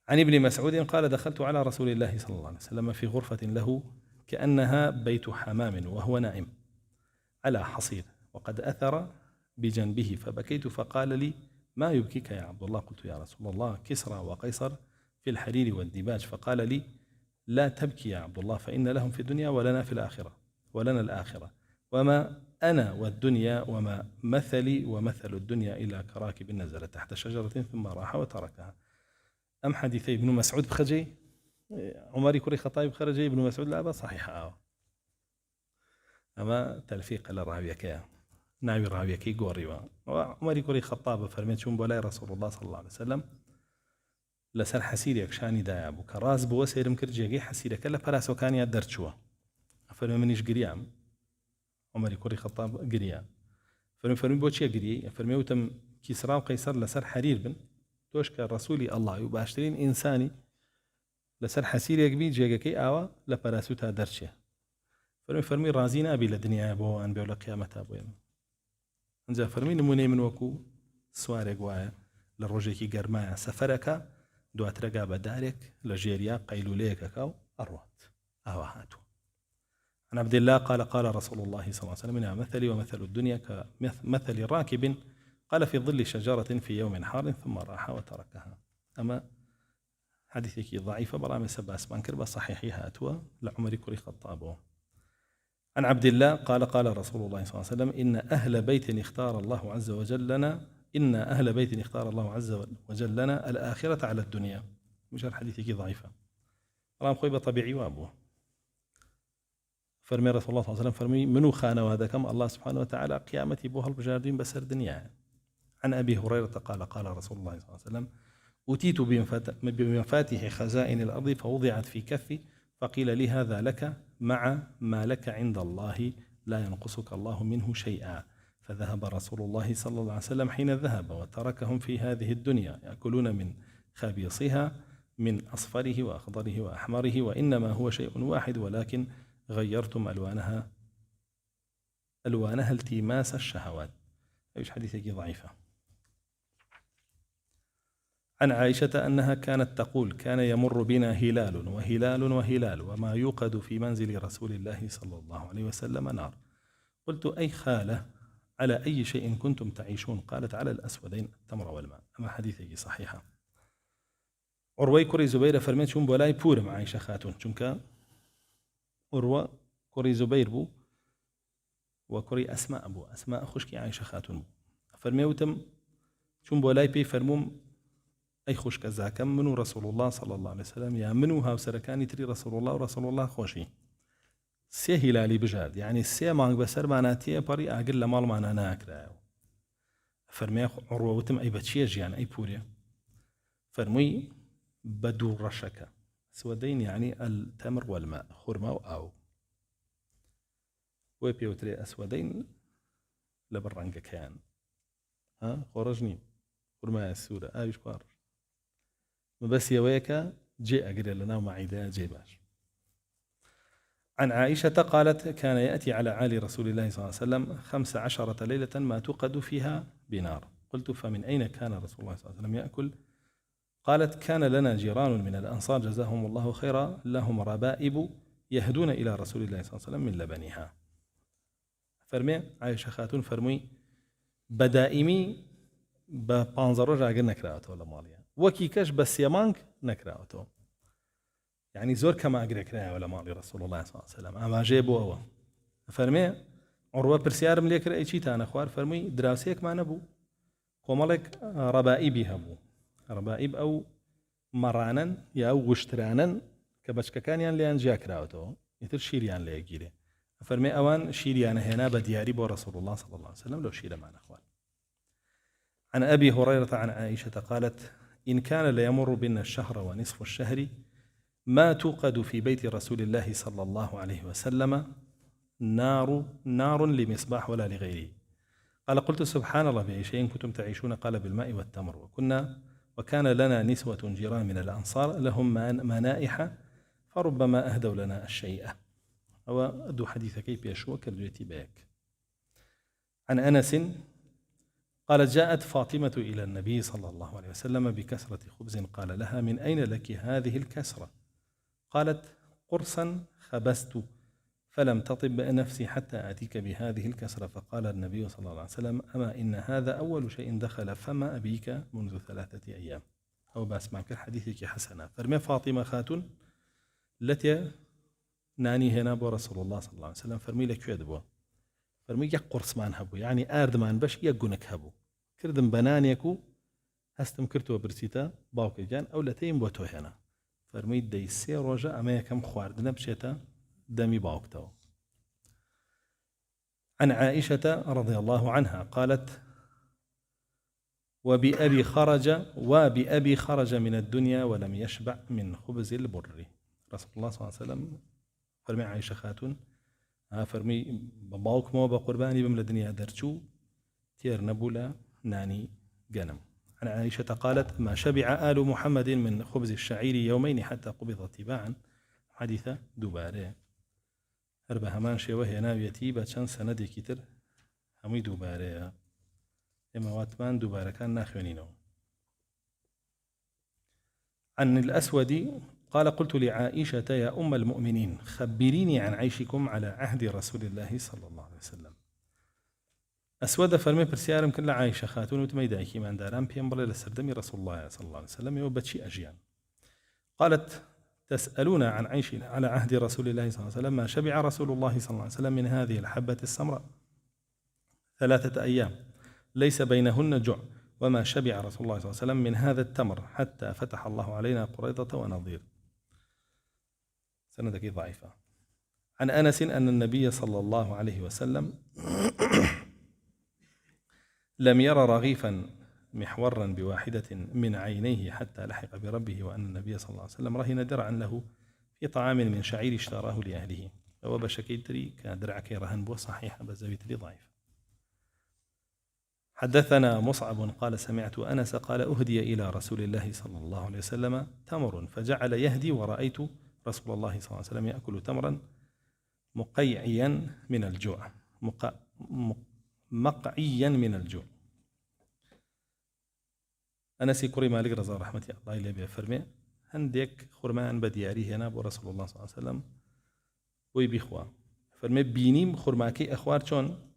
عن ابن مسعود قال دخلت على رسول الله صلى الله عليه وسلم في غرفة له كأنها بيت حمام وهو نائم على حصير وقد أثر بجنبه فبكيت فقال لي ما يبكيك يا عبد الله؟ قلت يا رسول الله كسرى وقيصر في الحرير والديباج. فقال لي لا تبكي يا عبد الله فإن لهم في الدنيا ولنا في الآخرة وما أنا والدنيا وما مثلي ومثل الدنيا إلا كراكب نزل تحت شجرة ثم راح وتركها. أم حديثي ابن مسعود بخجي عمر كوري خطاي بخرجي ابن مسعود لا صحيحة أما تلفيق للراوية ناوي الراوية كي قوري وعمر كوري خطاب فرميت شون بولاي رسول الله صلى الله عليه وسلم لسر حسير يكشاني دايابو كراز بو سيرم كرجيجي حسير كلا براسو كان يدرت شوا فرمي منيش قريام عمر كوري خطاب قريام فرمي بوشي قري فرمي وتم كسرى وقيصر لسر حرير بن توشك رسولي الله يباشرين إنساني لسر حسير يقبي جيجي آوا لبراسو تا درشه فرمي رازين أبي لدنيا بو أن بيولا قيامتها بو انجا فرمي نموني من وكو سوارك وايا لروجيكي قرمايا سفرك دوات رقا بدارك لجيريا قيلوليك كاو أروات هاتو. عن عبد الله قال قال رسول الله صلى الله عليه وسلم إنها مثلي ومثل الدنيا كمثل راكب قال في ظل شجرة في يوم حار ثم راح وتركها. أما حديثك ضعيفة برامي سبا أسبان كربا صحيحي هاتوا لعمر كوري خطابه. عن عبد الله قال قال رسول الله صلى الله عليه وسلم إن أهل بيت اختار الله عز وجل لنا الآخرة على الدنيا. مش الحديثك ضعيفة رام خويبة طبيعي وابوه. فرمي رسول الله صلى الله عليه وسلم فرمي منو خانوا هذا كم الله سبحانه وتعالى قيامتي بوها البجاردين بسر دنيا. عن أبي هريرة قال قال رسول الله صلى الله عليه وسلم أتيت بمفاتيح خزائن الأرض فوضعت في كفي فقيل لي هذا لك مع ما لك عند الله لا ينقصك الله منه شيئا. فذهب رسول الله صلى الله عليه وسلم حين ذهب وتركهم في هذه الدنيا يأكلون من خبيصها من أصفره وأخضره وأحمره وإنما هو شيء واحد ولكن غيرتم ألوانها التماس الشهوات. أيش حديثك ضعيفة. عن عائشة أنها كانت تقول كان يمر بنا هلال وما يوقد في منزل رسول الله صلى الله عليه وسلم نار. قلت أي خالة على أي شيء كنتم تعيشون؟ قالت على الأسودين التمر والماء. أما حديثك صحيحة. عروي كوري زبير فرميت شون بولاي بور مع عائشة خاتون چونك عروة كوري زبير بو وكوري أسماء خشكي عائشة خاتون بو. فرميوتم شون بولاي بي فرموم أي خشك زاكم منو رسول الله صلى الله عليه وسلم يا منو هاو سركاني تري رسول الله ورسول الله خوشي سي هلالي بجارد يعني سي مانگ بسر معناتيه بري اقل لمال معنا ناكراو. فرمي عروة وتم أي بتشي جيان أي بوريا فرمي بدو رشكا سودين يعني التمر والماء خرما أو ويبيوتري أسودين لبرنجا كان خرجني خرما السورة ايش بار بس يويكا جي أقري لنا ومعيدا جي باش. عن عائشة قالت كان يأتي على عالي رسول الله صلى الله عليه وسلم 15 ليلة ما توقد فيها بنار. قلت فمن أين كان رسول الله صلى الله عليه وسلم يأكل؟ قالت كان لنا جيران من الأنصار جزاهم الله خيرا لهم ربائب يهدون إلى رسول الله صلى الله عليه وسلم من لبنها. فرمي عائشة خاتون فرمي بدائمي بانزر راجل نكراته ولا ماليا وكي كش بس يمانك نكراته يعني زور كما أقرأ كرايا ولا مالي رسول الله صلى الله عليه وسلم أما جيبوا هو. فرمي عروة برسيار مليك رأي شيء تانا خوار فرمي دراسيك ما نبو قوملك ربائبها بو ربائب أو مرانا يا أو وشترانا كبشك كان يعني ليان جاك راوتو يتر شيريان ليجيري. فرمي أوان شيريان هنا بدياري بو رسول الله صلى الله عليه وسلم لو شير معنا خوار. عن أبي هريرة عن عائشة قالت إن كان ليمر بنا الشهر ونصف الشهر ما توقد في بيت رسول الله صلى الله عليه وسلم نار لمصباح ولا لغيره. قال قلت سبحان الله بأي شيء كنتم تعيشون؟ قال بالماء والتمر وكان لنا نسوة جيران من الأنصار لهم منائح فربما أهدوا لنا الشيء. أو أدو حديث كيف يشوى كردويتي بيك. عن أنس قالت جاءت فاطمة إلى النبي صلى الله عليه وسلم بكسرة خبز، قال لها من أين لك هذه الكسرة؟ قالت قرصا خبزت فلم تطب نفسي حتى آتيك بهذه الكسرة. فقال النبي صلى الله عليه وسلم أما إن هذا أول شيء دخل فما أبيك منذ 3 أيام. أو بس معك حديثك حسنة. فرمي فاطمة خاتون التي ناني هنا بو رسول الله صلى الله عليه وسلم فرمي لك شو يدبو فرمي يك قرص مان هبو يعني آردمان باش يقونك هبو كردم بنانيكو هستم كرتو برسيتا باوكي جان أو لتين بوتو هنا فرمي دي سي روجا أما يكم خواردنا بشيتا دمي باوكتو. عن عائشة رضي الله عنها قالت وبأبي خرج من الدنيا ولم يشبع من خبز البر. رسول الله صلى الله عليه وسلم فرمي عائشة خاتون فرمي باوك مو بقرباني بملا الدنيا درتشو تير نبولا ناني جنم. عن عائشة قالت ما شبع آل محمد من خبز الشعير يومين حتى قبض تباعا. حديثة دوباره هربا همان شوه ناويتي بچن سندي كتر همي دوباره اما واتمان دوباره كان ناخونينو. عن الأسود قال قلت لعائشة يا أم المؤمنين خبريني عن عيشكم على عهد رسول الله صلى الله عليه وسلم. أسود فرمي برسيارم كل عائشة خاتون وتميدايكي من داران بينبري لسردمي رسول الله صلى الله عليه وسلم يوبتشي أجيان. قالت تسألون عن عيشنا على عهد رسول الله صلى الله عليه وسلم ما شبع رسول الله صلى الله عليه وسلم من هذه الحبة السمراء 3 أيام ليس بينهن جوع وما شبع رسول الله صلى الله عليه وسلم من هذا التمر حتى فتح الله علينا قريضة ونظير. سندك ضعيفة. عن أنس أن النبي صلى الله عليه وسلم لم ير رغيفا محورا بواحدة من عينيه حتى لحق بربه وأن النبي صلى الله عليه وسلم رهن درعا له في طعام من شعير اشتراه لأهله. وبشكي دري كدرعك رهن بو صحيحة بزاوية لي ضعيف. حدثنا مصعب قال سمعت أنس قال أهدي إلى رسول الله صلى الله عليه وسلم تمر فجعل يهدي ورأيت رسول الله صلى الله عليه وسلم يأكل تمرا مقيعيا من الجوع مقعيا من الجوع. أنس كري مالك رضا رحمة الله إليه بفرمي هنديك خرمان بدياري هنا برسول الله صلى الله عليه وسلم ويبيخوا فرمي بينيم خرماكي أخوار شون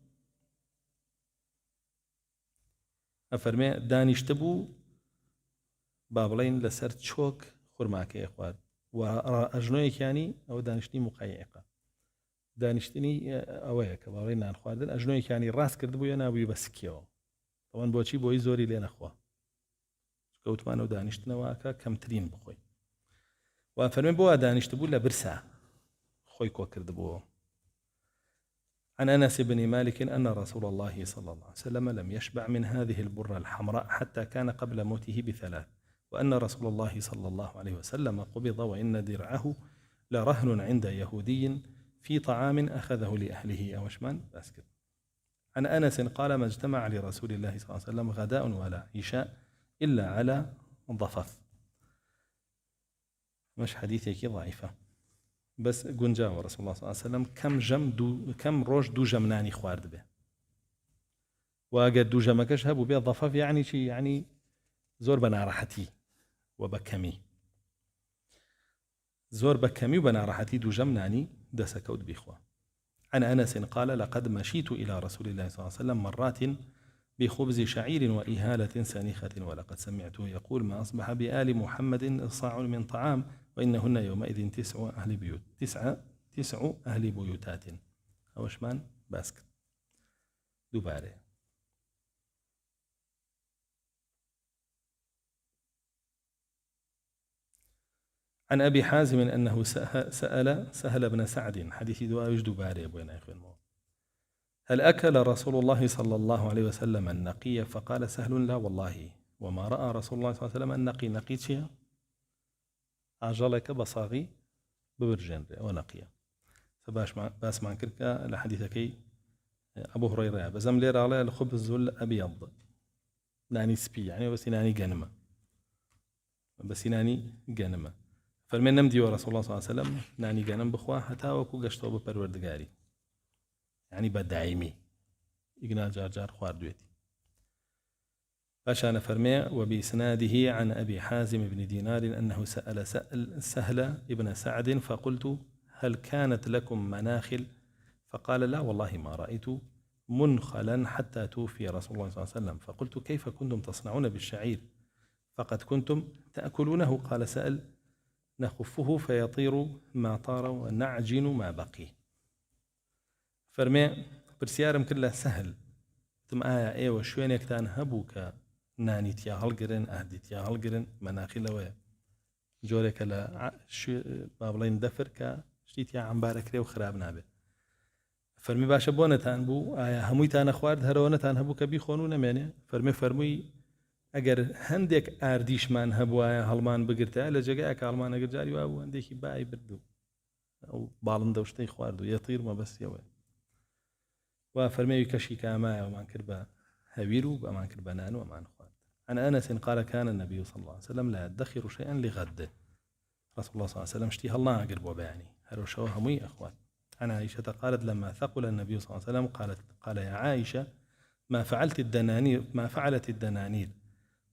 أفرمي دانشتبو بابلين لسر تشوك خرماكي أخوار وأجنويك يعني أو دانشتني مقيعقة دانشتني أويك بابلين نان خواردن أجنويك يعني راس كردبو ينابو بسكيو طبعا بوشي بوي زوري لين أخوا كوتمان ودانشتنا واكا كم ترين بخوي وفرمي بوا دانشتبو لبرسا خوي كو كردبو. عن أنس بن مالك أن رسول الله صلى الله عليه وسلم لم يشبع من هذه البرة الحمراء حتى كان قبل موته ب3 وأن رسول الله صلى الله عليه وسلم قبض وإن درعه لرهن عند يهودي في طعام أخذه لأهله أوشمان باسكت. عن أنس قال ما اجتمع لرسول الله صلى الله عليه وسلم غداء ولا عشاء إلا على ضفف. مش حديثك ضعيفة بس قنجا ورسول الله صلى الله عليه وسلم كم روج دو جمناني خوارد به وقد دو جمكش هبو به ضفف يعني شيء يعني زور بنارحتي وبكمي زور بكمي وبنارحتي دو جمناني دسكوت بيخوا. عن أنس قال لقد مشيت إلى رسول الله صلى الله عليه وسلم مرات بخبز شعير وإهالة سانخة ولقد سمعته يقول ما أصبح بآل محمد صاع من طعام وإنهن يومئذ 9 أهل بيوت 9 أهل بيوتات أوشمان باسكت دوباره. عن أبي حازم أنه سأل سهل بن سعد حديث دواوج دوباره بين أخوين هل أكل رسول الله صلى الله عليه وسلم النقي؟ فقال سهل لا والله وما رأى رسول الله صلى الله عليه وسلم النقي. نقي شيء عجلك بصاغي ببرجن ونقية فباش باس مع كركا لحديثك أبو هريرة بزم لير على الخبز الأبيض ناني سبي يعني بس ناني جنمة بس ناني جنمة فالمن نمدي ورسول الله صلى الله عليه وسلم ناني جنم بخوا حتى وكو قشطو بپروردگاري يعني بدعيمي إجنا جار جار خواردويتي. باشان فرمي وبإسناده عن أبي حازم بن دينار أنه سأل سهل ابن سعد فقلت هل كانت لكم مناخل؟ فقال لا والله ما رأيت منخلا حتى توفي رسول الله صلى الله عليه وسلم. فقلت كيف كنتم تصنعون بالشعير فقد كنتم تأكلونه؟ قال سأل نخفه فيطير ما طار ونعجن ما بقي. فرمي برسيارم كله سهل ثم ايوه شوينك تان هبوك نانيت يا هلقرن اهديت يا هلقرن مناخيل جورك لا بابلين دفر كا شتيت يا عمبارك ريو خراب نابه. فرمي باشا بونتان بو همويتان خوارد هرونتان هبوك بيخونون مانه. فرمي اگر هندێک ئاردیشمان هەبوایە هەڵمان بگرتە لە جێگایەکە هەڵمان ئەگەر جاری وا بوو هەندێکی بای بردو ئەو باڵندە و شتەی خوارد و یەتیر مەبەستیەوە وا فەرمێوی کەشی کامایەوەمان کرد بە هەویر و بەمان کرد بە نان و ئەمان خوارد. عن أنس قال كان النبي صلى الله عليه وسلم لا يدخر شيئا لغد. رسول الله صلى الله عليه وسلم شتي هلا أقرب وبيعني هروشوا همي أخوان. عن عائشة قالت لما ثقل النبي صلى الله عليه وسلم قال يا عائشة ما فعلت الدنانير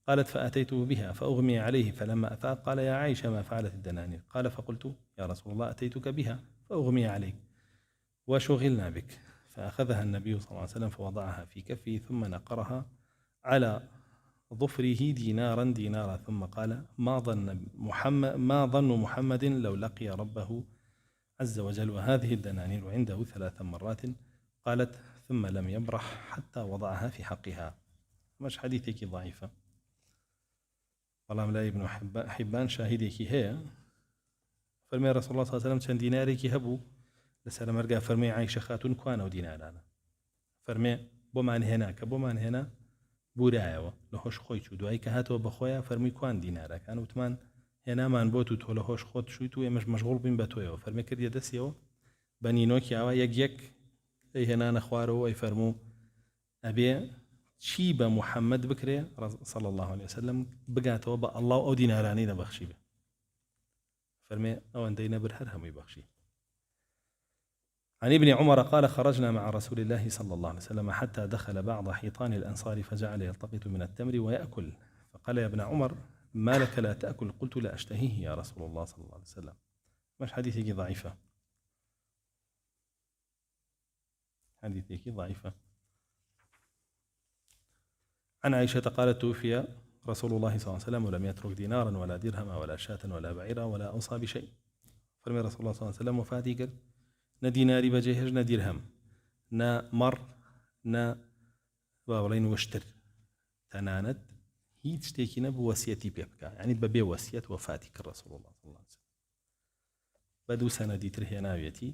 قالت فأتيته بها فأغمي عليه فلما أفاق قال يا عائشة ما فعلت الدنانير؟ قال فقلت يا رسول الله أتيتك بها فأغمي عليك وشغلنا بك. فأخذها النبي صلى الله عليه وسلم فوضعها في كفه ثم نقرها على ظفره دينارا ثم قال ما ظن محمد لو لقي ربه عز وجل وهذه الدنانير عنده 3 مرات. قالت ثم لم يبرح حتى وضعها في حقها. مش حديثك ضعيفة والله لا ابن حبان شاهدك هي. فرمي رسول الله صلى الله عليه وسلم چەند دینارێکی هەبوو لەسەر مەرگا فەرمووی عایشە خاتون کوانە و دینارانە. فەرمێ بۆمان هێنا کە بۆمان هێنا بورایەوە لە هۆش خۆی چوو دوایی کە هاتەوە بەخۆیە فەرمووی کوان دینارەکان وتمان هێنامان بۆت و تۆ لە هۆش خۆت شویت و ئێمەش مەشغوڵ بین بە تۆیەوە. فەرمێ کردیە دەستیەوە بە نینۆکی ئاوا یەک ئەی هێنانە خوارەوە ئەی فەرموو ئەبێ چی بە محەممەد بکرێ صلى الله عليه وسلم بگاتەوە بە الله ئەو دینارانی نەبەخشی بێ. فرمي ئەوەندەی نەبر هەر هەمووی بەخشی. عن ابن عمر قال خرجنا مع رسول الله صلى الله عليه وسلم حتى دخل بعض حيطان الأنصار فجعل يلتقط من التمر ويأكل. فقال يا ابن عمر ما لك لا تأكل؟ قلت لا أشتهيه يا رسول الله صلى الله عليه وسلم. مش حديثك ضعيفة عن عائشة قالت توفي رسول الله صلى الله عليه وسلم ولم يترك دينارا ولا درهما ولا شاة ولا بعيرا ولا أوصى بشيء. فرمي رسول الله صلى الله عليه وسلم وفاتي قال نا ديناري بجيهج نا درهم نا مر نا باولين وشتر تنانت هيج شتێکی نەبوو وەسیەتی پێ بکە یعنی بەبێ وەسیەت وەفاتی کرد رسول الله صلى الله عليه وسلم. بە 2 سەنەدی تر هێناوێتی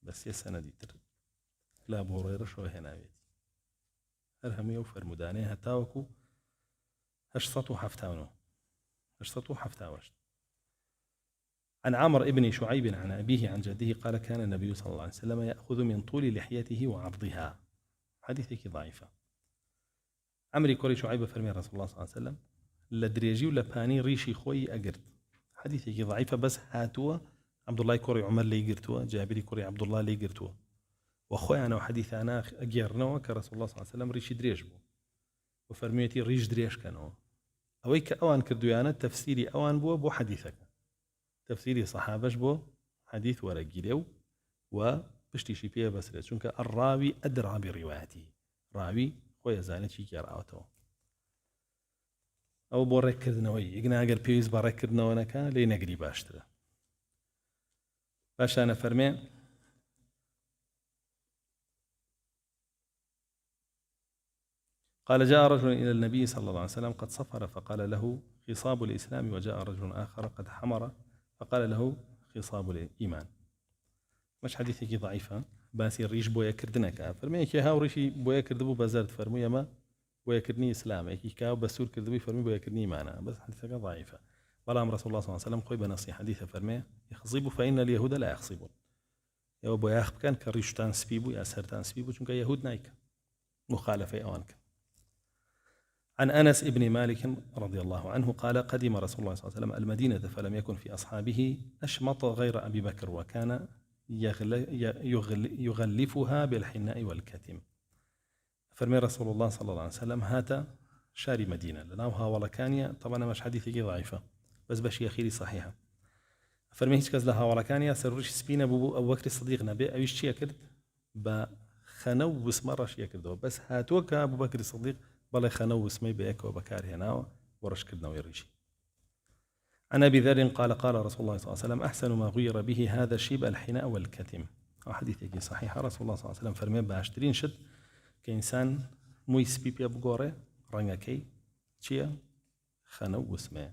بە 3 سەنەدی تر لا بۆ ڕێڕەشەوە هێناوێتی هەر هەمووی ئەو فەرمودانەیە هەتاوەکو 878. عن عمرو بن شعيب عن أبيه عن جده قال كان النبي صلى الله عليه وسلم يأخذ من طول لحيته وعرضها. حديثك ضعيفة. عمري كوري شعيب فرمي رسول الله صلى الله عليه وسلم لدريجي ولا باني ريشي خوي أجرت. حديثك ضعيفة بس هاتوا عبد الله كوري عمر لي قرتوا جابري كوري عبد الله لي قرتوا وأخوي أنا وحديث أنا أجرنا كرسول الله صلى الله عليه وسلم ريشي دريج بو وفرميتي ريش دريش كانوا أويك أوان كردويانا تفسيري أوان بو حديثك تفسيري صحابش بو حديث ورقيلو وبشتي شي فيها بس چونك الراوي أدرى بروايته راوي خويا زانه چی کراوتەوە ئەو بۆ ڕێککردنەوەی یەکناگەر پێویست بە ڕێککردنەوەنەکە لێ نەگری باشترە. باشانە فەرمێ قال جاء رجل إلى النبي صلى الله عليه وسلم قد صفر فقال له خصاب الإسلام وجاء رجل آخر قد حمر فقال له خصاب الإيمان. مش حديثك ضعيفة باسي الريش بويا كردنك فرمي كي هاو ريشي بويا كردبو بازارت فرمي ما بويا كردني إسلام كي كاو بسور كردبو فرمي بويا كردني معنا بس حديثك ضعيفة. بلام رسول الله صلى الله عليه وسلم خوي بنصي حديث فرمي يخصيبوا فإن اليهود لا يخصيبون يا بويا أخ كان كريشتان سبيبو يا سرتان سبيبو چونك يهود نايك مخالفة أوانك. عن أنس ابن مالك رضي الله عنه قال قدم رسول الله صلى الله عليه وسلم المدينة فلم يكن في أصحابه أشمط غير أبي بكر وكان يغلفها بالحناء والكتم. فرمي رسول الله صلى الله عليه وسلم هات شاري مدينة لناوها ولا كانيا. طبعا مش حديثي ضعيفة بس بشي أخيري صحيحة. فرمي هیچ کەس لە هاوڵەکانیا سەرڕیشی سپینە بوو ئەو وەکری سەدیق نەبێ ئەویش چیە کرد بە خەنە و وسمە ڕەشیە کردەوە بەس هاتووە کە ئەبوو بەکری سەدیق بەڵێ خەنە و وسمەی بە یەکەوە بەکارهێناوە بۆ ڕەشکردنەوەی ڕیشی. عن أبي ذر قال قال رسول الله صلى الله عليه وسلم أحسن ما غير به هذا الشيب الحناء والكتم. حديث صحيح رسول الله صلى الله عليه وسلم فرمي باشترين شد كإنسان موي سبي بيا بغوري رنگكي چيا خەنە و وسمەیە.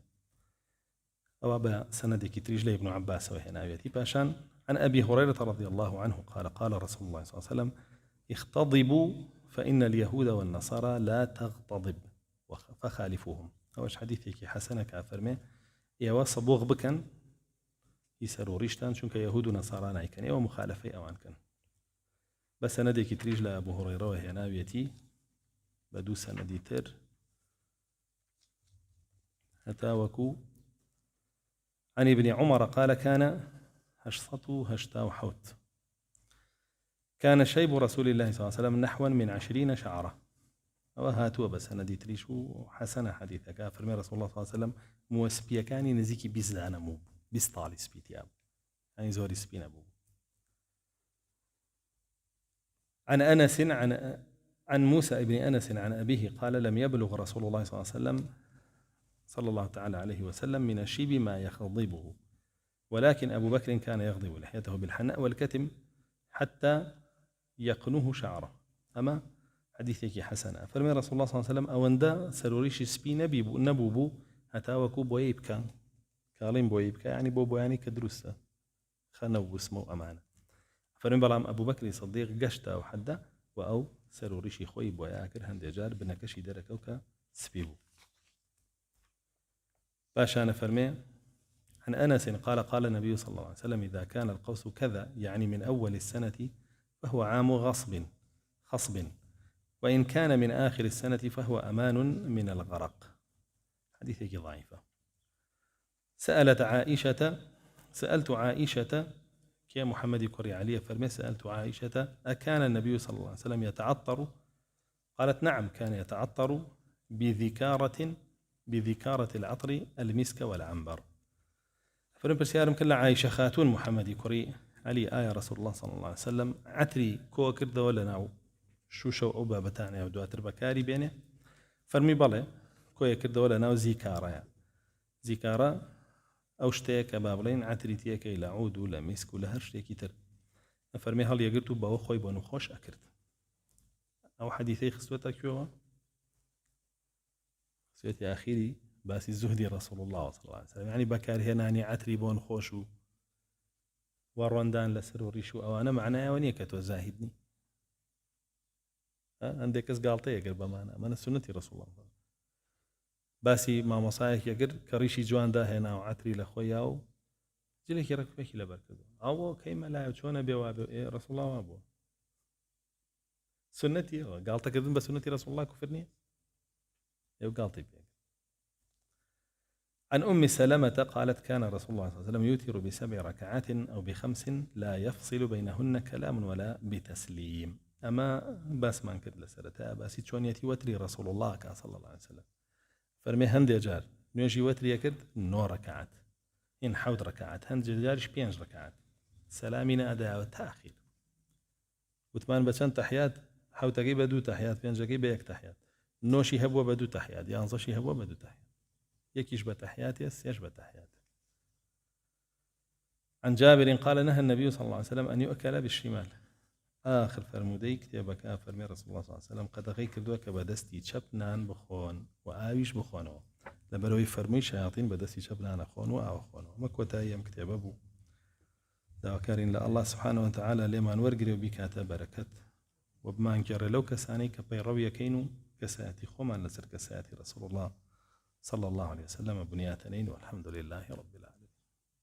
أو بسندك تريج ابن عباس وهنايتي باشان. عن أبي هريرة رضي الله عنه قال قال رسول الله صلى الله عليه وسلم اختضبوا فإن اليهود والنصارى لا تغتضب فخالفوهم. أوش حديثك حسنة كافرمي يوا صبوغ بكن يسروا ريشتان شنك يهود ونصارى نايكن يوا مخالفي أوان كان. بسندك تريج لأبو هريرة وهنايتي بدو سندي تر هتاوكو عن ابن عمر قال كان هشطة هشتا وحوت كان شيب رسول الله صلى الله عليه وسلم نحوا من 20 شعرة. وهاتوا بس أنا ديتريشو حسنة حديثك فرمي رسول الله صلى الله عليه وسلم موسبيا كان نزيكي بيزدانا مو بيستالي سبيتياب يعني زوري سبينا بو. عن أنس عن موسى ابن أنس عن أبيه قال لم يبلغ رسول الله صلى الله عليه وسلم صلى الله تعالى عليه وسلم من الشيب ما يغضبه ولكن أبو بكر كان يغضب لحيته بالحناء والكتم حتى يقنه شعره. أما حديثك حسنة فرمي رسول الله صلى الله عليه وسلم أوندا سروريش سبي نبوبو هتاوكو بويبكا كالين بويبكا يعني بوبو يعني كدرسة خنو اسمه أمانة. فرمي بلام أبو بكر صديق قشتا وحدا وأو سروريش خوي بوياكر هندجار بنكشي دركوكا سبيبو. باشان فرمي عن أنس قال قال النبي صلى الله عليه وسلم إذا كان القوس كذا يعني من أول السنة فهو عام خصب وإن كان من آخر السنة فهو أمان من الغرق. حديثك ضعيفة. سألت سألت عائشة كي محمد كري علي فرمي سألت عائشة أكان النبي صلى الله عليه وسلم يتعطر؟ قالت نعم كان يتعطر بذكارة العطر المسك والعنبر. فرنبس يارم كلا عايشة خاتون محمد كري علي آية رسول الله صلى الله عليه وسلم عتري كو كرد ولا ناو شو شو أوبا بتاعنا ودواتر بكاري بينه فرمي بالله كو كرد ولا ناو زيكارة أو شتيك بابلين عتري تيك إلى عود ولا مسك ولا هرشتي كتر. فرمي هل يقرتوا بأو خوي بنو خوش أكرد أو حديثي خصوتك يوه سويتي أخيري باسي الزهدي رسول الله صلى الله عليه وسلم يعني بكار هناني عتري بون خوشو وروندان لسر وريشو أوانا معناه ونيكت وزاهدني عندك اس قالتي يقر بمانا من السنة رسول الله باسي ما مصايك يقر كريشي جوان دا هنا وعتري لخوياو جلك يركبك لبركض أو كيما لا يتشون بيوابي إيه رسول الله وابو سنتي قالتك إذن بسنتي رسول الله كفرني يقالطي بيك. عن أم سلمة قالت كان رسول الله صلى الله عليه وسلم يوتر ب7 ركعات أو ب5 لا يفصل بينهن كلام ولا بتسليم. أما باس ما نكد لسرتها باسي شون يتي وتري رسول الله صلى الله عليه وسلم فرمي هند يجار نيجي وتري يكد 9 ركعات إن حود ركعات هند يجارش 5 ركعات سلامنا أداء وتأخير وثمان بچن تحيات حود تجيب 2 تحيات 5 جيب 1 تحيات نوشي هبوا بدو تحيات يانزشي هبوا بدو تحيات يكيش بتحيات يش بتحيات. عن جابر قال نهى النبي صلى الله عليه وسلم أن يؤكل بالشمال. آخر فرمودي كتابك فرمي رسول الله صلى الله عليه وسلم قد غيك دوك بدستي شبنان بخون وآويش بخونه لبروي فرمي شياطين بدستي شبنان أخون وآخونه مكوتا أيام كتاب أبو داوكارين الله سبحانه وتعالى لمن ورقري وبكاتا بركت وبما انكر لو كساني كبيروية كينو كساتي خمان لسر كساتي رسول الله صلى الله عليه وسلم بنياتنين والحمد لله رب العالمين.